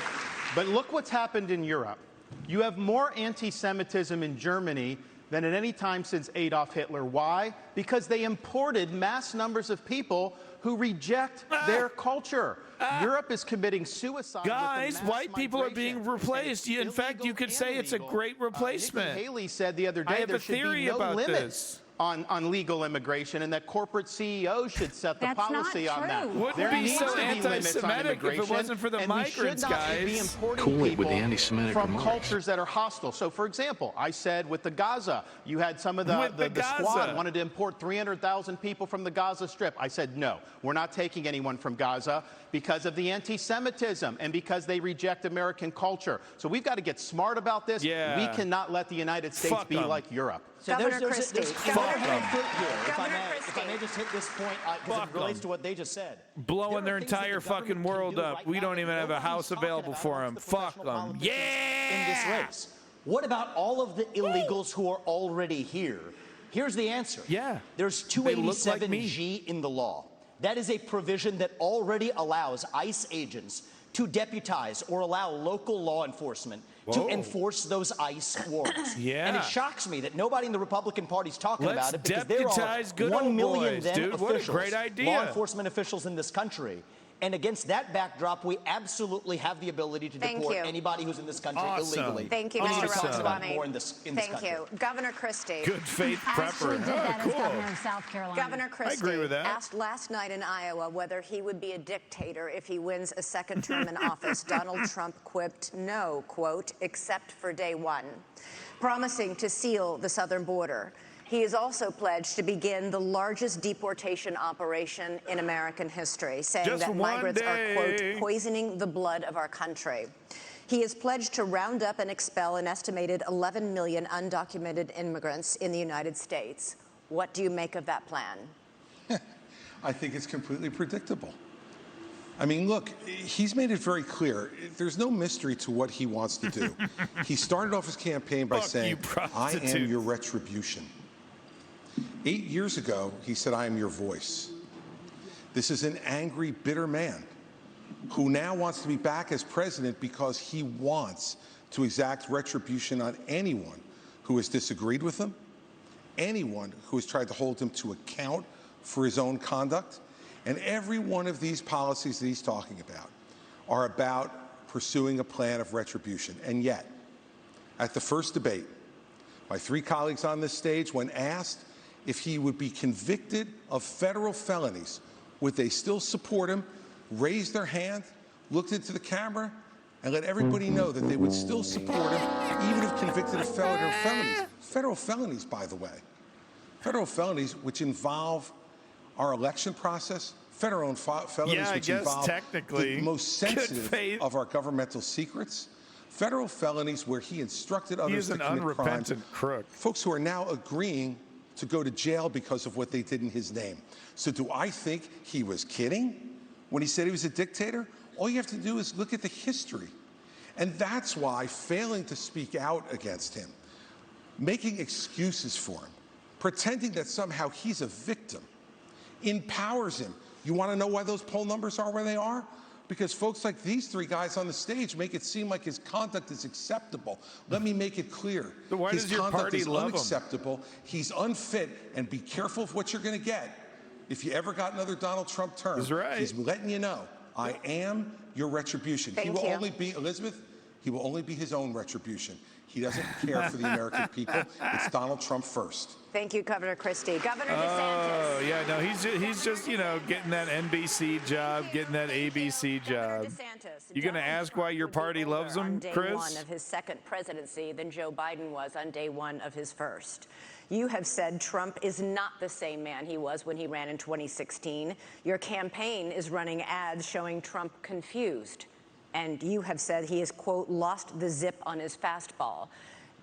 But look what's happened in Europe. You have more anti-Semitism in Germany than at any time since Adolf Hitler. Why? Because they imported mass numbers of people who reject their culture. Europe is committing suicide. Guys, white people are being replaced. In fact, you could say it's a great replacement. Nikki Haley said the other I day have there a should be theory no about limits this. on legal immigration, and that corporate CEOs should set the That's not policy on that. true. Wouldn't There be needs so to be limits on anti-Semitic if it immigration, wasn't for the and we should migrants, not be guys. importing Cool it with people the anti-Semitic from remarks. cultures that are hostile. So, for example, I said with the Gaza, you had some of With the the Gaza. squad wanted to import 300,000 people from the Gaza Strip. I said, no, we're not taking anyone from Gaza because of the anti-Semitism and because they reject American culture. So we've got to get smart about this. Yeah. We cannot let the United States Fuck be 'em. like Europe. So Governor there's Christie. Governor Governor Christie. here, if I Governor may, if I may just hit this point, because Fuck it relates 'em. to what they just said. Blowing their There are things that entire the government fucking can world do up. right We now don't that even have a nobody's house talking available about for amongst them. the Fuck professional them. politicians Yeah. in this race. What about all of the illegals who are already here? Here's the answer. Yeah. There's They look like me. 287G in the law. That is a provision that already allows ICE agents to deputize or allow local law enforcement to Whoa. enforce those ICE warrants. Yeah. And it shocks me that nobody in the Republican Party is talking Let's about it, because there deputize are good 1 old million boys, then dude. What a officials, great idea. law enforcement officials in this country. And against that backdrop, we absolutely have the ability to Thank deport you. anybody who's in this country Awesome. illegally. Thank you, We need Mr. to talk about Ramaswamy. more in this Thank country. you. Governor Christie. Good faith Actually prepper. did that Oh, as governor cool. of South Carolina. Governor Christie agree with that. asked last night in Iowa whether he would be a dictator if he wins a second term in office. Donald Trump quipped, no, quote, except for day one, promising to seal the southern border. He has also pledged to begin the largest deportation operation in American history, saying Just that one migrants are, day. quote, poisoning the blood of our country. He has pledged to round up and expel an estimated 11 million undocumented immigrants in the United States. What do you make of that plan? I think it's completely predictable. I mean, look, he's made it very clear. There's no mystery to what he wants to do. He started off his campaign by Fuck saying, you, I am prostitute." your retribution. 8 years ago, he said, I am your voice. This is an angry, bitter man who now wants to be back as president because he wants to exact retribution on anyone who has disagreed with him, anyone who has tried to hold him to account for his own conduct. And every one of these policies that he's talking about are about pursuing a plan of retribution. And yet, at the first debate, my three colleagues on this stage, when asked if he would be convicted of federal felonies, would they still support him, raised their hand, looked into the camera, and let everybody know that they would still support him, even if convicted of federal felonies. Federal felonies, by the way. Federal felonies which involve our election process, federal felonies Yeah, I which guess involve technically. the most Good sensitive faith. of our governmental secrets, federal felonies where he instructed He others is to an commit crimes, unrepentant crook. folks who are now agreeing to go to jail because of what they did in his name. So do I think he was kidding when he said he was a dictator? All you have to do is look at the history. And that's why failing to speak out against him, making excuses for him, pretending that somehow he's a victim, empowers him. You want to know why those poll numbers are where they are? Because folks like these three guys on the stage make it seem like his conduct is acceptable. Let me make it clear. So why his does your conduct party is love him? unacceptable. He's unfit, and be careful of what you're going to get. If you ever got another Donald Trump term, That's right. he's letting you know, I am your retribution. He Thank will you. only be, Elizabeth, he will only be his own retribution. He doesn't care for the American people. It's Donald Trump first. Thank you, Governor Christie. Governor DeSantis. Oh, yeah, no, he's just, you know, getting that NBC job, getting that ABC job. DeSantis DeSantis. You going to ask why your party loves him, on day Chris? one of his second presidency than Joe Biden was on day one of his first. You have said Trump is not the same man he was when he ran in 2016. Your campaign is running ads showing Trump confused. And you have said he has, quote, lost the zip on his fastball.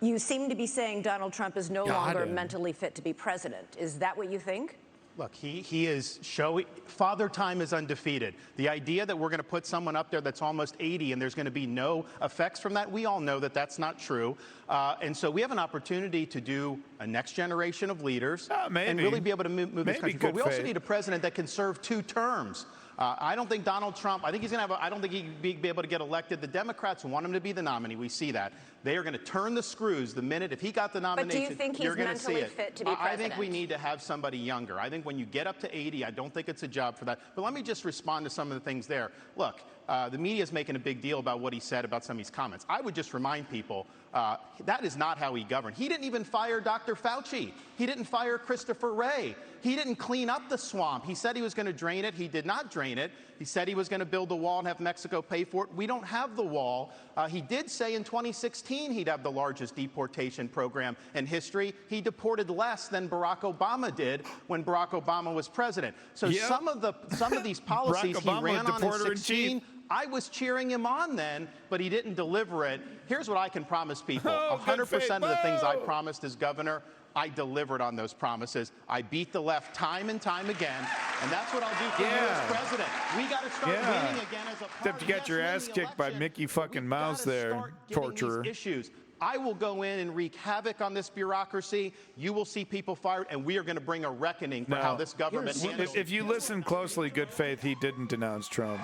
You seem to be saying Donald Trump is no longer mentally fit to be president. Is that what you think? Look, he is showing Father Time is undefeated. The idea that we're going to put someone up there that's almost 80 and there's going to be no effects from that, we all know that that's not true. And so we have an opportunity to do a next generation of leaders and really be able to move this country forward. We also need a president that can serve 2 terms. I don't think Donald Trump, I think he's going to have, I don't think he'd be able to get elected. The Democrats want him to be the nominee. We see that. They are going to turn the screws the minute, if he got the nomination, but do you think he's you're going to see mentally it. fit to be president? I think we need to have somebody younger. I think when you get up to 80, I don't think it's a job for that. But let me just respond to some of the things there. Look, the media is making a big deal about what he said about some of these comments. I would just remind people that is not how he governed. He didn't even fire Dr. Fauci. He didn't fire Christopher Wray. He didn't clean up the swamp. He said he was going to drain it. He did not drain it. He said he was going to build the wall and have Mexico pay for it. We don't have the wall. He did say in 2016 he'd have the largest deportation program in history. He deported less than Barack Obama did when Barack Obama was president. So some of these policies he ran on in 2016, I was cheering him on then, but he didn't deliver it. Here's what I can promise people. 100% of the things I promised as governor, I delivered on those promises. I beat the left time and time again, and that's what I'll do for you as president. We got to start winning again as a party. Except you got your ass kicked by Mickey fucking Mouse there, torturer. Issues. I will go in and wreak havoc on this bureaucracy. You will see people fired, and we are going to bring a reckoning for how this government handles. If you listen closely, good faith, he didn't denounce Trump.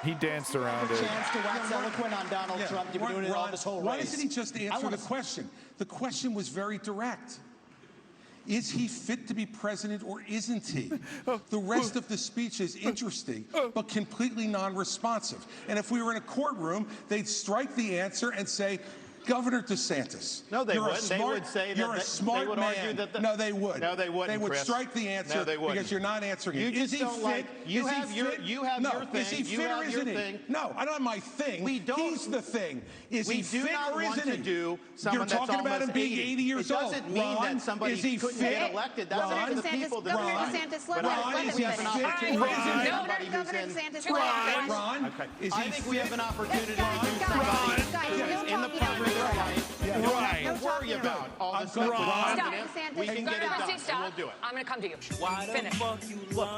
He danced around it. Chance to wax eloquent on Donald Trump. You've been doing it all this whole race. Why doesn't he just answer the question? The question was very direct. Is he fit to be president or isn't he? The rest of the speech is interesting, but completely non-responsive. And if we were in a courtroom, they'd strike the answer and say, Governor DeSantis. No, they you're wouldn't. Smart, they would say you're that a smart they would man. argue that No, they would. No, they wouldn't. They would Chris. strike the answer no, they wouldn't. because you're not answering you it. Is he fit? Like, you is have he your, fit? you have no. your thing. Is he you fit have or isn't your he? thing. No, I don't have my thing. We don't. He's the thing. Is we he do fit not or want isn't to he? do someone You're talking that's about him being 80 years old. It doesn't mean that somebody is he couldn't fit? get elected. That's up to the people. Governor DeSantis, let is he fit or isn't he? Governor DeSantis, Ron, is he I think we have an opportunity to do Guys, something in the prime of their life. You don't have to worry about all this stuff. We can get it done, and we'll do it. I'm going to come to you. Finish. Look,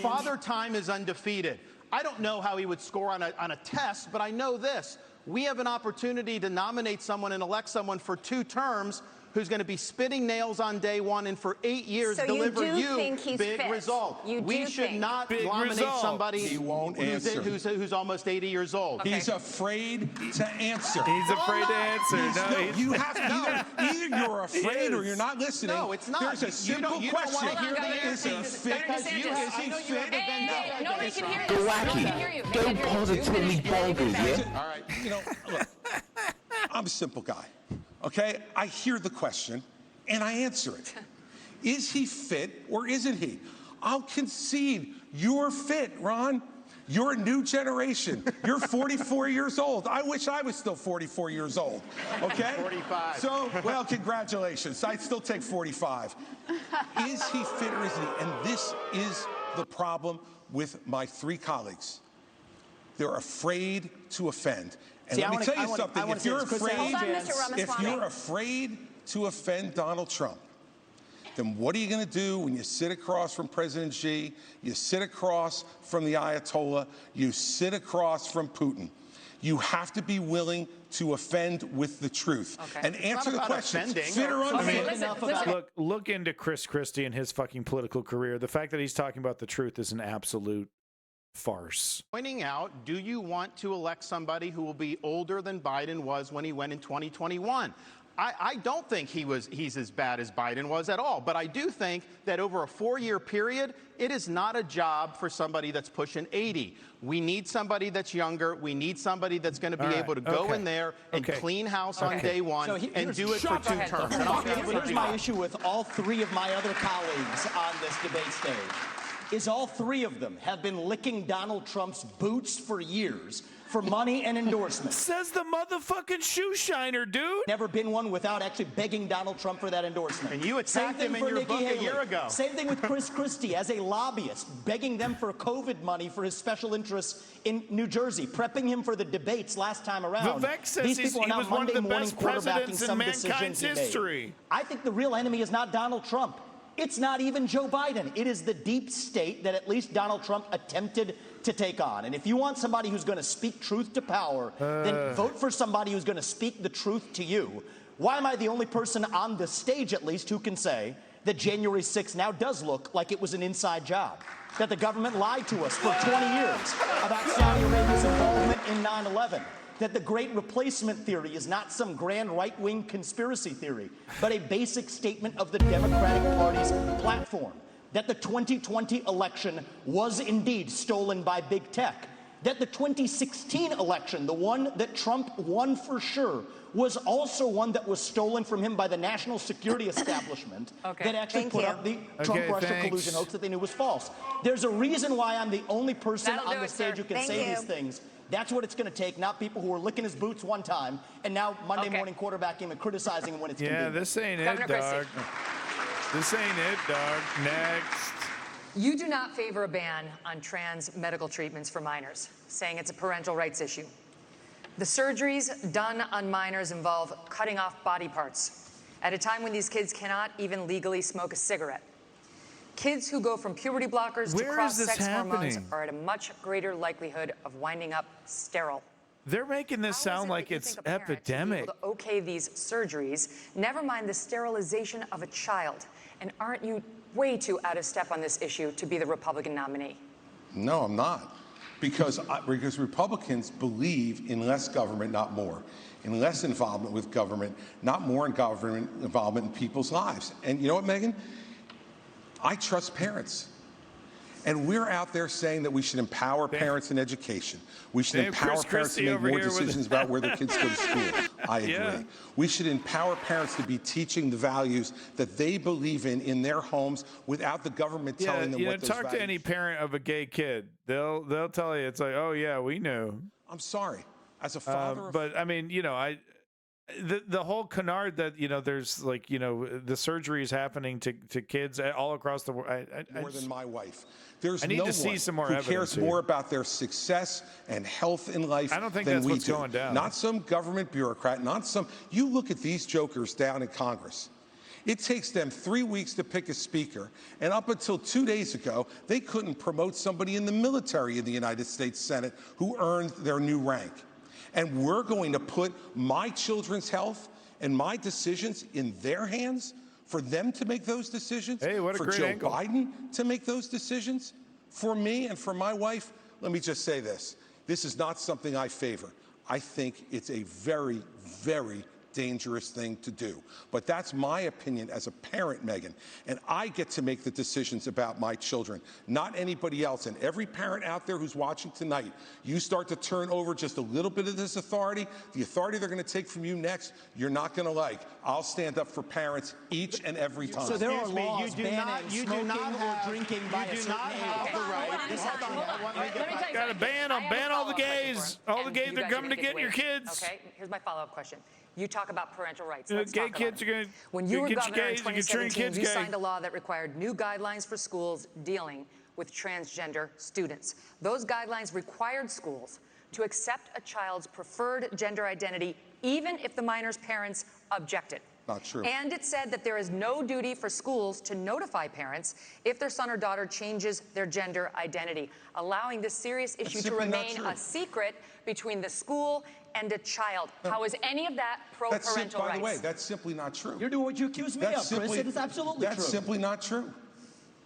Father Time is undefeated. I don't know how he would score on a test, but I know this. We have an opportunity to nominate someone and elect someone for 2 terms who's going to be spitting nails on day one and for 8 years so deliver think he's big fit. result. We should not nominate somebody who's almost 80 years old. Okay. He's afraid to answer. He's afraid to answer. You have to either you're afraid or you're not listening. No, it's not. There's a simple question. Is he fit? Is he fit? Nobody can hear you. Nobody can hear you. Don't positively bogus, yeah? All right, look, I'm a simple guy. Okay, I hear the question and I answer it. Is he fit or isn't he? I'll concede you're fit, Ron. You're a new generation. You're 44 years old. I wish I was still 44 years old. Okay? 45. So, well, congratulations. I'd still take 45. Is he fit or isn't he? And this is the problem with my 3 colleagues. They're afraid to offend. And let me tell you something. If you're afraid to offend Donald Trump, then what are you going to do when you sit across from President Xi, you sit across from the Ayatollah, you sit across from Putin? You have to be willing to offend with the truth and answer the question. Fit or unfit? Look into Chris Christie and his fucking political career. The fact that he's talking about the truth is an absolute farce. Pointing out, do you want to elect somebody who will be older than Biden was when he went in 2021? I don't think he's as bad as Biden was at all, but I do think that over a 4-year period, it is not a job for somebody that's pushing 80. We need somebody that's younger. We need somebody that's going to be able to go in there and clean house on day one and do it for 2 terms. Here's my issue with all 3 of my other colleagues on this debate stage. Is all 3 of them have been licking Donald Trump's boots for years for money and endorsement. Says the motherfucking shoe shiner, dude. Never been one without actually begging Donald Trump for that endorsement. And you attacked him in your book a year ago. Same thing with Chris Christie as a lobbyist, begging them for COVID money for his special interests in New Jersey, prepping him for the debates last time around. Vivek says These people are he now was one of the Monday morning best presidents quarterbacking in some mankind's decisions he made. history. I think the real enemy is not Donald Trump. It's not even Joe Biden. It is the deep state that at least Donald Trump attempted to take on. And if you want somebody who's going to speak truth to power, then vote for somebody who's going to speak the truth to you. Why am I the only person on the stage, at least, who can say that January 6th now does look like it was an inside job? That the government lied to us for 20 years about Saudi Arabia's involvement in 9/11. That the Great Replacement theory is not some grand right-wing conspiracy theory, but a basic statement of the Democratic Party's platform. That the 2020 election was indeed stolen by big tech. That the 2016 election, the one that Trump won for sure, was also one that was stolen from him by the national security establishment that actually put up the Trump-Russia collusion hoax that they knew was false. There's a reason why I'm the only person on the stage who can say these things. That's what it's going to take, not people who were licking his boots one time and now Monday morning quarterbacking him and criticizing him when it's convenient. Yeah, this ain't it, dog. This ain't it, dog. Next. You do not favor a ban on trans medical treatments for minors, saying it's a parental rights issue. The surgeries done on minors involve cutting off body parts at a time when these kids cannot even legally smoke a cigarette. Kids who go from puberty blockers to cross-sex hormones are at a much greater likelihood of winding up sterile. They're making this sound like it's epidemic. To okay these surgeries, never mind the sterilization of a child. And aren't you way too out of step on this issue to be the Republican nominee? No, I'm not. Because Republicans believe in less government, not more. In less involvement with government, not more in government involvement in people's lives. And you know what, Megan? I trust parents. And we're out there saying that we should empower parents in education. We should empower parents to make more decisions about where their kids go to school. I agree. Yeah. We should empower parents to be teaching the values that they believe in their homes without the government telling them what those talk to values any parent of a gay kid. They'll tell you, it's like, oh yeah, we knew. I'm sorry. As a father but I mean, the whole canard that, there's like, the surgery is happening to kids all across the world. More than my wife. There's I need no to see one some more who evidence cares here. more about their success and health in life I don't think than that's we what's do. going down. Not some government bureaucrat, you look at these jokers down in Congress. It takes them 3 weeks to pick a speaker, and up until 2 days ago, they couldn't promote somebody in the military in the United States Senate who earned their new rank. And we're going to put my children's health and my decisions in their hands for them to make those decisions? Hey, what a for great Joe angle. Biden to make those decisions? For me and for my wife, let me just say this. This is not something I favor. I think it's a very, very dangerous thing to do. But that's my opinion as a parent, Megan. And I get to make the decisions about my children, not anybody else. And every parent out there who's watching tonight, you start to turn over just a little bit of this authority, the authority they're going to take from you next, you're not going to like. I'll stand up for parents each and every time. So there are laws banning you do smoking not have, or drinking by a certain age. Got to ban all the gays. All the gays are coming to get your kids. Okay, here's my follow-up question. You talk about parental rights. Gay Let's talk kids about are it. gonna When you were get governor in gays, you can turn 2017, kids you gay. signed a law that required new guidelines for schools dealing with transgender students. Those guidelines required schools to accept a child's preferred gender identity, even if the minor's parents objected. Not true. And it said that there is no duty for schools to notify parents if their son or daughter changes their gender identity, allowing this serious issue to remain a secret between the school and a child. How is any of that pro-parental rights? By the way, that's simply not true. You're doing what you accuse me of, Chris. It is absolutely true. That's simply not true.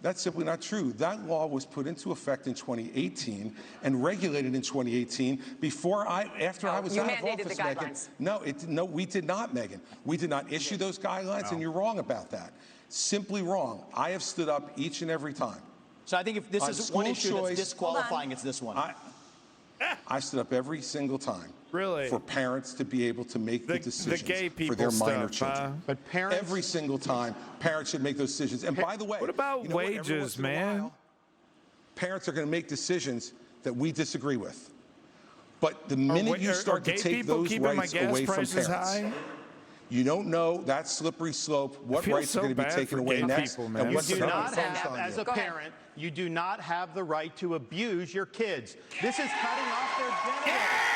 That's simply not true. That law was put into effect in 2018 and regulated in 2018 after I was out of office, Megan. No, we did not, Megan. We did not issue those guidelines, and you're wrong about that. Simply wrong. I have stood up each and every time. So I think if this is one issue that's disqualifying, it's this one. I stood up every single time. Really? For parents to be able to make the decisions gay for their minor stuff, children. But parents, every single time, parents should make those decisions. And by the way, what about wages, man? Parents are going to make decisions that we disagree with. But the minute you start to take those rights away from parents, you don't know that slippery slope, what rights are going to be taken away next. And you do not have, as a parent, you do not have the right to abuse your kids. This is cutting off their genitals.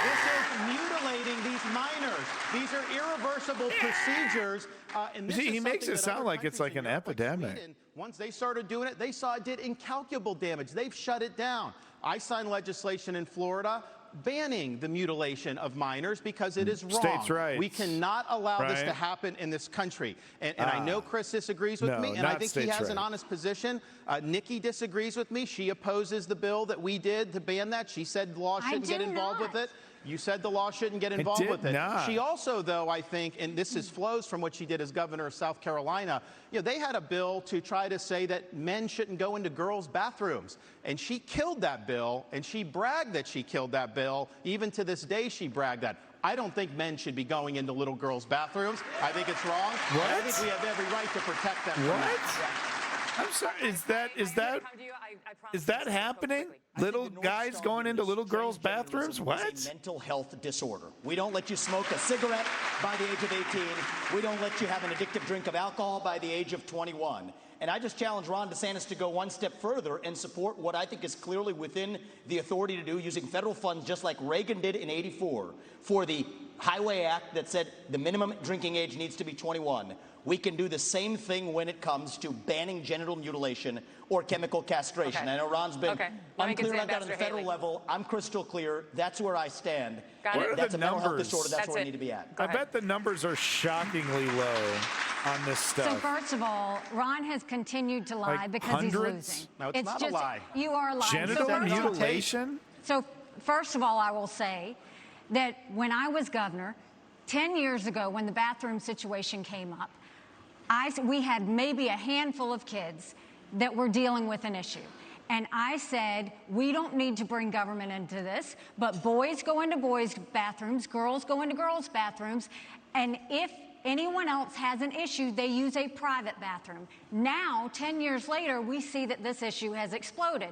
This is mutilating these minors. These are irreversible procedures. And this he is makes it something that sound other like it's like an epidemic. Sweden, once they started doing it, they saw it did incalculable damage. They've shut it down. I signed legislation in Florida banning the mutilation of minors because it is wrong. States' rights. We cannot allow this to Right. happen in this country. And I know Chris disagrees with no, me, and I not think he states' has an rights. honest position. Nikki disagrees with me. She opposes the bill that we did to ban that. She said the law shouldn't get involved with it. You said the law shouldn't get involved did with it. not. She also, though, I think, and this flows from what she did as governor of South Carolina, they had a bill to try to say that men shouldn't go into girls' bathrooms. And she killed that bill, and she bragged that she killed that bill. Even to this day, she bragged that. I don't think men should be going into little girls' bathrooms. I think it's wrong. What? I think we have every right to protect them. What? From I'm sorry. Is that happening? Little guys going into little girls' bathrooms? What? It's a mental health disorder. We don't let you smoke a cigarette by the age of 18. We don't let you have an addictive drink of alcohol by the age of 21. And I just challenge Ron DeSantis to go one step further and support what I think is clearly within the authority to do, using federal funds just like Reagan did in '84 for the Highway Act that said the minimum drinking age needs to be 21. We can do the same thing when it comes to banning genital mutilation or chemical castration. Okay. I know Ron's been Okay. Let me get unclear to on that on the Ambassador federal Haley. level. I'm crystal clear. That's where I stand. Got it. That's a mental health numbers? disorder. That's That's where we it. need to be at. I bet the numbers are shockingly low on this So stuff. first of all, Ron has continued to lie Like because he's hundreds? losing. No, it's not a lie. You are lying. Genital So first of all- mutilation? So first of all, I will say that when I was governor, 10 years ago, when the bathroom situation came up, we had maybe a handful of kids that were dealing with an issue. And I said, we don't need to bring government into this, but boys go into boys' bathrooms, girls go into girls' bathrooms, and if anyone else has an issue, they use a private bathroom. Now, 10 years later, we see that this issue has exploded.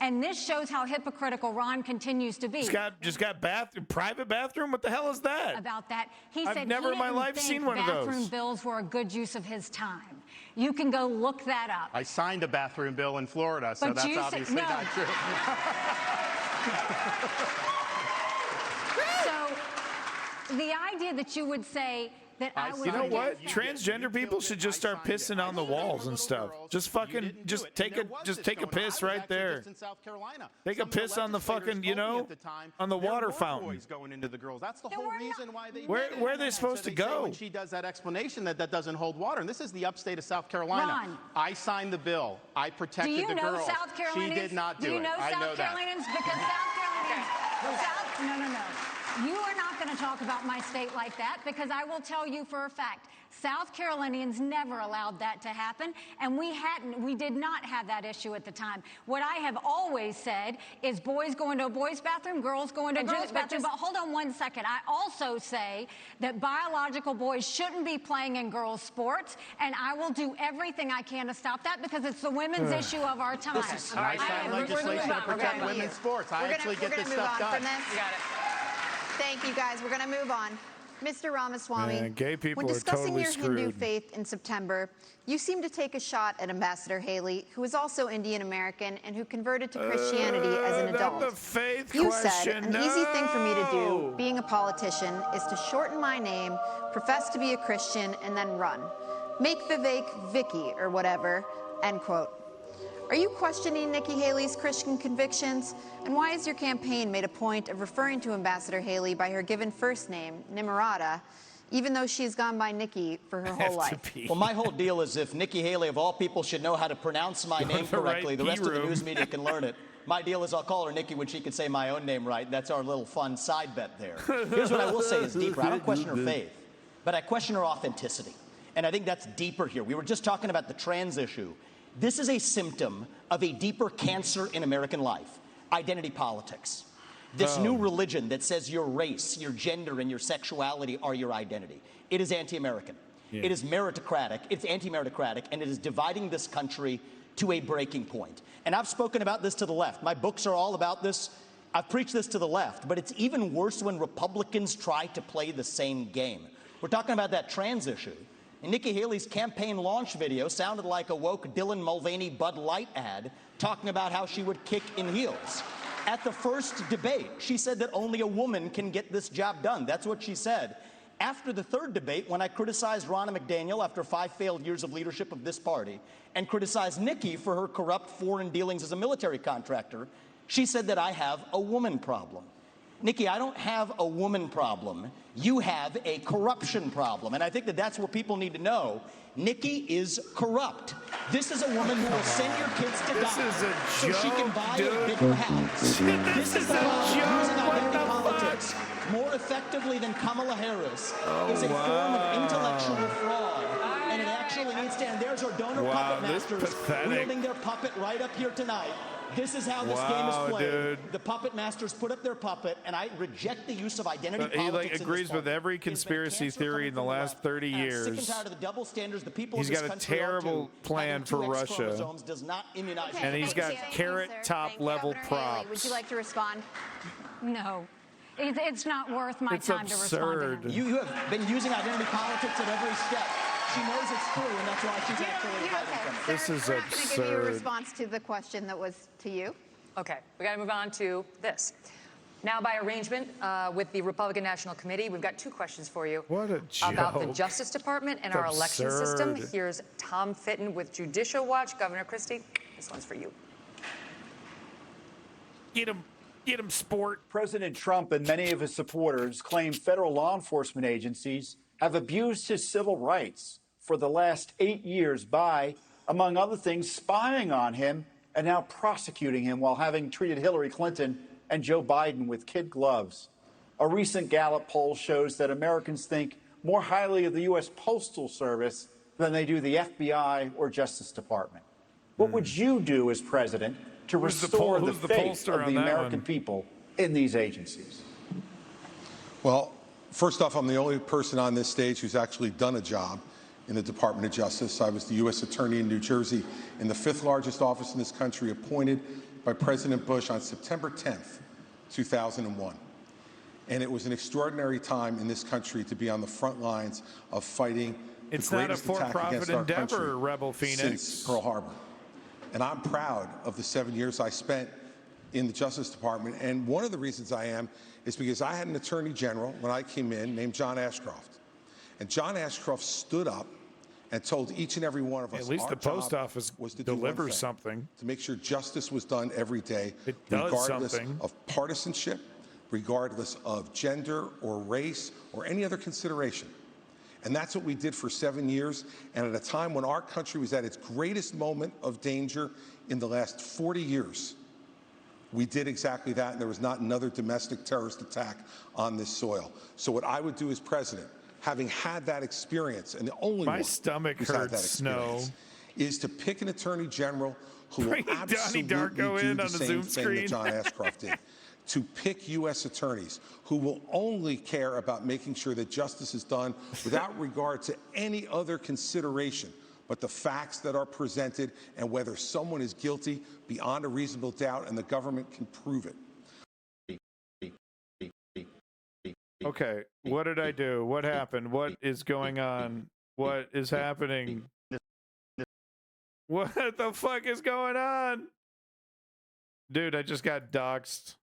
And this shows how hypocritical Ron continues to be. Just got private bathroom? What the hell is that? About that. He I've said never he in my didn't life think seen one of those. bathroom bills were a good use of his time. You can go look that up. I signed a bathroom bill in Florida, so But that's you said- obviously no. not true. So the idea that you would say that I was You know what? against that- Transgender people should just start pissing on the walls and stuff. Just fucking, just take a piss right there. Take a piss on the fucking, on the water fountain. Boys going into the girls. That's the whole reason why they. Where are they supposed to They say go? when she does that explanation that doesn't hold water, and this is the upstate of South Carolina. Ron. I signed the bill. I Do protected you the know girls. South Carolinians? She did not do you it. know I South know that. Carolinians? Because South Carolinians. No. You are not going to talk about my state like that, because I will tell you for a fact, South Carolinians never allowed that to happen, and we did not have that issue at the time. What I have always said is boys go into a boys' bathroom, girls go into a girls' bathroom. But hold on one second. I also say that biological boys shouldn't be playing in girls' sports, and I will do everything I can to stop that, because it's the women's issue of our time. I signed legislation to protect women's sports. I actually get this stuff done. You got it. Thank you, guys. We're going to move on. Mr. Ramaswamy, Man, gay people when are discussing totally your Hindu screwed. faith in September, you seemed to take a shot at Ambassador Haley, who is also Indian American and who converted to Christianity as an adult. Not the faith You question. said, an easy thing for me to do, being a politician, is to shorten my name, profess to be a Christian, and then run. Make Vivek Vicky or whatever, end quote. Are you questioning Nikki Haley's Christian convictions? And why has your campaign made a point of referring to Ambassador Haley by her given first name, Nimrata, even though she has gone by Nikki for her whole life? Well, my whole deal is if Nikki Haley, of all people, should know how to pronounce my name correctly, the rest of the news media can learn it. My deal is I'll call her Nikki when she can say my own name right. That's our little fun side bet there. Here's what I will say is deeper. I don't question her faith, but I question her authenticity. And I think that's deeper here. We were just talking about the trans issue. This is a symptom of a deeper cancer in American life, identity politics. This new religion that says your race, your gender, and your sexuality are your identity. It is anti-American. Yeah. It is meritocratic. It's anti-meritocratic, and it is dividing this country to a breaking point. And I've spoken about this to the left. My books are all about this. I've preached this to the left, but it's even worse when Republicans try to play the same game. We're talking about that trans issue. And Nikki Haley's campaign launch video sounded like a woke Dylan Mulvaney Bud Light ad talking about how she would kick in heels. At the first debate, she said that only a woman can get this job done. That's what she said. After the third debate, when I criticized Ronna McDaniel after 5 failed years of leadership of this party and criticized Nikki for her corrupt foreign dealings as a military contractor, she said that I have a woman problem. Nikki, I don't have a woman problem. You have a corruption problem. And I think that that's what people need to know. Nikki is corrupt. This is a woman who will send your kids to die so she can buy a bigger house. This is the problem. Using identity politics more effectively than Kamala Harris is a form of intellectual fraud. And it actually needs to end. There's our donor puppet masters wielding their puppet right up here tonight. This is how this game is played. Dude. The puppet masters put up their puppet, and I reject the use of identity politics. He agrees with every conspiracy theory in the last 30 years. Sick and tired of the double standards. The people He's of this got a country terrible plan for Russia. does not immunize And he's got carrot top level props. Would you like to respond? No. It's not worth my It's time to respond to him. You have been using identity politics at every step. She knows it's true, and that's why she's actually hiding from it. This is We're not going to give you a absurd. response to the question that was to you. Okay, we got to move on to this. Now, by arrangement with the Republican National Committee, we've got 2 questions for you. What a joke. About the Justice Department and our election system. Here's Tom Fitton with Judicial Watch. Governor Christie, this one's for you. Get him, sport. President Trump and many of his supporters claim federal law enforcement agencies have abused his civil rights for the last 8 years by, among other things, spying on him and now prosecuting him while having treated Hillary Clinton and Joe Biden with kid gloves. A recent Gallup poll shows that Americans think more highly of the U.S. Postal Service than they do the FBI or Justice Department. What would you do as president to restore the faith of the American people in these agencies? Well, first off, I'm the only person on this stage who's actually done a job in the Department of Justice. I was the U.S. Attorney in New Jersey in the 5th largest office in this country, appointed by President Bush on September 10th, 2001. And it was an extraordinary time in this country to be on the front lines of fighting the greatest attack against our country Rebel Phoenix. since Pearl Harbor. And I'm proud of the 7 years I spent in the Justice Department. And one of the reasons I am is because I had an Attorney General when I came in named John Ashcroft. And John Ashcroft stood up and told each and every one of us, at least our the post job office was to do one delivers thing, something. to make sure justice was done every day, It does regardless something. of partisanship, regardless of gender or race or any other consideration. And that's what we did for 7 years. And at a time when our country was at its greatest moment of danger in the last 40 years, we did exactly that, and there was not another domestic terrorist attack on this soil. So what I would do as president, having had that experience, and the only My one stomach who's had that hurts, Snow. experience, is to pick an attorney general who will Bring Donnie absolutely Darko do in the on the same Zoom thing screen. that John Ashcroft did. To pick U.S. attorneys who will only care about making sure that justice is done without regard to any other consideration but the facts that are presented and whether someone is guilty beyond a reasonable doubt and the government can prove it. Okay, what did I do? What happened? What is going on? What is happening? What the fuck is going on? Dude, I just got doxxed.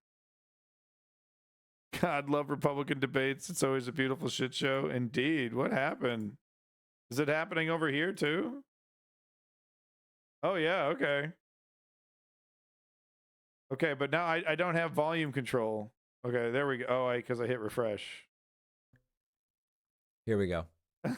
God, love Republican debates. It's always a beautiful shit show. Indeed. What happened? Is it happening over here too? Oh, yeah. Okay. Okay, but now I don't have volume control. Okay, there we go. Oh, because I hit refresh. Here we go.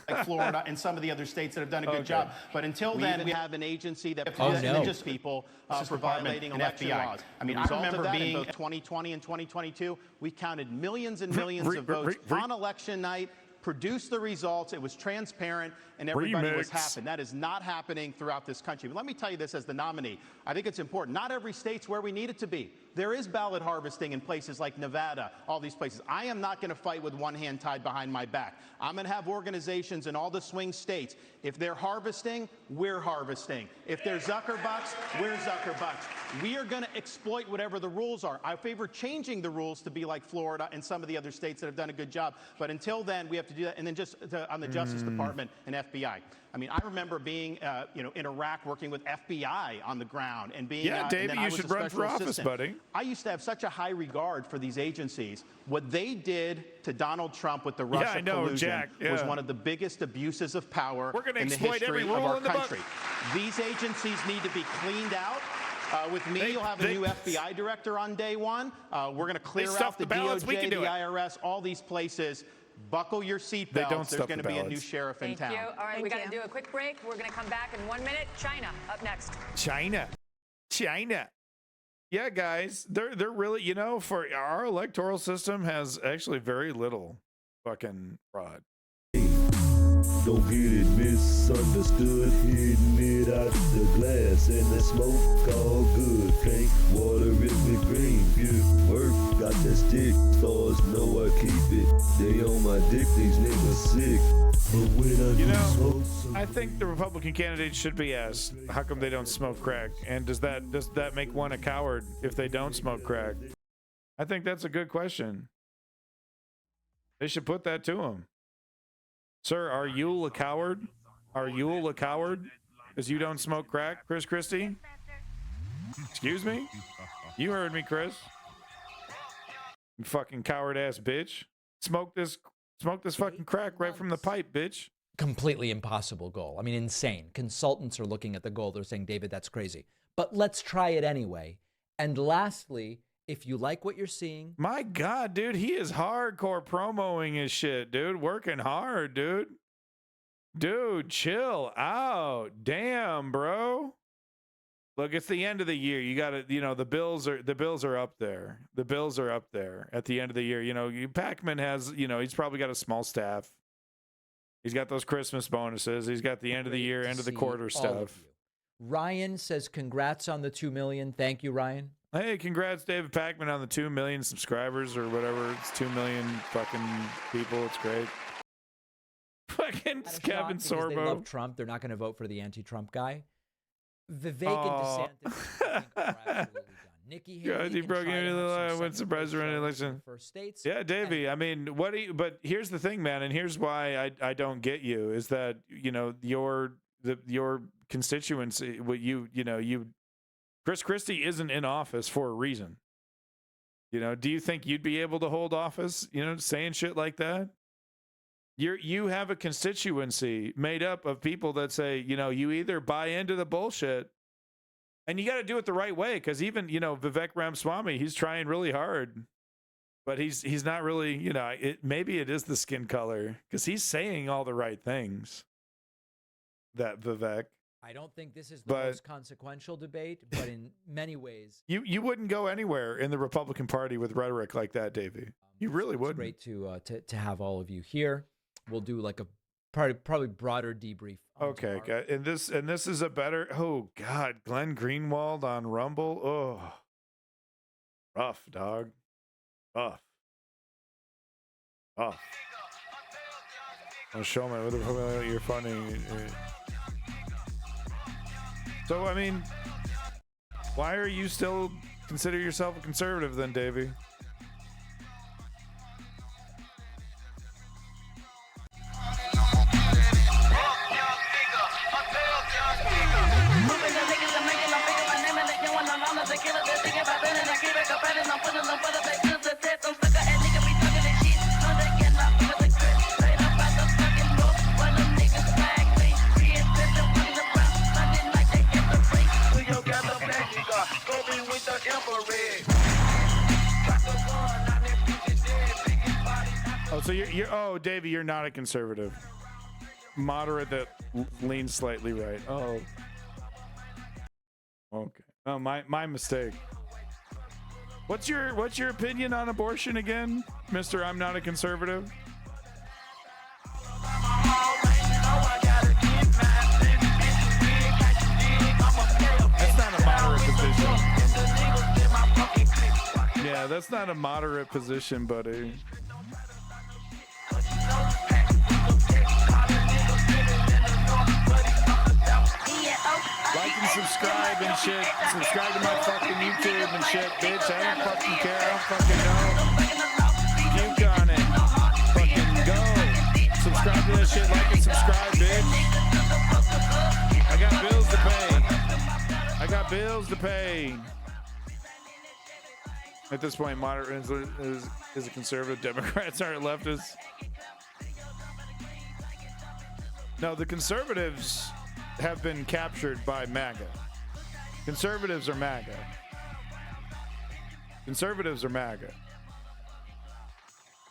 Like Florida and some of the other states that have done a good job. But until then, we have an agency that prevents people for violating election laws. I mean, I remember being in both 2020 and 2022, we counted millions and millions of votes on election night, produced the results. It was transparent, and everybody was Remix. happy. That is not happening throughout this country. But let me tell you this as the nominee. I think it's important. Not every state's where we need it to be. There is ballot harvesting in places like Nevada, all these places. I am not going to fight with one hand tied behind my back. I'm going to have organizations in all the swing states. If they're harvesting, we're harvesting. If they're Zuckerbucks, we're Zuckerbucks. We are going to exploit whatever the rules are. I favor changing the rules to be like Florida and some of the other states that have done a good job. But until then, we have to do that. And then just on the Justice Department and FBI. I mean, I remember being, in Iraq working with FBI on the ground and being. Yeah, David, and then you I was should a run special for office, assistant. buddy. I used to have such a high regard for these agencies. What they did to Donald Trump with the Yeah, Russia I know, collusion Jack, was yeah. one of the biggest abuses of power We're gonna in the exploit every history of rule our in the book. country. These agencies need to be cleaned out. With me, you'll have a new FBI director on day one. We're going to clear stuff out the the ballots, we DOJ, can the do it. IRS, all these places. Buckle your They seatbelts. don't There's stuff going the to be a new ballots. sheriff in town. Thank you. All right, we got to do a quick break. We're going to come back in 1 minute. China up next. China. Yeah, guys, they're really, for our electoral system has actually very little fucking fraud. Don't get it misunderstood, hitting it out the glass and the smoke all good. Paint, water it with green, pure work, got that stick. Stars know I keep it. They on my dick, these niggas sick. But when I do smoke, I think the Republican candidates should be asked, how come they don't smoke crack? And does that make one a coward if they don't smoke crack? I think that's a good question. They should put that to them. Sir, are you a coward? Are you a coward because you don't smoke crack, Chris Christie? Excuse me? You heard me, Chris. You fucking coward ass bitch. Smoke this fucking crack right from the pipe, bitch. Completely impossible goal. I mean, insane. Consultants are looking at the goal. They're saying, David, that's crazy. But let's try it anyway. And lastly, if you like what you're seeing. My God, dude, he is hardcore promoing his shit, dude. Working hard, dude. Dude, chill out. Damn, bro. Look, it's the end of the year. You got to, the bills are up there. The bills are up there at the end of the year. Pac-Man has, he's probably got a small staff. He's got those Christmas bonuses. He's got the end of the year, end of the quarter stuff. Ryan says, congrats on the 2 million. Thank you, Ryan. Hey, congrats, David Pac-Man, on the 2 million subscribers or whatever. It's 2 million fucking people. It's great. Fucking Kevin Sorbo. They love Trump. They're not going to vote for the anti-Trump guy. Vivek and DeSantis, I think, are absolutely done. Nikki Haley he broke into the line, went surprise around the election. First states. Yeah, Davey. I mean, but here's the thing, man, and here's why I don't get you is that your constituency, what you Chris Christie isn't in office for a reason. Do you think you'd be able to hold office? Saying shit like that. You have a constituency made up of people that say, you either buy into the bullshit, and you got to do it the right way. Because even Vivek Ramaswamy, he's trying really hard, but he's not really. Maybe it is the skin color because he's saying all the right things. That Vivek. I don't think this is the most consequential debate, but in many ways, you wouldn't go anywhere in the Republican Party with rhetoric like that, Davey. You really wouldn't. It's great to have all of you here. We'll do like a probably broader debrief. Okay, and this is a better. Oh God, Glenn Greenwald on Rumble. Oh, rough, dog. Rough. Oh, show me whether you're funny. So, I mean, why are you still consider yourself a conservative then, Davey? Oh, so you're Davey, you're not a conservative. Moderate that leans slightly right. Oh. Okay. Oh, my mistake. What's your opinion on abortion again, Mr. I'm not a conservative? Yeah, that's not a moderate position, buddy. Like and subscribe and shit. Subscribe to my fucking YouTube and shit, bitch. I don't fucking care. I don't fucking know. Puke on it. Fucking go. Subscribe to this shit. Like and subscribe, bitch. I got bills to pay. I got bills to pay. At this point, moderate is a conservative. Democrats aren't leftists. No, the conservatives have been captured by MAGA. Conservatives are MAGA. Conservatives are MAGA.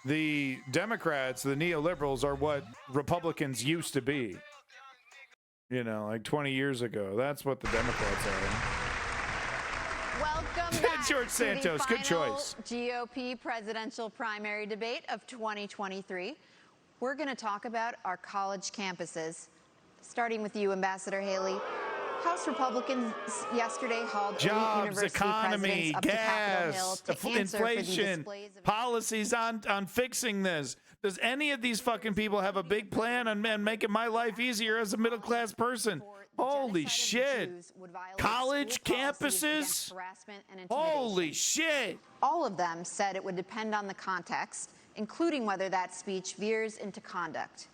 The Democrats, the neoliberals, are what Republicans used to be. You know, like 20 years ago. That's what the Democrats are. Welcome back George Santos, to the good final choice. GOP presidential primary debate of 2023. We're going to talk about our college campuses. Starting with you, Ambassador Haley. House Republicans yesterday hauled Jobs, university economy, presidents up to Capitol Hill gas, to answer for the inflation, displays of policies on fixing this. Does any of these fucking people have a big plan on making my life easier as a middle class person? Holy shit. College campuses? Holy shit. All of them said it would depend on the context, including whether that speech veers into conduct.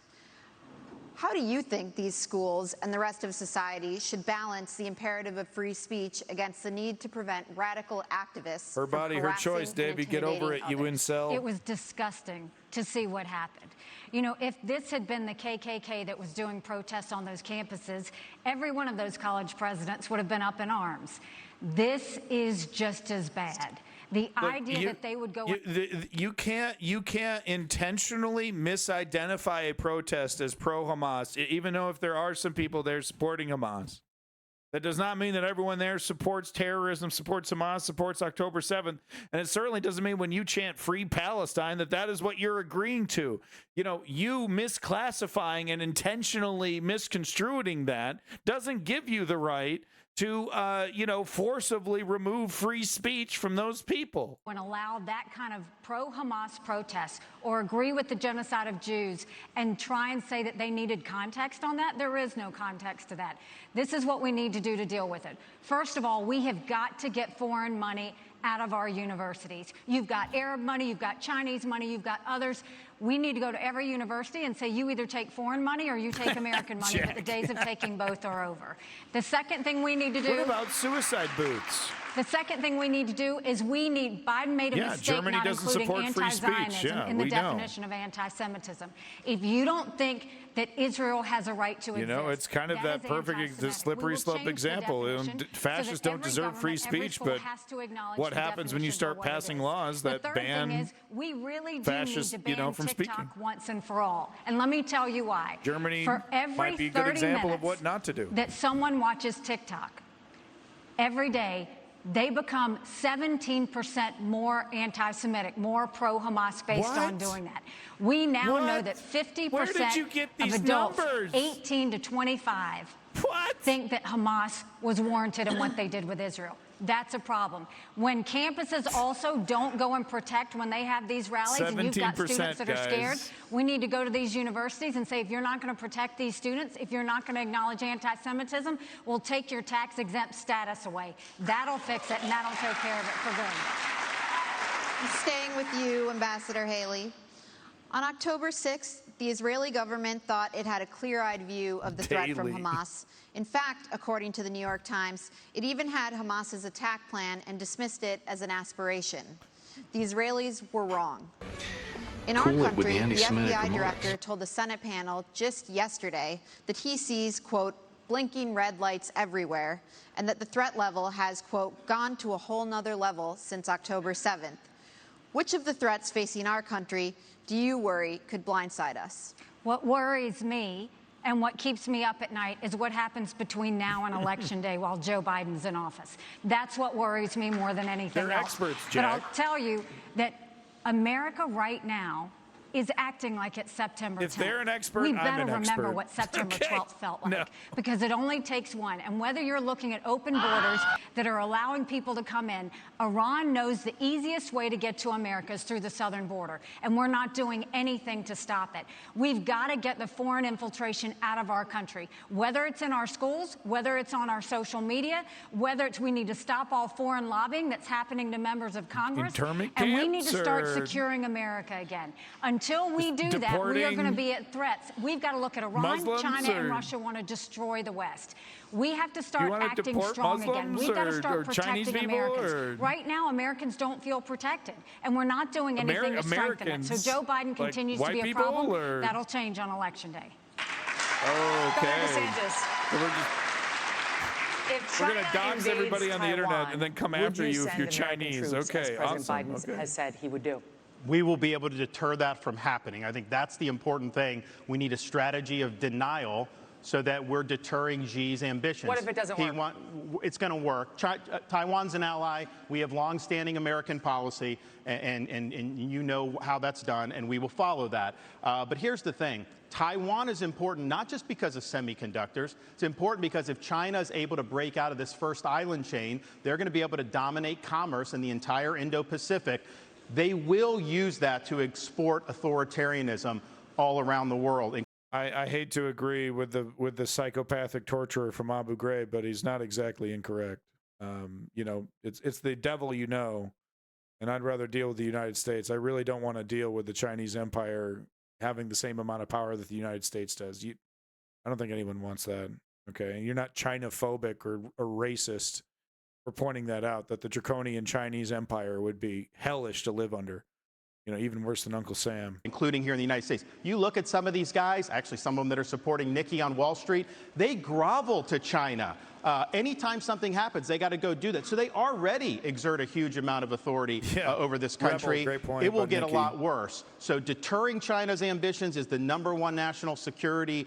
How do you think these schools and the rest of society should balance the imperative of free speech against the need to prevent radical activists? Her body, her choice, Davey. Get over it, you incel. It was disgusting to see what happened. You know, if this had been the KKK that was doing protests on those campuses, every one of those college presidents would have been up in arms. This is just as bad. The idea that they would go... You can't intentionally misidentify a protest as pro-Hamas, even though if there are some people there supporting Hamas. That does not mean that everyone there supports terrorism, supports Hamas, supports October 7th. And it certainly doesn't mean when you chant Free Palestine that is what you're agreeing to. You know, you misclassifying and intentionally misconstruing that doesn't give you the right to, forcibly remove free speech from those people. And allow that kind of pro-Hamas protest or agree with the genocide of Jews and try and say that they needed context on that. There is no context to that. This is what we need to do to deal with it. First of all, we have got to get foreign money out of our universities. You've got Arab money, you've got Chinese money, you've got others. We need to go to every university and say, you either take foreign money or you take American money, but the days of taking both are over. The second thing we need to do... What about suicide boots? The second thing we need to do is Biden made a mistake Germany not doesn't including support free speech. anti-Zionism in the definition of anti-Semitism. If you don't think that Israel has a right to exist... You know, it's kind of that perfect, the slippery slope example. Fascists don't deserve free speech, but what happens when you start passing laws that ban fascists, from speaking? TikTok once and for all. And let me tell you why. Germany for every might be a good example of what not to do. That someone watches TikTok every day, they become 17% more anti-Semitic, more pro-Hamas based on doing that. We now know that 50% of adults 18 to 25 think that Hamas was warranted in what they did with Israel. That's a problem. When campuses also don't go and protect when they have these rallies and you've got students that are scared, we need to go to these universities and say, if you're not going to protect these students, if you're not going to acknowledge anti-Semitism, we'll take your tax-exempt status away. That'll fix it, and that'll take care of it for good. Staying with you, Ambassador Haley. On October 6th, the Israeli government thought it had a clear-eyed view of the threat from Hamas. In fact, according to the New York Times, it even had Hamas's attack plan and dismissed it as an aspiration. The Israelis were wrong. In our country, the FBI director told the Senate panel just yesterday that he sees, quote, blinking red lights everywhere, and that the threat level has, quote, gone to a whole nother level since October 7th. Which of the threats facing our country do you worry could blindside us? What worries me and what keeps me up at night is what happens between now and Election Day while Joe Biden's in office. That's what worries me more than anything else. They're experts, But Jack. I'll tell you that America right now is acting like it's September 10th. If they're an expert, we I'm better an remember expert. what September Okay. 12th felt like, No. because it only takes one. And whether you're looking at open borders that are allowing people to come in, Iran knows the easiest way to get to America is through the southern border, and we're not doing anything to stop it. We've got to get the foreign infiltration out of our country, whether it's in our schools, whether it's on our social media, whether it's we need to stop all foreign lobbying that's happening to members of Congress, Internment and we need to camps start or- securing America again. Until we do that, we are going to be at threats. We've got to look at Iran, Muslims China, and or- Russia want to destroy the West. We have to You start wanna acting deport strong again. Muslims We've got to or start Chinese protecting people, Americans. or- Right now, Americans don't feel protected, and we're not doing anything to strengthen it. So Americans, Joe Biden like continues to white be a people, problem. or- That'll change on Election Day. Okay. DeSantis. So we're going to dox everybody on the internet and then come after you if you're Chinese. Okay, President awesome. Biden Okay. has said he would do. We will be able to deter that from happening. I think that's the important thing. We need a strategy of denial so that we're deterring Xi's ambitions. What if it doesn't work? It's going to work. Taiwan's an ally. We have longstanding American policy, and you know how that's done, and we will follow that. But here's the thing. Taiwan is important not just because of semiconductors. It's important because if China is able to break out of this first island chain, they're going to be able to dominate commerce in the entire Indo-Pacific. They will use that to export authoritarianism all around the world. I hate to agree with the psychopathic torturer from Abu Ghraib, but he's not exactly incorrect. You know, it's the devil you know, and I'd rather deal with the United States. I really don't want to deal with the Chinese empire having the same amount of power that the United States does. I don't think anyone wants that. Okay, you're not China-phobic or racist for pointing that out, that the draconian Chinese empire would be hellish to live under. You know, even worse than Uncle Sam. Including here in the United States. You look at some of these guys, actually some of them that are supporting Nikki on Wall Street, they grovel to China. Anytime something happens, they got to go do that. So they already exert a huge amount of authority over this country. Great point it will about get Nikki. a lot worse. So deterring China's ambitions is the #1 national security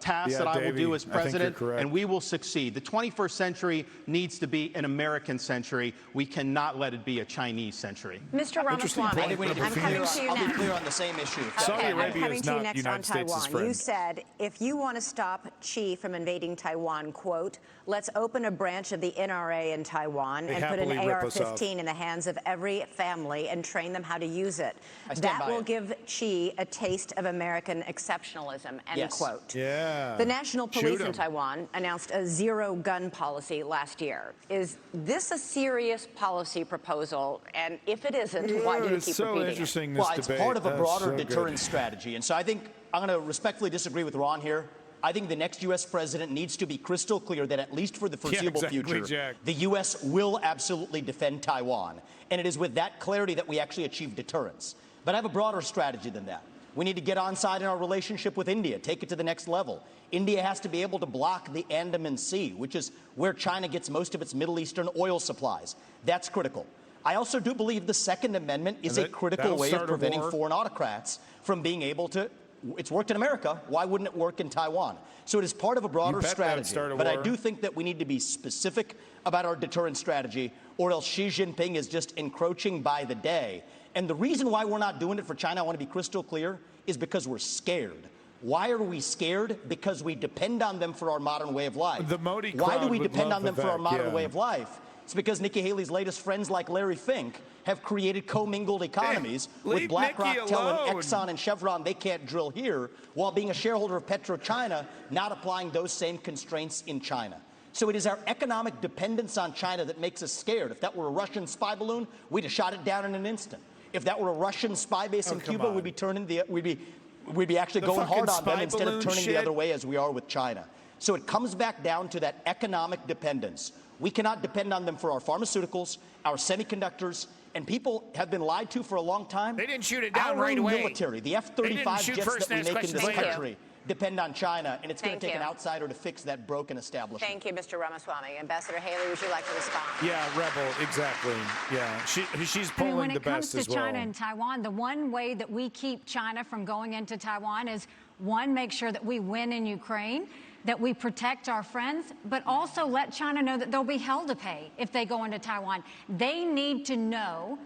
task that I will do as I think you're president, correct. and we will succeed. The 21st century needs to be an American century. We cannot let it be a Chinese century. Mr. Ramaswamy, I think we need to I'm be coming clear to you on, I'll be next. clear on the same issue. Saudi Okay, Arabia I'm coming is to you not next United on States' Taiwan. friend. You said if you want to stop Xi from invading Taiwan, quote, let's open a branch of the NRA in Taiwan They and put an happily rip us off. AR-15 in the hands of every family and train them how to use it. I stand That by will it. give Xi a taste of American exceptionalism, end Yes. quote. Yeah. The National Shoot Police 'em. in Taiwan announced a zero-gun policy last year. Is this a serious policy proposal? And if it isn't, why do you It's keep so repeating interesting, it? this Well, it's debate. part of a That's broader so good. deterrence strategy. And so I think I'm going to respectfully disagree with Ron here. I think the next U.S. president needs to be crystal clear that at least for the foreseeable exactly, future, Jack. the U.S. will absolutely defend Taiwan. And it is with that clarity that we actually achieve deterrence. But I have a broader strategy than that. We need to get on side in our relationship with India, take it to the next level. India has to be able to block the Andaman Sea, which is where China gets most of its Middle Eastern oil supplies. That's critical. I also do believe the Second Amendment is a critical that'll way of start a preventing war. foreign autocrats from being able to. It's worked in America. Why wouldn't it work in Taiwan? So it is part of a broader bet that'd strategy. start a But I war. do think that we need to be specific about our deterrence strategy, or else Xi Jinping is just encroaching by the day. And the reason why we're not doing it for China, I want to be crystal clear, is because we're scared. Why are we scared? Because we depend on them for our modern way of life. The Modi Why do crowd we would depend love on them for our Vivek, modern yeah. way of life? It's because Nikki Haley's latest friends like Larry Fink have created commingled economies with leave BlackRock Nikki telling alone. Exxon and Chevron they can't drill here, while being a shareholder of PetroChina, not applying those same constraints in China. So it is our economic dependence on China that makes us scared. If that were a Russian spy balloon, we'd have shot it down in an instant. If that were a Russian spy base in come Cuba, on. we'd be turning we'd be actually The going hard fucking on them spy instead of balloon turning shit. the other way as we are with China. So it comes back down to that economic dependence. We cannot depend on them for our pharmaceuticals, our semiconductors, and people have been lied to for a long time. They didn't shoot it down Our right own away. military, the They didn't F-35 shoot jets first that we and ask make in this questions later. country depend on China, and it's going Thank to take an you. outsider to fix that broken establishment. Thank you, Mr. Ramaswamy. Ambassador Haley, would you like to respond? Yeah, rebel, exactly. Yeah, she's I pulling mean, when the it comes best to as well. China and Taiwan, the one way that we keep China from going into Taiwan is, one, make sure that we win in Ukraine, that we protect our friends, but also let China know that they'll be hell to pay if they go into Taiwan. They need to know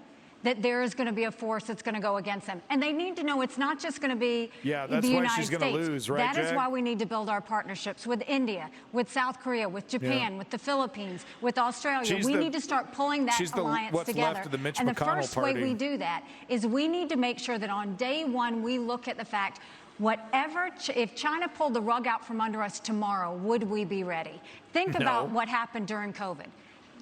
that there is going to be a force that's going to go against them. And they need to know it's not just going to be Yeah, the that's why United she's States. going to lose, right, That is Jack? why we need to build our partnerships with India, with South Korea, with Japan, Yeah. with the Philippines, with Australia. She's We the- need to start pulling that she's the alliance what's together. left of the Mitch and the McConnell first way party. we do that is we need to make sure that on day one we look at the fact whatever, if China pulled the rug out from under us tomorrow, would we be ready? Think about No. what happened during COVID.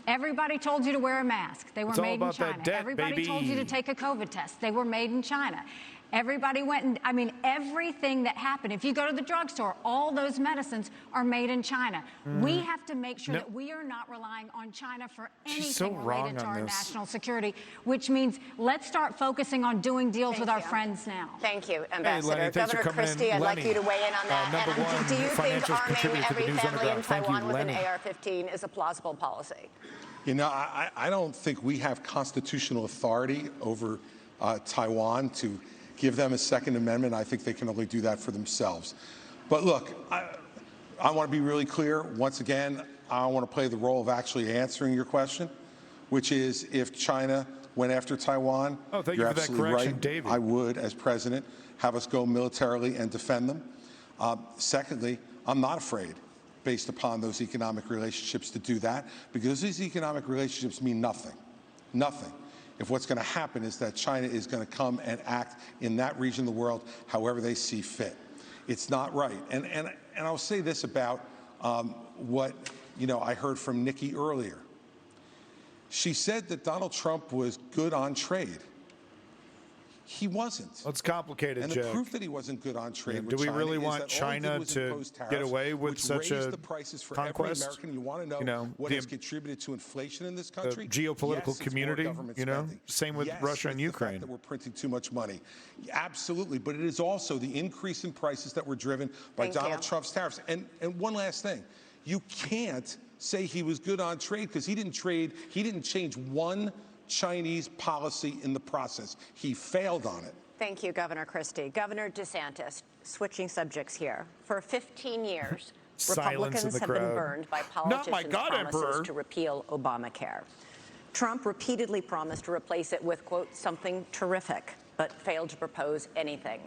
Everybody told you to wear a mask. They were It's all made in about that China. debt, Everybody told you to baby. take a COVID test. They were made in China. Everybody went and, I mean, everything that happened. If you go to the drugstore, all those medicines are made in China. We have to make sure No. that we are not relying on China for anything She's so wrong related to on our this. national security, which means let's start focusing on doing deals with our friends now. Thank you, Ambassador. Lenny, thanks for Governor coming in. Christie, I'd like Lenny, you to weigh in on that. number And one do you think financial arming contributor to the every News family in Underground. Thank you, Taiwan with an Lenny. AR-15 is a plausible policy? You know, I don't think we have constitutional authority over Taiwan to give them a Second Amendment. I think they can only do that for themselves. But look, I want to be really clear. Once again, I want to play the role of actually answering your question, which is if China went after Taiwan, Oh, thank you're you for that absolutely correction, right. David. I would, as president, have us go militarily and defend them. Secondly, I'm not afraid, based upon those economic relationships, to do that, because these economic relationships mean nothing. Nothing. If what's going to happen is that China is going to come and act in that region of the world however they see fit. It's not right. And I'll say this about what I heard from Nikki earlier. She said that Donald Trump was good on trade. He wasn't. Well, it's complicated, And Jack. the proof that he wasn't good on trade Yeah, with do we China really is want that all he did China was to impose tariffs, get away with which such raised a the prices for conquest? every American. You want to know, what the- has contributed to inflation in this the country? geopolitical Yes, it's more community, government you know? spending. Same with Yes, Russia and it's the fact Ukraine. that we're printing too much money. Absolutely, but it is also the increase in prices that were driven by Thank Donald you. Trump's tariffs. And one last thing, you can't say he was good on trade because he didn't change one Chinese policy in the process. He failed on it. Thank you, Governor Christie. Governor DeSantis, switching subjects here. For 15 years, Silence in Republicans the have been crowd. burned by Not my politicians' God, promises Emperor. to repeal Obamacare. Trump repeatedly promised to replace it with, quote, something terrific, but failed to propose anything.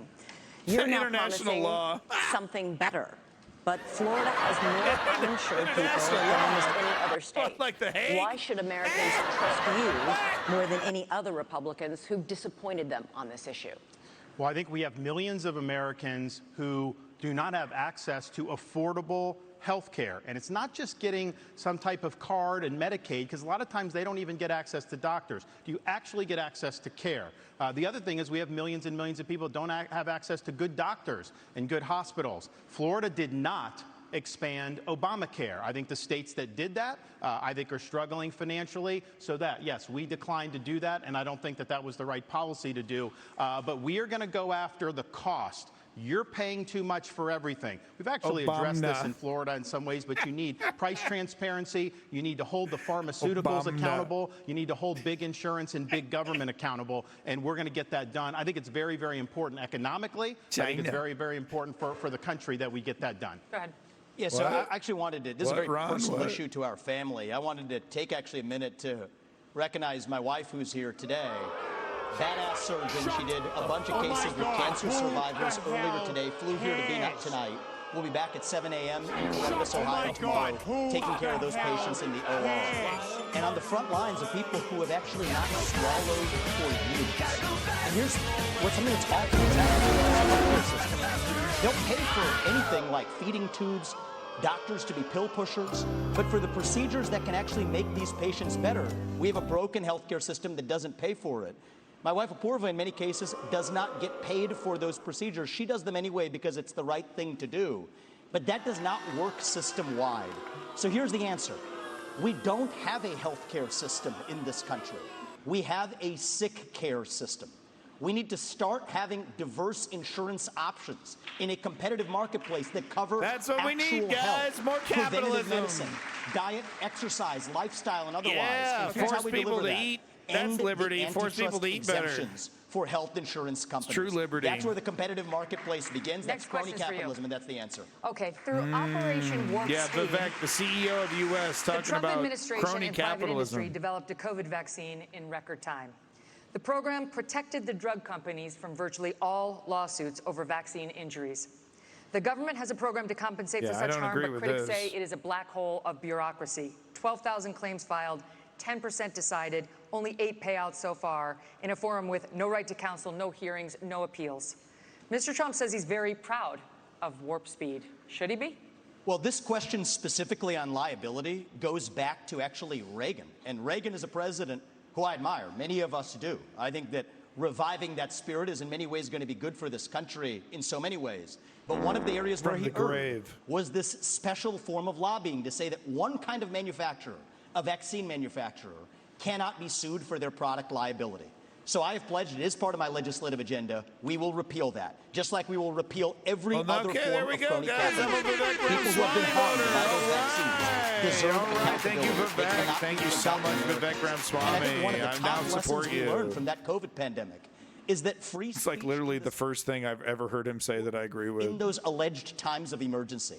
You're now International promising law. something better. But Florida has more uninsured people than almost any other state. Like the Hague. Why should Americans trust you more than any other Republicans who've disappointed them on this issue? Well, I think we have millions of Americans who do not have access to affordable health care. And it's not just getting some type of card and Medicaid, because a lot of times they don't even get access to doctors. Do you actually get access to care? The other thing is we have millions and millions of people who don't have access to good doctors and good hospitals. Florida did not expand Obamacare. I think the states that did that, I think, are struggling financially. So that, yes, we declined to do that, and I don't think that that was the right policy to do. But we are going to go after the cost. You're paying too much for everything. We've actually addressed this in Florida in some ways, but you need price transparency. You need to hold the pharmaceuticals accountable. You need to hold big insurance and big government accountable, and we're going to get that done. I think it's very, very important economically. I think it's very, very important for the country that we get that done. Go ahead. Yeah, so I actually wanted to, this is a very personal What? issue to our family. I wanted to take actually a minute to recognize my wife who's here today. Badass surgeon. She did a bunch of cases with cancer survivors earlier today, flew here to be tonight. We'll be back at 7 a.m. in Columbus, Ohio tomorrow, taking care of those patients in the OR. And on the front lines of people who have actually not swallowed for years. And here's what's something that's awful is that they'll pay for anything like feeding tubes, doctors to be pill pushers, but for the procedures that can actually make these patients better, we have a broken healthcare system that doesn't pay for it. My wife, Apoorva, in many cases, does not get paid for those procedures. She does them anyway because it's the right thing to do. But that does not work system-wide. So here's the answer. We don't have a healthcare system in this country. We have a sick care system. We need to start having diverse insurance options in a competitive marketplace that cover That's what we need, actual guys. health, More preventative capitalism. medicine, diet, exercise, lifestyle, and otherwise. Yeah, And here's how force we people deliver to that. eat. That's End the liberty. Force people to eat better. exemptions for health insurance companies. true liberty. That's where the competitive marketplace begins. Next That's crony question's for you. capitalism, and that's the answer. Okay, through Operation Warp Yeah, Speed, Vivek, the CEO of the U.S., the talking Trump about administration crony and private industry capitalism. developed a COVID vaccine in record time. The program protected the drug companies from virtually all lawsuits over vaccine injuries. The government has a program to compensate for such harm, but critics say it is a black hole of bureaucracy. 12,000 claims filed, 10% decided, only 8 payouts so far, in a forum with no right to counsel, no hearings, no appeals. Mr. Trump says he's very proud of Warp Speed. Should he be? Well, this question specifically on liability goes back to actually Reagan. And Reagan is a president who I admire. Many of us do. I think that reviving that spirit is in many ways going to be good for this country in so many ways. But one of the areas where he erred was this special form of lobbying to say that one kind of manufacturer, a vaccine manufacturer, cannot be sued for their product liability. So I have pledged, it is part of my legislative agenda, we will repeal that. Just like we will repeal every other form of crony capitalism. People who have been harmed by those vaccines deserve Thank you, Vivek. Thank you so much, Vivek Ramaswamy. I now support you. Learned from that COVID pandemic is that free It's like literally the first thing I've ever heard him say that I agree with. in those alleged times of emergency.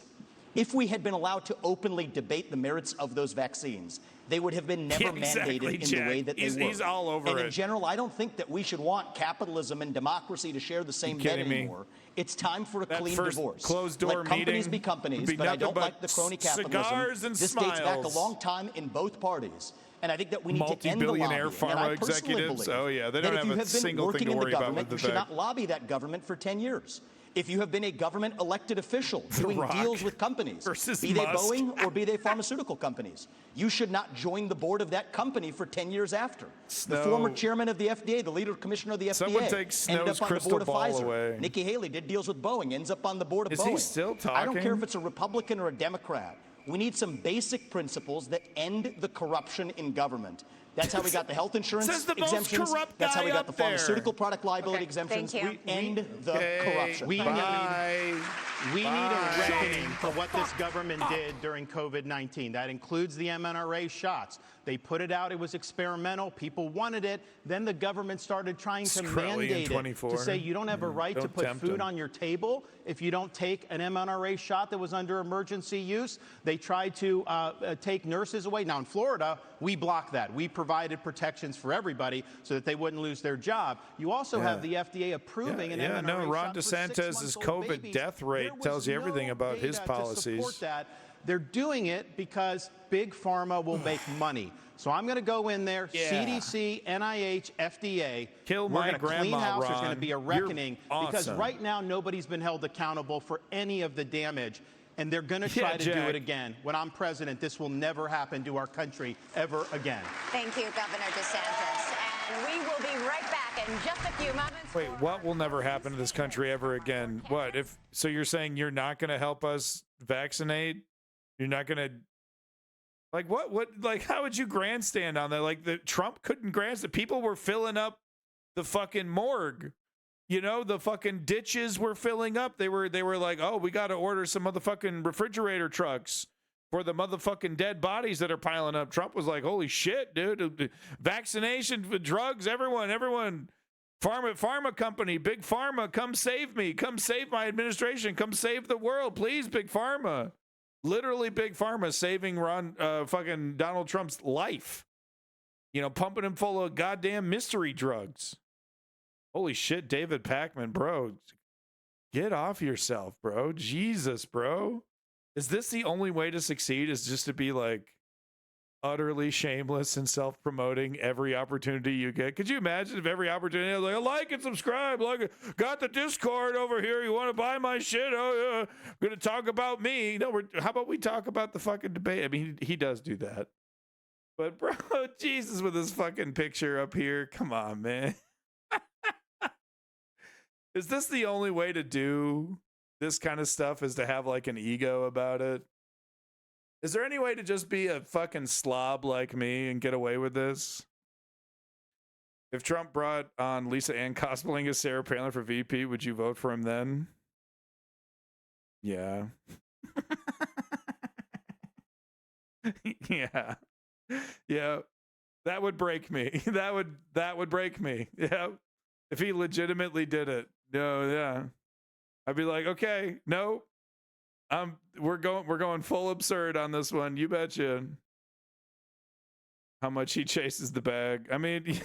If we had been allowed to openly debate the merits of those vaccines, they would have been never mandated in the way that they were. He's all over and it. in general, I don't think that we should want capitalism and democracy to share the same bed anymore. It's time for a clean divorce. Closed-door Let companies meeting be companies, would be but I nothing don't but like the crony capitalism. cigars and this dates back a smiles. long time in both parties. And I think that we need to end the Multi-billionaire lobbying. And I pharma personally executives. believe Oh, yeah, they that don't if you have a have been single thing working to in the worry about government, with you should Vivek. not lobby that government for 10 years. If you have been a government elected official doing Rock deals with companies, versus be they Musk. Boeing or be they pharmaceutical companies, you should not join the board of that company for 10 years after. The former chairman of the FDA, the leader commissioner of the FDA, Someone take ended Snow's up on the crystal board of ball Pfizer. away. Nikki Haley did deals with Boeing, ends up on the board of Is Boeing. he still I don't care talking? if it's a Republican or a Democrat. We need some basic principles that end the corruption in government. That's how we got the health insurance Says the most exemptions. corrupt That's how guy we got up the there. pharmaceutical product liability exemptions. thank you. We end the corruption. We Bye. We need a Bye. reckoning for what this government did during COVID-19. That includes the mRNA shots. They put it out. It was experimental. People wanted it. Then the government started trying to Crowley in mandate it 24. to say you don't have a right to Don't put tempt food him. on your table if you don't take an mRNA shot that was under emergency use. They tried to take nurses away. Now, in Florida, we blocked that. We provided protections for everybody so that they wouldn't lose their job. You also have the FDA approving an mRNA Ron shot for DeSantis' 6-month-old COVID babies. death rate There tells you was everything no about his data to policies. support that. They're doing it because Big Pharma will make money. So I'm going to go in there, CDC, NIH, FDA. Kill We're my going to clean grandma, house. There's going Ron. to be a You're reckoning because awesome. right now nobody's been held accountable for any of the damage. And they're going to try to do Jack. it again. When I'm president, this will never happen to our country ever again. Thank you, Governor DeSantis. And we will be right back in just a few moments. Wait, what will never happen to this country ever again? What if? So you're saying you're not going to help us vaccinate? You're not going to. Like what? What? Like how would you grandstand on that? Like the Trump couldn't grandstand. People were filling up the fucking morgue. You know, the fucking ditches were filling up. They were like, oh, we got to order some motherfucking refrigerator trucks for the motherfucking dead bodies that are piling up. Trump was like, holy shit, dude. Vaccination, drugs, everyone. Pharma company, Big Pharma, come save me. Come save my administration. Come save the world, please, Big Pharma. Literally Big Pharma saving fucking Donald Trump's life. You know, pumping him full of goddamn mystery drugs. Holy shit, David Pakman, bro. Get off yourself, bro. Jesus, bro. Is this the only way to succeed? Is just to be like utterly shameless and self-promoting every opportunity you get? Could you imagine if every opportunity I was like and subscribe, got the Discord over here. You want to buy my shit? Oh, yeah. I'm going to talk about me. No, how about we talk about the fucking debate? I mean, he does do that. But bro, Jesus, with this fucking picture up here. Come on, man. Is this the only way to do this kind of stuff, is to have like an ego about it? Is there any way to just be a fucking slob like me and get away with this? If Trump brought on Lisa Ann cosplaying as Sarah Palin for VP, would you vote for him then? Yeah. Yeah. Yeah. That would break me. That would break me. Yeah. If he legitimately did it. No, yeah. I'd be like, okay, no. We're going full absurd on this one. You betcha. How much he chases the bag. I mean,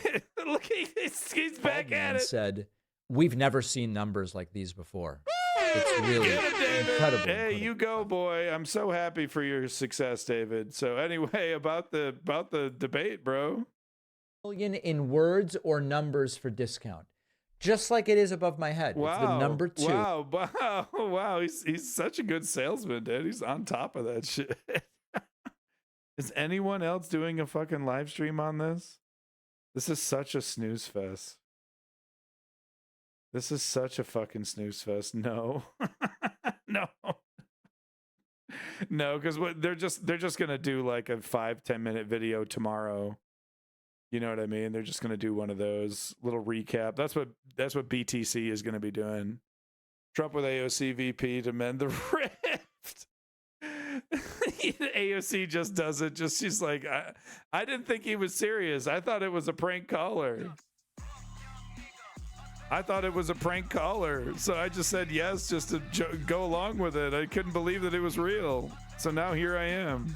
look, he's back at it. Said, we've never seen numbers like these before. It's really incredible. Hey, you go, boy. I'm so happy for your success, David. So anyway, about the debate, bro. Million in words or numbers for discount. Just like it is above my head. Wow. It's the number 2. Wow. He's such a good salesman, dude. He's on top of that shit. Is anyone else doing a fucking live stream on this? This is such a snooze fest. This is such a fucking snooze fest. No. No, because they're just gonna do like a 5-10 minute video tomorrow. You know what I mean? They're just gonna do one of those little recap. That's what BTC is gonna be doing. Trump with AOC VP to mend the rift. AOC just does it. She's like, I didn't think he was serious. I thought it was a prank caller. So I just said yes just to go along with it. I couldn't believe that it was real. So now here I am.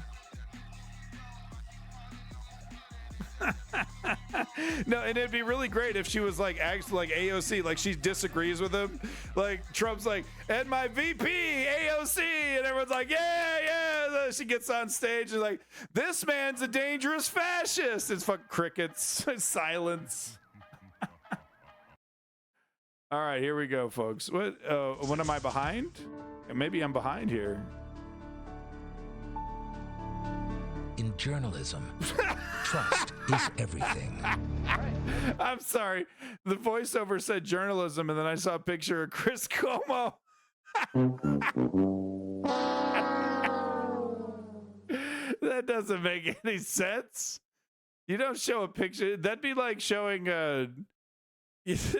No, and it'd be really great if she was like actually like AOC, like she disagrees with him. Like Trump's like, and my VP, AOC, and everyone's like, yeah. She gets on stage and like, this man's a dangerous fascist. It's fucking crickets. Silence. All right, here we go, folks. What am I behind? Maybe I'm behind here. In journalism, trust is everything. I'm sorry. The voiceover said journalism, and then I saw a picture of Chris Cuomo. That doesn't make any sense. You don't show a picture. That'd be like showing it's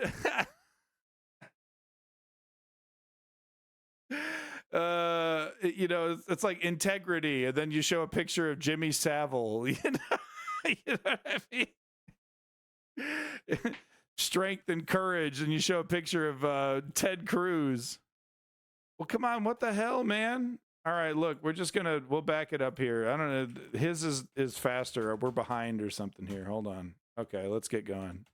like integrity, and then you show a picture of Jimmy Savile. You know what I mean? Strength and courage, and you show a picture of Ted Cruz. Well, come on, what the hell, man? All right, look, we'll back it up here. I don't know. His is faster. We're behind or something here. Hold on. Okay, let's get going.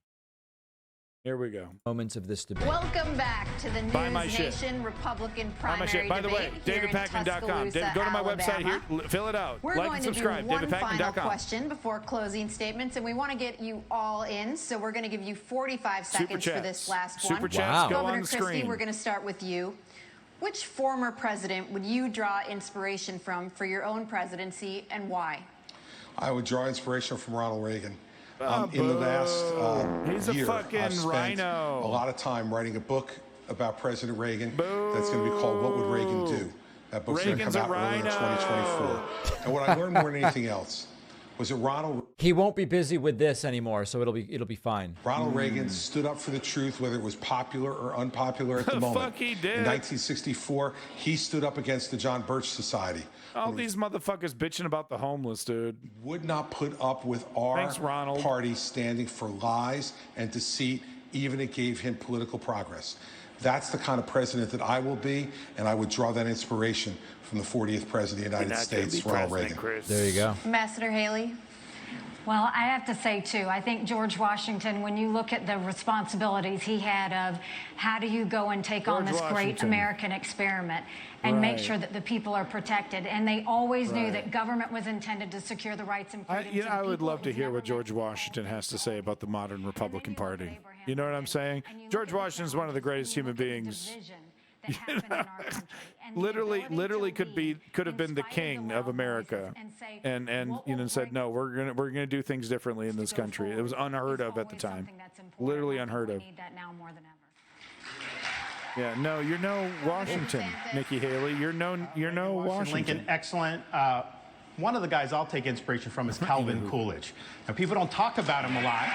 Here we go. Moments of this debate. Welcome back to the News Nation Republican primary By the way, debate DavidPakman.com. Go to my website here, fill it out. We're like going and subscribe. to do one final DavidPakman.com. question before closing statements, and we want to get you all in, so we're going to give you 45 seconds for this last one. Super chats go Governor on the Christie, screen. we're going to start with you. Which former president would you draw inspiration from for your own presidency, and why? I would draw inspiration from Ronald Reagan. In the last year, I've spent a lot of time writing a book about President Reagan that's going to be called What Would Reagan Do? That book's going to come out early in 2024. And what I learned more than anything else was that Ronald... He won't be busy with this anymore, so it'll be fine. Ronald Reagan stood up for the truth, whether it was popular or unpopular at the moment. Fuck, he did. In 1964, he stood up against the John Birch Society. All these motherfuckers bitching about the homeless, dude. Would not put up with our party standing for lies and deceit, even it gave him political progress. That's the kind of president that I will be, and I would draw that inspiration from the 40th president of the United States, Ronald Reagan. There you go. Ambassador Haley. Well, I have to say, too, I think George Washington, when you look at the responsibilities he had of how do you go and take on this great American experiment and make sure that the people are protected. And they always knew that government was intended to secure the rights and freedoms I would love to hear what George Washington has to say about the modern Republican Party. You know what I'm saying? George Washington is one of the greatest human beings. Literally could have been the king of America, and said no, we're gonna do things differently in this country. It was unheard of at the time, literally unheard of. Yeah, no, you're no Washington, Nikki Haley. You're no Washington. Lincoln, excellent. One of the guys I'll take inspiration from is Calvin Coolidge. Now, people don't talk about him a lot.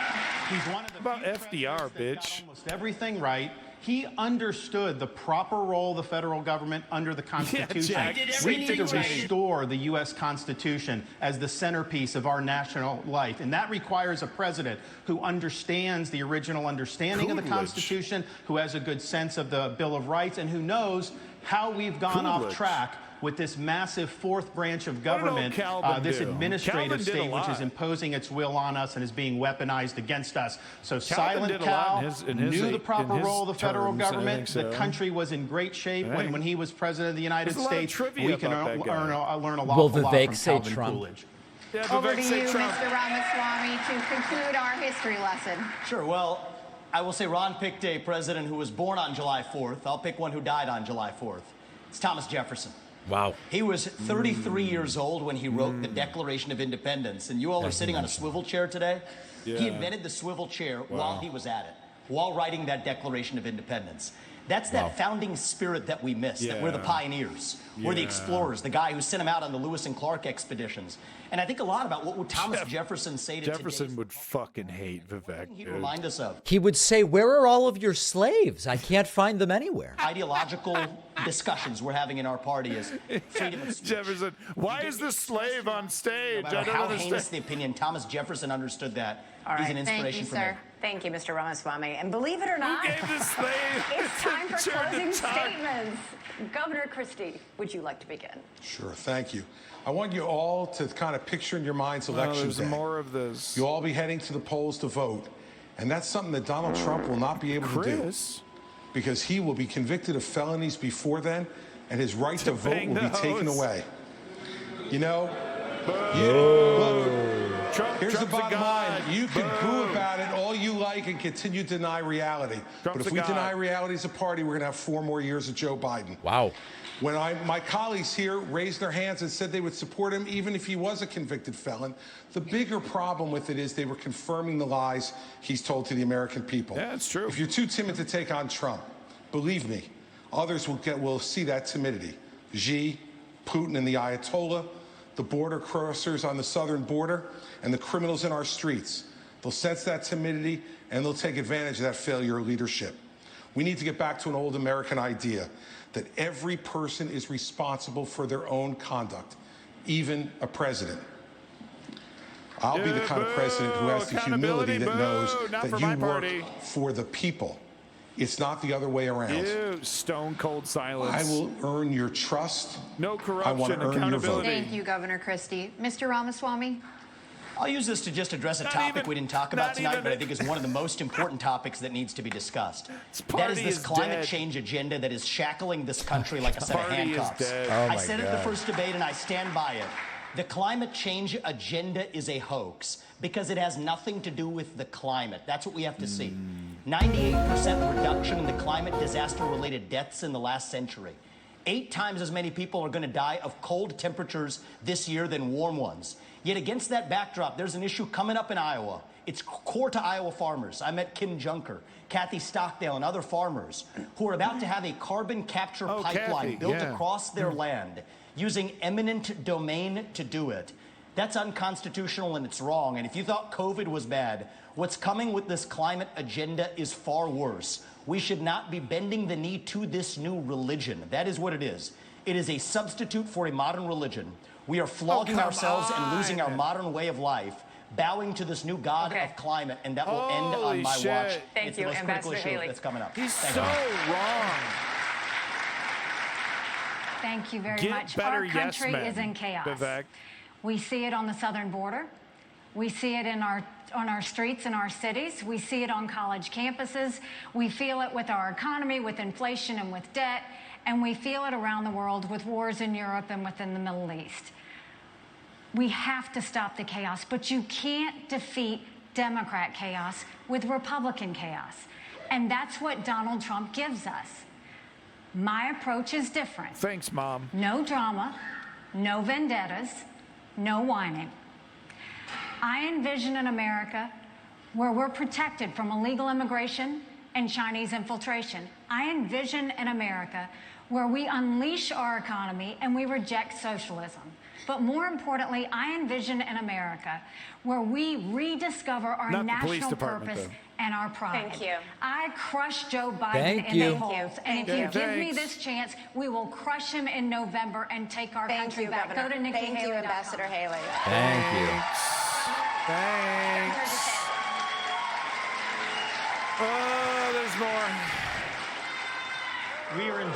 He's one of the about FDR, bitch. Almost everything right. He understood the proper role of the federal government under the Constitution. We need to restore the U.S. Constitution as the centerpiece of our national life. And that requires a president who understands the original understanding of the Constitution, who has a good sense of the Bill of Rights, and who knows how we've gone off track with this massive fourth branch of government, this administrative state, which is imposing its will on us and is being weaponized against us. So Silent Cal knew the proper role of the federal government. The country was in great shape when he was president of the United States. We can learn a lot Will from Vivek say Calvin Trump? Coolidge. Yeah, over to you, Mr. Ramaswamy, to conclude our history lesson. Sure. Well, I will say Ron picked a president who was born on July 4th. I'll pick one who died on July 4th. It's Thomas Jefferson. Wow. He was 33 years old when he wrote the Declaration of Independence. And you all are sitting on a swivel chair today. Yeah. He invented the swivel chair while he was at it, while writing that Declaration of Independence. That's that founding spirit that we miss, that we're the pioneers, we're the explorers, the guy who sent him out on the Lewis and Clark expeditions. And I think a lot about what would Thomas Jefferson say to Jefferson would fucking hate Vivek. He'd remind us of. He would say, "Where are all of your slaves? I can't find them anywhere." Ideological discussions we're having in our party is freedom of speech. Jefferson, why is the slave on stage? No matter I don't how understand. heinous the opinion, Thomas Jefferson understood that. All He's right, an thank inspiration you, for me. sir. Thank you, Mr. Ramaswamy. And believe it or not, Who gave the slave it's time for turn to closing talk? statements. Governor Christie, would you like to begin? Sure, thank you. I want you all to kind of picture in your minds election there's day. more of this. You'll all be heading to the polls to vote. And that's something that Donald Trump will not be able to do. Because he will be convicted of felonies before then, and his right to vote will be taken away. You know, here's the bottom line. You can boo about it all you like and continue to deny reality. But if we deny reality as a party, we're going to have 4 more years of Joe Biden. Wow. When my colleagues here raised their hands and said they would support him even if he was a convicted felon, the bigger problem with it is they were confirming the lies he's told to the American people. Yeah, it's true. If you're too timid to take on Trump, believe me, others will see that timidity. Xi, Putin, and the Ayatollah, the border crossers on the southern border, and the criminals in our streets. They'll sense that timidity, and they'll take advantage of that failure of leadership. We need to get back to an old American idea that every person is responsible for their own conduct, even a president. I'll be the kind of president who has the humility that knows that you work for the people. It's not the other way around. Ew, stone cold silence. I will earn your trust. No corruption, I want to earn your vote. Thank you, Governor Christie. Mr. Ramaswamy? I'll use this to just address a topic we didn't talk about tonight, but I think is one of the most important topics that needs to be discussed. That is this climate change agenda that is shackling this country like a set of handcuffs. I said it at the first debate, and I stand by it. The climate change agenda is a hoax because it has nothing to do with the climate. That's what we have to see. 98% reduction in the climate disaster-related deaths in the last century. 8 times as many people are going to die of cold temperatures this year than warm ones. Yet against that backdrop, there's an issue coming up in Iowa. It's core to Iowa farmers. I met Kim Junker, Kathy Stockdale, and other farmers who are about to have a carbon capture pipeline built across their land using eminent domain to do it. That's unconstitutional and it's wrong. And if you thought COVID was bad, what's coming with this climate agenda is far worse. We should not be bending the knee to this new religion. That is what it is. It is a substitute for a modern religion. We are flogging ourselves and losing our modern way of life, bowing to this new god of climate, and that will end on my watch. Thank you, it's the most critical issue Haley. that's coming up. He's Thank so you. wrong. Thank you very Get much. better, Our country yes, is in chaos. Vivek. We see it on the southern border. We see it on our streets in our cities. We see it on college campuses. We feel it with our economy, with inflation and with debt. And we feel it around the world with wars in Europe and within the Middle East. We have to stop the chaos, but you can't defeat Democrat chaos with Republican chaos. And that's what Donald Trump gives us. My approach is different. Thanks, Mom. No drama, no vendettas, no whining. I envision an America where we're protected from illegal immigration and Chinese infiltration. I envision an America where we unleash our economy and we reject socialism. But more importantly, I envision an America where we rediscover our national purpose and our pride. Thank you. I crush Joe Biden in the polls. And if you give me this chance, we will crush him in November and take our country back. Governor. Go to Nikki Thank you, Haley. Ambassador Haley. Thank you. Thanks. Oh, there's more. We are in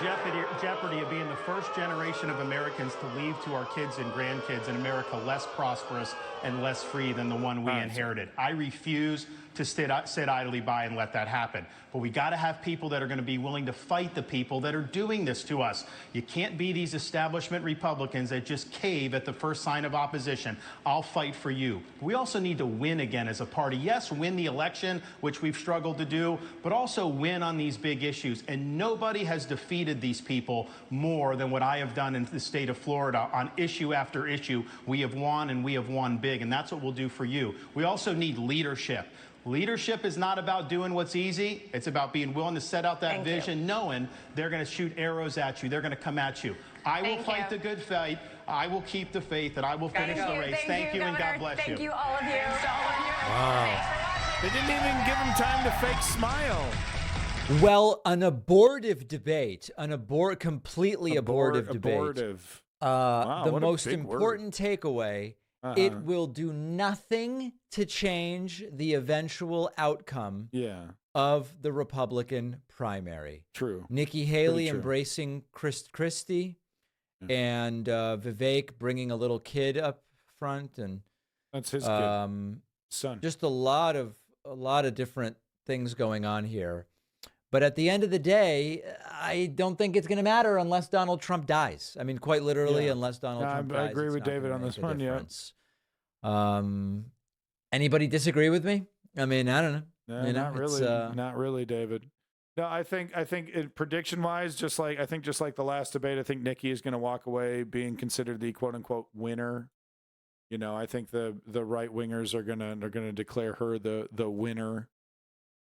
jeopardy of being the first generation of Americans to leave to our kids and grandkids an America less prosperous and less free than the one we inherited. I refuse to sit idly by and let that happen. But we got to have people that are going to be willing to fight the people that are doing this to us. You can't be these establishment Republicans that just cave at the first sign of opposition. I'll fight for you. We also need to win again as a party. Yes, win the election, which we've struggled to do, but also win on these big issues. And nobody has defeated these people more than what I have done in the state of Florida on issue after issue. We have won, and we have won big, and that's what we'll do for you. We also need leadership. Leadership is not about doing what's easy. It's about being willing to set out that vision, knowing they're going to shoot arrows at you. They're going to come at you. I will fight the good fight. I will keep the faith, and I will finish the race. Thank you, and God bless you. Thank you, all of you. Wow. They didn't even give him time to fake smile. Well, an abortive debate, completely abortive debate. Abortive. The what a most big important takeaway, it will do nothing to change the eventual outcome of the Republican primary. True. Nikki Haley Pretty true. embracing Christie and Vivek bringing a little kid up front, and that's his kid. Son. Just a lot of different things going on here. But at the end of the day, I don't think it's going to matter unless Donald Trump dies. I mean, quite literally, unless Donald Trump dies. I agree it's with not David gonna on make this a one. difference. Anybody disagree with me? I mean, I don't know. No, You know, not really. it's, Not really, David. No, I think prediction wise, just like the last debate, I think Nikki is going to walk away being considered the quote unquote winner. You know, I think the right wingers are gonna declare her the winner.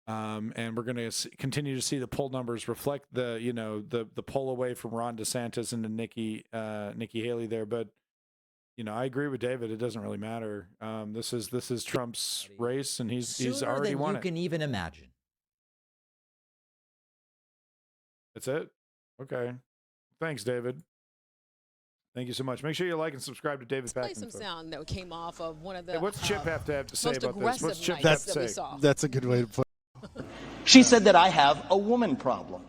And we're going to continue to see the poll numbers reflect the poll away from Ron DeSantis into Nikki Haley there. But I agree with David. It doesn't really matter. This is Trump's race, and he's already won it. You can even imagine. That's it. Okay. Thanks, David. Thank you so much. Make sure you like and subscribe to David Pakman. Play some sound that came off of one of the. Hey, what's Chip have to say most about this? aggressive What's Chip nights have to that we say? saw. That's a good way to put it. She said that I have a woman problem.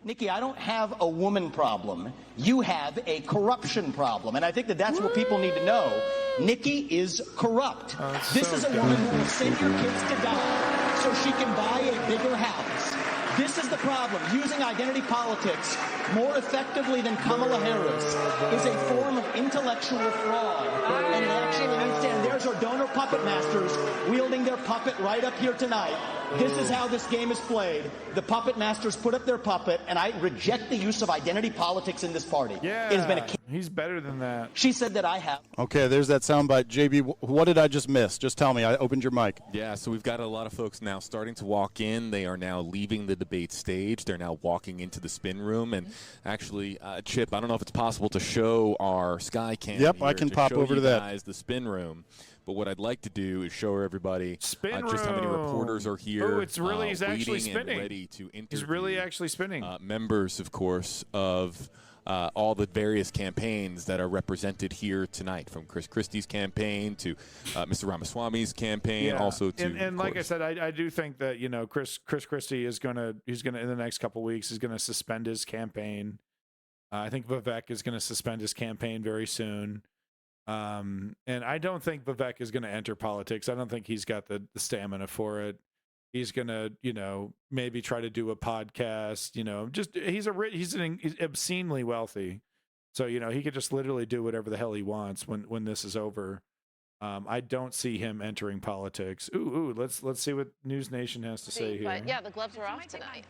Nikki, I don't have a woman problem. You have a corruption problem. And I think that that's what people need to know. Nikki is corrupt. This is a woman who will send your kids to die so she can buy a bigger house. This is the problem. Using identity politics more effectively than Kamala Harris is a form of intellectual fraud. And it actually needs to end. There's our donor puppet masters wielding their puppet right up here tonight. This is how this game is played. The puppet masters put up their puppet, and I reject the use of identity politics in this party. Yeah, it has been a. He's better than that. She said that I have. Okay, there's that soundbite. JB, what did I just miss? Just tell me. I opened your mic. Yeah, so we've got a lot of folks now starting to walk in. They are now leaving the debate stage. They're now walking into the spin room. And actually, Chip, I don't know if it's possible to show our sky cam. Yep, here I can to pop show over you to that. guys the spin room. But what I'd like to do is show everybody just how many room. reporters are here. Oh, it's really he's actually waiting spinning. And ready to interview. He's really actually spinning. Members, of course, of all the various campaigns that are represented here tonight, from Chris Christie's campaign to Mr. Ramaswamy's campaign, also to. And like I said, I do think that Chris Christie is gonna in the next couple of weeks is gonna suspend his campaign. I think Vivek is gonna suspend his campaign very soon. And I don't think Vivek is going to enter politics. I don't think he's got the stamina for it. He's going to, maybe try to do a podcast, he's obscenely wealthy. So, he could just literally do whatever the hell he wants when this is over. I don't see him entering politics. Ooh, let's see what News Nation has to say here. But yeah, the gloves are off tonight.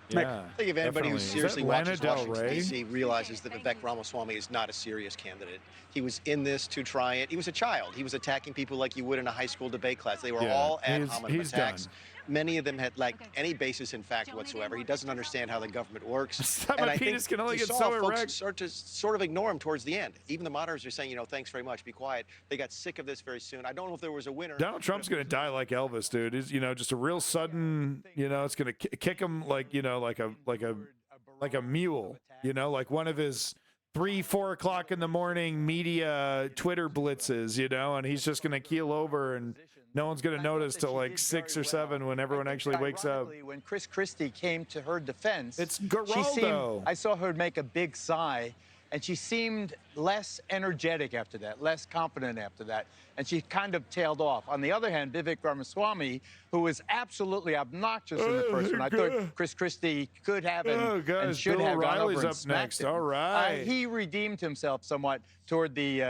Yeah, I think if anybody who definitely. Is seriously that watches Lana Del Washington, Rey? D.C. realizes that Vivek Ramaswamy is not a serious candidate. He was in this to try it. He was a child. He was attacking people like you would in a high school debate class. They were all ad hominem attacks. Done. Many of them had any basis in fact whatsoever. He doesn't understand how the government works. Stop, and my I think penis can only you get saw so folks erect. start to sort of ignore him towards the end. Even the moderators are saying, thanks very much, be quiet. They got sick of this very soon. I don't know if there was a winner. Donald Trump's going to die like Elvis, dude. He's, just a real sudden, it's going to kick him like a mule, like one of his 3-4 o'clock in the morning media Twitter blitzes, and he's just going to keel over and No one's going to notice till like 6 or 7 when everyone actually wakes up. When Chris Christie came to her defense, It's Geraldo. I saw her make a big sigh, and she seemed less energetic after that, less confident after that, and she kind of tailed off. On the other hand, Vivek Ramaswamy, who was absolutely obnoxious in the first one, I thought Chris Christie could have and should Bill have gone O'Reilly's over and up smacked next. him. All right. He redeemed himself somewhat toward the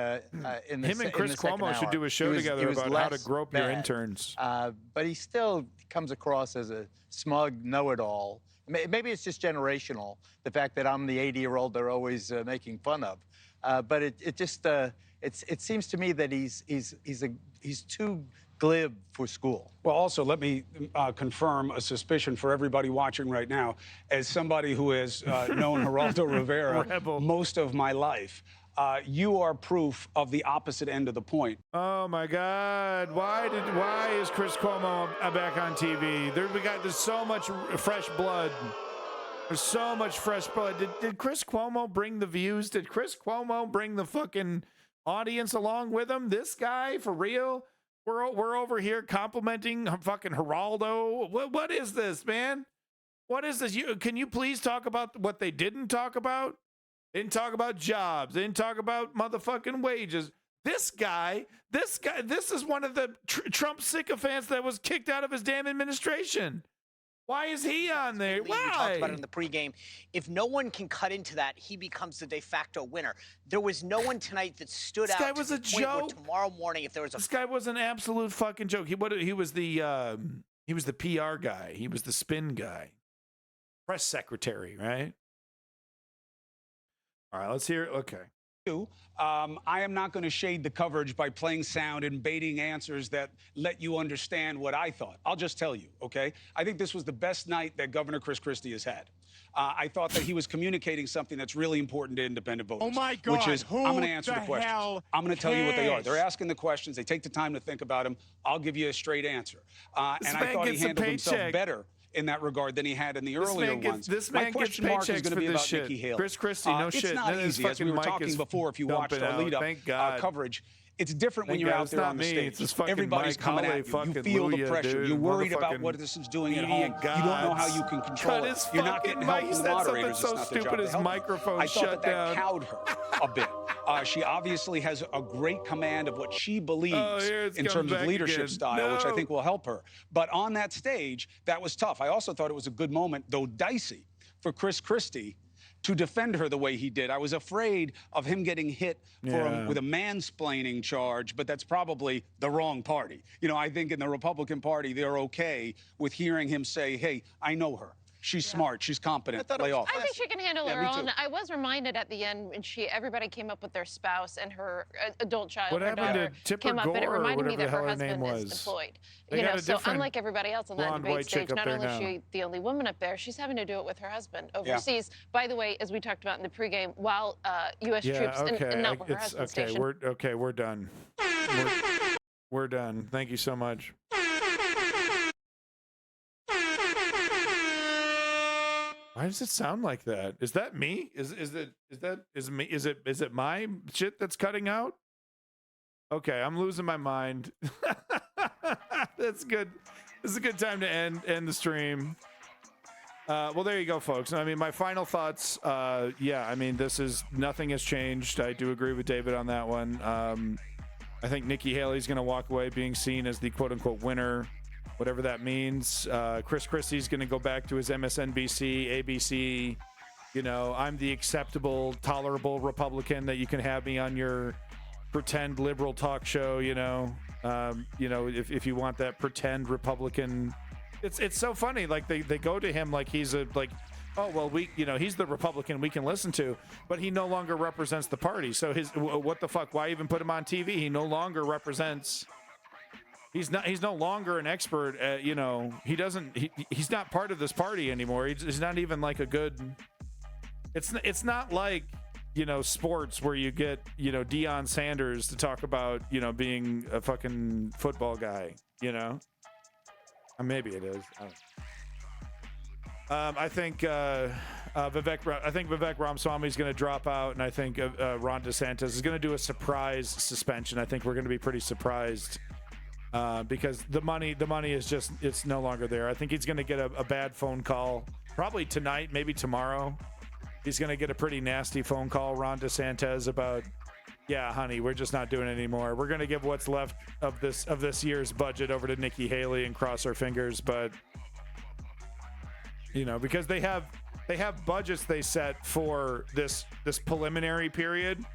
in the Him and Chris in the second Cuomo should hour. do a show He was- together he was about how to less grope your bad. interns. But he still comes across as a smug know-it-all. Maybe it's just generational, the fact that I'm the 80-year-old they're always making fun of. But it seems to me that he's too glib for school. Well, also, let me confirm a suspicion for everybody watching right now. As somebody who has known Geraldo Rivera most of my life, you are proof of the opposite end of the point. Oh my God! Why is Chris Cuomo back on TV? There's so much fresh blood. There's so much fresh blood. Did Chris Cuomo bring the views? Did Chris Cuomo bring the fucking audience along with him? This guy, for real? We're over here complimenting fucking Geraldo. What is this, man? What is this? Can you please talk about what they didn't talk about? They didn't talk about jobs. They didn't talk about motherfucking wages. This guy, this is one of the Trump sycophants that was kicked out of his damn administration. Why is he on there? We talked about it Why? in the pregame. If no one can cut into that, he becomes the de facto winner. There was no one tonight that stood This out. guy to was the a point where joke. tomorrow morning, if there was a This guy was an absolute fucking joke. He was the PR guy. He was the spin guy. Press secretary, right? All right, let's hear it. Okay. I am not going to shade the coverage by playing sound and baiting answers that let you understand what I thought. I'll just tell you, okay? I think this was the best night that Governor Chris Christie has had. I thought that he was communicating something that's really important to independent voters. Oh, my God. Which is, Who I'm going to answer the the questions. hell I'm going to tell you what they are. cares? They're asking the questions. They take the time to think about them. I'll give you a straight answer. This And man I thought he gets a handled himself paycheck. better in that regard than he had in the earlier ones. This My man gets question mark is paychecks going to for be this about shit. Nikki Haley. Chris Christie, no it's shit. not None of his easy, as we fucking were mic talking is before, if you watched dumping our out. lead-up Thank God. coverage. It's different when Thank you're God. out It's there not on the me. stage. It's this fucking Everybody's Mike coming Holloway at you. You fucking feel the Luya, pressure. dude. You're worried about Motherfucking what this is doing at idiot home. You don't know how gods. you can control Cut it. his You're not fucking getting help mic. from He the said something moderators. so It's not their stupid job to his help you. microphone I thought shut that down. cowed her a bit. She obviously has a great command of what she believes here it's in coming terms of back leadership again. style, which I No. think will help her. But on that stage, that was tough. I also thought it was a good moment, though dicey, for Chris Christie to defend her the way he did. I was afraid of him getting hit with a mansplaining charge, but that's probably the wrong party. You know, I think in the Republican Party, they're okay with hearing him say, hey, I know her. She's smart. She's competent. Lay off. I think she can handle Yeah, her me own. too. I was reminded at the end when everybody came up with their spouse and her adult child. What her happened daughter to Tipper came up, and it Gore or reminded me whatever that the hell her her name husband is was? employed. They You got know, a so different unlike everybody else on that blonde debate white chick stage, up not there only is now. she the only woman up there, she's having to do it with her husband overseas. By the way, as we talked about in the pregame, while U.S. troops and not with her husband stationed. We're done. We're done. Thank you so much. Why does it sound like that? Is that me? Is it my shit that's cutting out? Okay, I'm losing my mind. That's good. This is a good time to end the stream. Well, there you go, folks. I mean, my final thoughts. Yeah, I mean, nothing has changed. I do agree with David on that one. I think Nikki Haley's going to walk away being seen as the quote unquote winner, whatever that means. Chris Christie's going to go back to his MSNBC, ABC. You know, I'm the acceptable, tolerable Republican that you can have me on your pretend liberal talk show. You know, if you want that pretend Republican. It's so funny. Like they go to him like he's oh well, he's the Republican we can listen to, but he no longer represents the party. So what the fuck? Why even put him on TV? He no longer represents. He's no longer an expert. He's not part of this party anymore. He's not even like a good. It's not like sports where you get Deion Sanders to talk about being a fucking football guy. Maybe it is. I think Vivek Ramaswamy is going to drop out, and I think Ron DeSantis is going to do a surprise suspension. I think we're going to be pretty surprised because the money is just, it's no longer there. I think he's going to get a bad phone call probably tonight, maybe tomorrow. He's going to get a pretty nasty phone call, Ron DeSantis, about, yeah, honey, we're just not doing it anymore. We're going to give what's left of this year's budget over to Nikki Haley and cross our fingers. But, you know, because they have budgets they set for this preliminary period,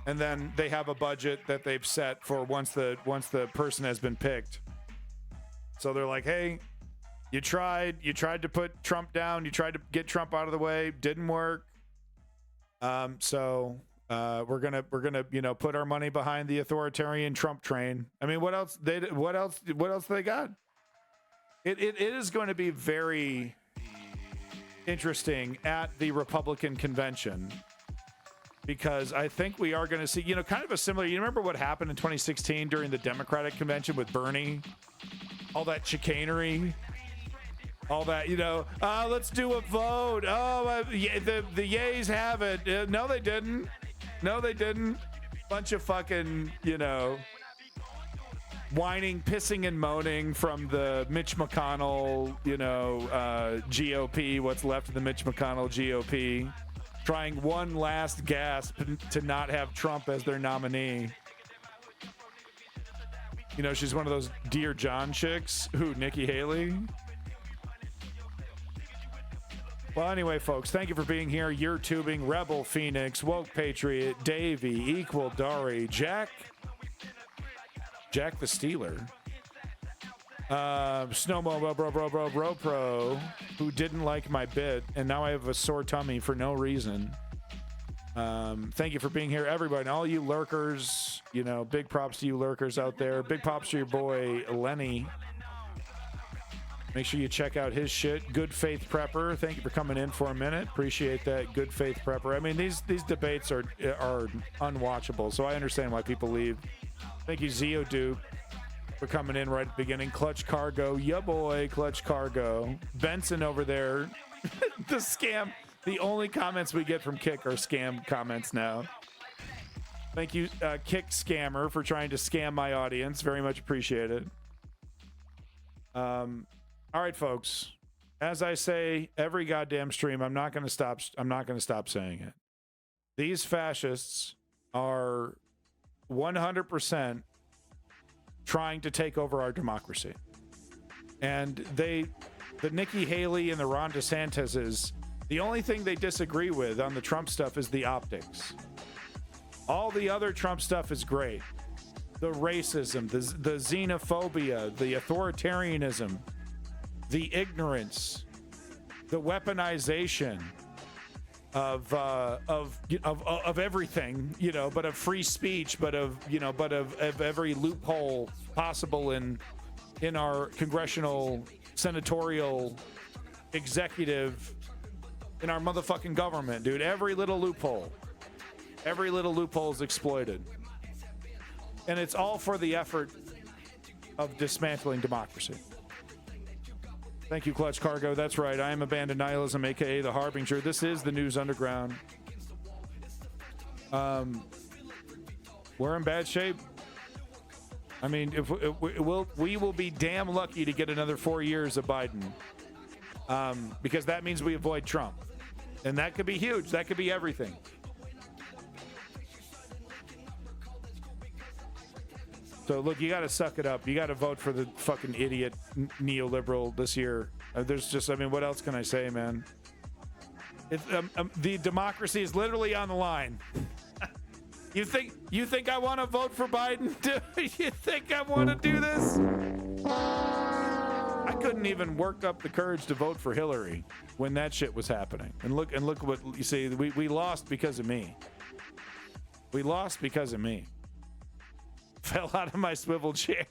and then they have a budget that they've set for once the person has been picked. So they're like, hey, you tried to put Trump down, you tried to get Trump out of the way, didn't work. So we're gonna put our money behind the authoritarian Trump train. I mean, what else they got? It is going to be very interesting at the Republican convention, because I think we are going to see, kind of a similar, you remember what happened in 2016 during the Democratic convention with Bernie? All that chicanery, all that, let's do a vote. Oh, the yays have it. No, they didn't. Bunch of fucking, whining, pissing, and moaning from the Mitch McConnell, GOP, what's left of the Mitch McConnell GOP, trying one last gasp to not have Trump as their nominee. She's one of those Dear John chicks. Who, Nikki Haley? Well, anyway, folks, thank you for being here. You're tubing, Rebel Phoenix, Woke Patriot, Davey, Equal Dari, Jack the Steeler, Snowmo Bro Pro, who didn't like my bit, and now I have a sore tummy for no reason. Thank you for being here, everybody. And all you lurkers, big props to you lurkers out there. Big props to your boy, Lenny. Make sure you check out his shit. Good Faith Prepper. Thank you for coming in for a minute. Appreciate that. Good Faith Prepper. I mean, these debates are unwatchable, so I understand why people leave. Thank you, Zeo Duke, for coming in right at the beginning. Clutch Cargo. Ya boy, Clutch Cargo. Benson over there. The scam. The only comments we get from Kick are scam comments now. Thank you, Kick Scammer, for trying to scam my audience. Very much appreciated. All right, folks. As I say every goddamn stream, I'm not going to stop saying it. These fascists are 100% trying to take over our democracy. And the Nikki Haley and the Ron DeSantis, the only thing they disagree with on the Trump stuff is the optics. All the other Trump stuff is great. The racism, the xenophobia, the authoritarianism, the ignorance, the weaponization of everything, but of free speech, but of every loophole possible in our congressional, senatorial, executive, in our motherfucking government, dude. Every little loophole is exploited. And it's all for the effort of dismantling democracy. Thank you, Clutch Cargo. That's right. I am Abandoned Nihilism, a.k.a. The Harbinger. This is the News Underground. We're in bad shape. I mean, we will be damn lucky to get another 4 years of Biden, because that means we avoid Trump. And that could be huge. That could be everything. So, look, you got to suck it up. You got to vote for the fucking idiot neoliberal this year. What else can I say, man? The democracy is literally on the line. You think I want to vote for Biden? You think I want to do this? I couldn't even work up the courage to vote for Hillary when that shit was happening. And look what you see. We lost because of me. We lost because of me. Fell out of my swivel chair.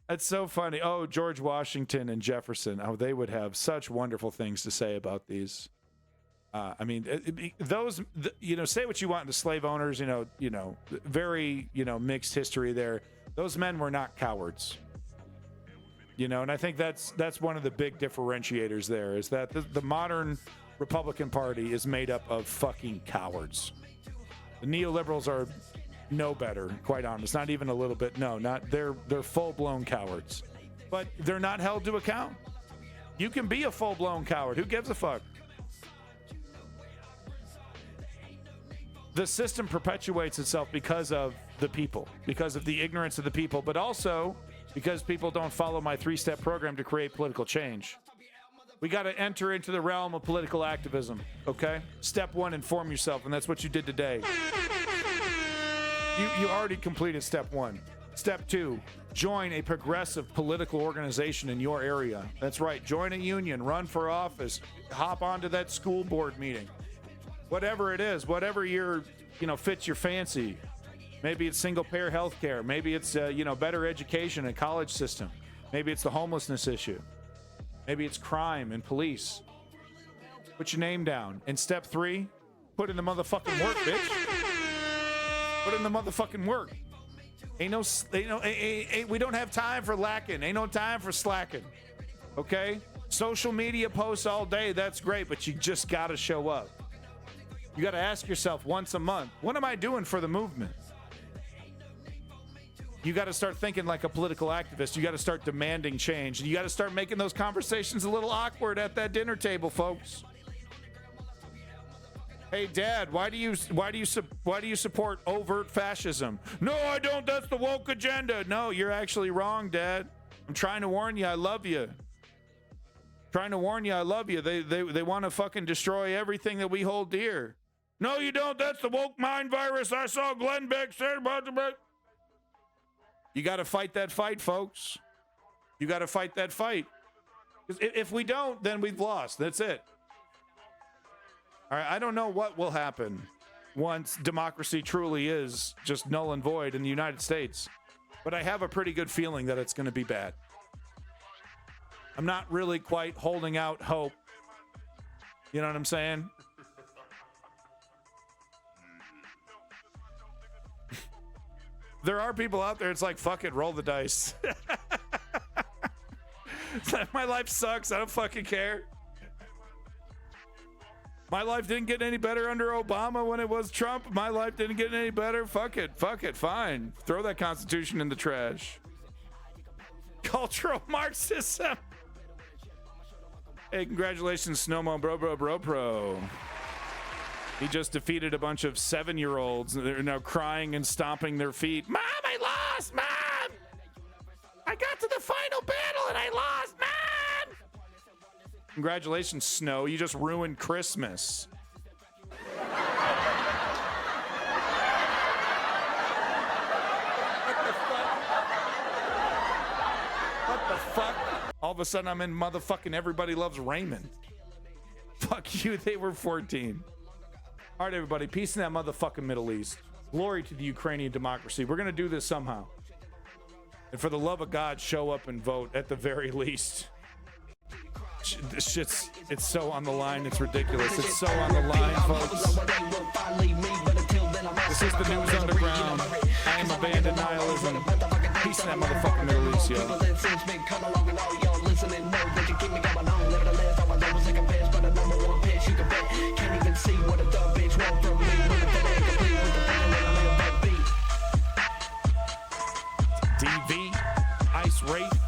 That's so funny. Oh, George Washington and Jefferson. Oh, they would have such wonderful things to say about these. Say what you want. The slave owners, very, mixed history there. Those men were not cowards. And I think that's one of the big differentiators there, is that the modern Republican Party is made up of fucking cowards. The neoliberals are know better, quite honest. Not even a little bit. No, not they're full-blown cowards. But they're not held to account. You can be a full-blown coward. Who gives a fuck? The system perpetuates itself because of the people, because of the ignorance of the people, but also because people don't follow my 3-step program to create political change. We got to enter into the realm of political activism, okay? Step 1, inform yourself, and that's what you did today. You already completed step 1. Step 2, join a progressive political organization in your area. That's right, join a union, run for office, hop onto that school board meeting. Whatever it is, whatever fits your fancy. Maybe it's single-payer health care. Maybe it's, better education and college system. Maybe it's the homelessness issue. Maybe it's crime and police. Put your name down. And step 3, put in the motherfucking work, bitch. Put in the motherfucking work. We don't have time for lacking. Ain't no time for slacking. Okay? Social media posts all day, that's great, but you just gotta show up. You gotta ask yourself once a month, what am I doing for the movement? You gotta start thinking like a political activist. You gotta start demanding change. You gotta start making those conversations a little awkward at that dinner table, folks. Hey, Dad, why do you support overt fascism? No, I don't. That's the woke agenda. No, you're actually wrong, Dad. I'm trying to warn you. I love you. Trying to warn you. I love you. They want to fucking destroy everything that we hold dear. No, you don't. That's the woke mind virus. I saw Glenn Beck say about the. You got to fight that fight, folks. You got to fight that fight. If we don't, then we've lost. That's it. All right, I don't know what will happen once democracy truly is just null and void in the United States, but I have a pretty good feeling that it's going to be bad. I'm not really quite holding out hope. You know what I'm saying? There are people out there, it's like, fuck it, roll the dice. My life sucks. I don't fucking care. My life didn't get any better under Obama when it was Trump. My life didn't get any better. Fuck it, fine. Throw that Constitution in the trash. Cultural Marxism. Hey, congratulations, Snowmo Bro. He just defeated a bunch of 7-year-olds. They're now crying and stomping their feet. Mom, I lost, Mom! I got to the final battle and I lost, Mom! Congratulations, Snow. You just ruined Christmas. What the fuck? All of a sudden, I'm in motherfucking Everybody Loves Raymond. Fuck you, they were 14. All right, everybody, peace in that motherfucking Middle East. Glory to the Ukrainian democracy. We're going to do this somehow. And for the love of God, show up and vote at the very least. This shit's, it's so on the line, it's ridiculous. It's so on the line, folks. This is the News Underground. I am Abandoned Nihilism. Peace in that motherfucking Middle East, yo. DV, Ice Wraith.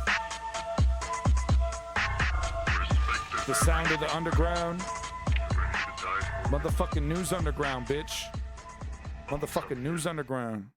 The sound of the underground. Motherfucking News Underground, bitch. Motherfucking News Underground.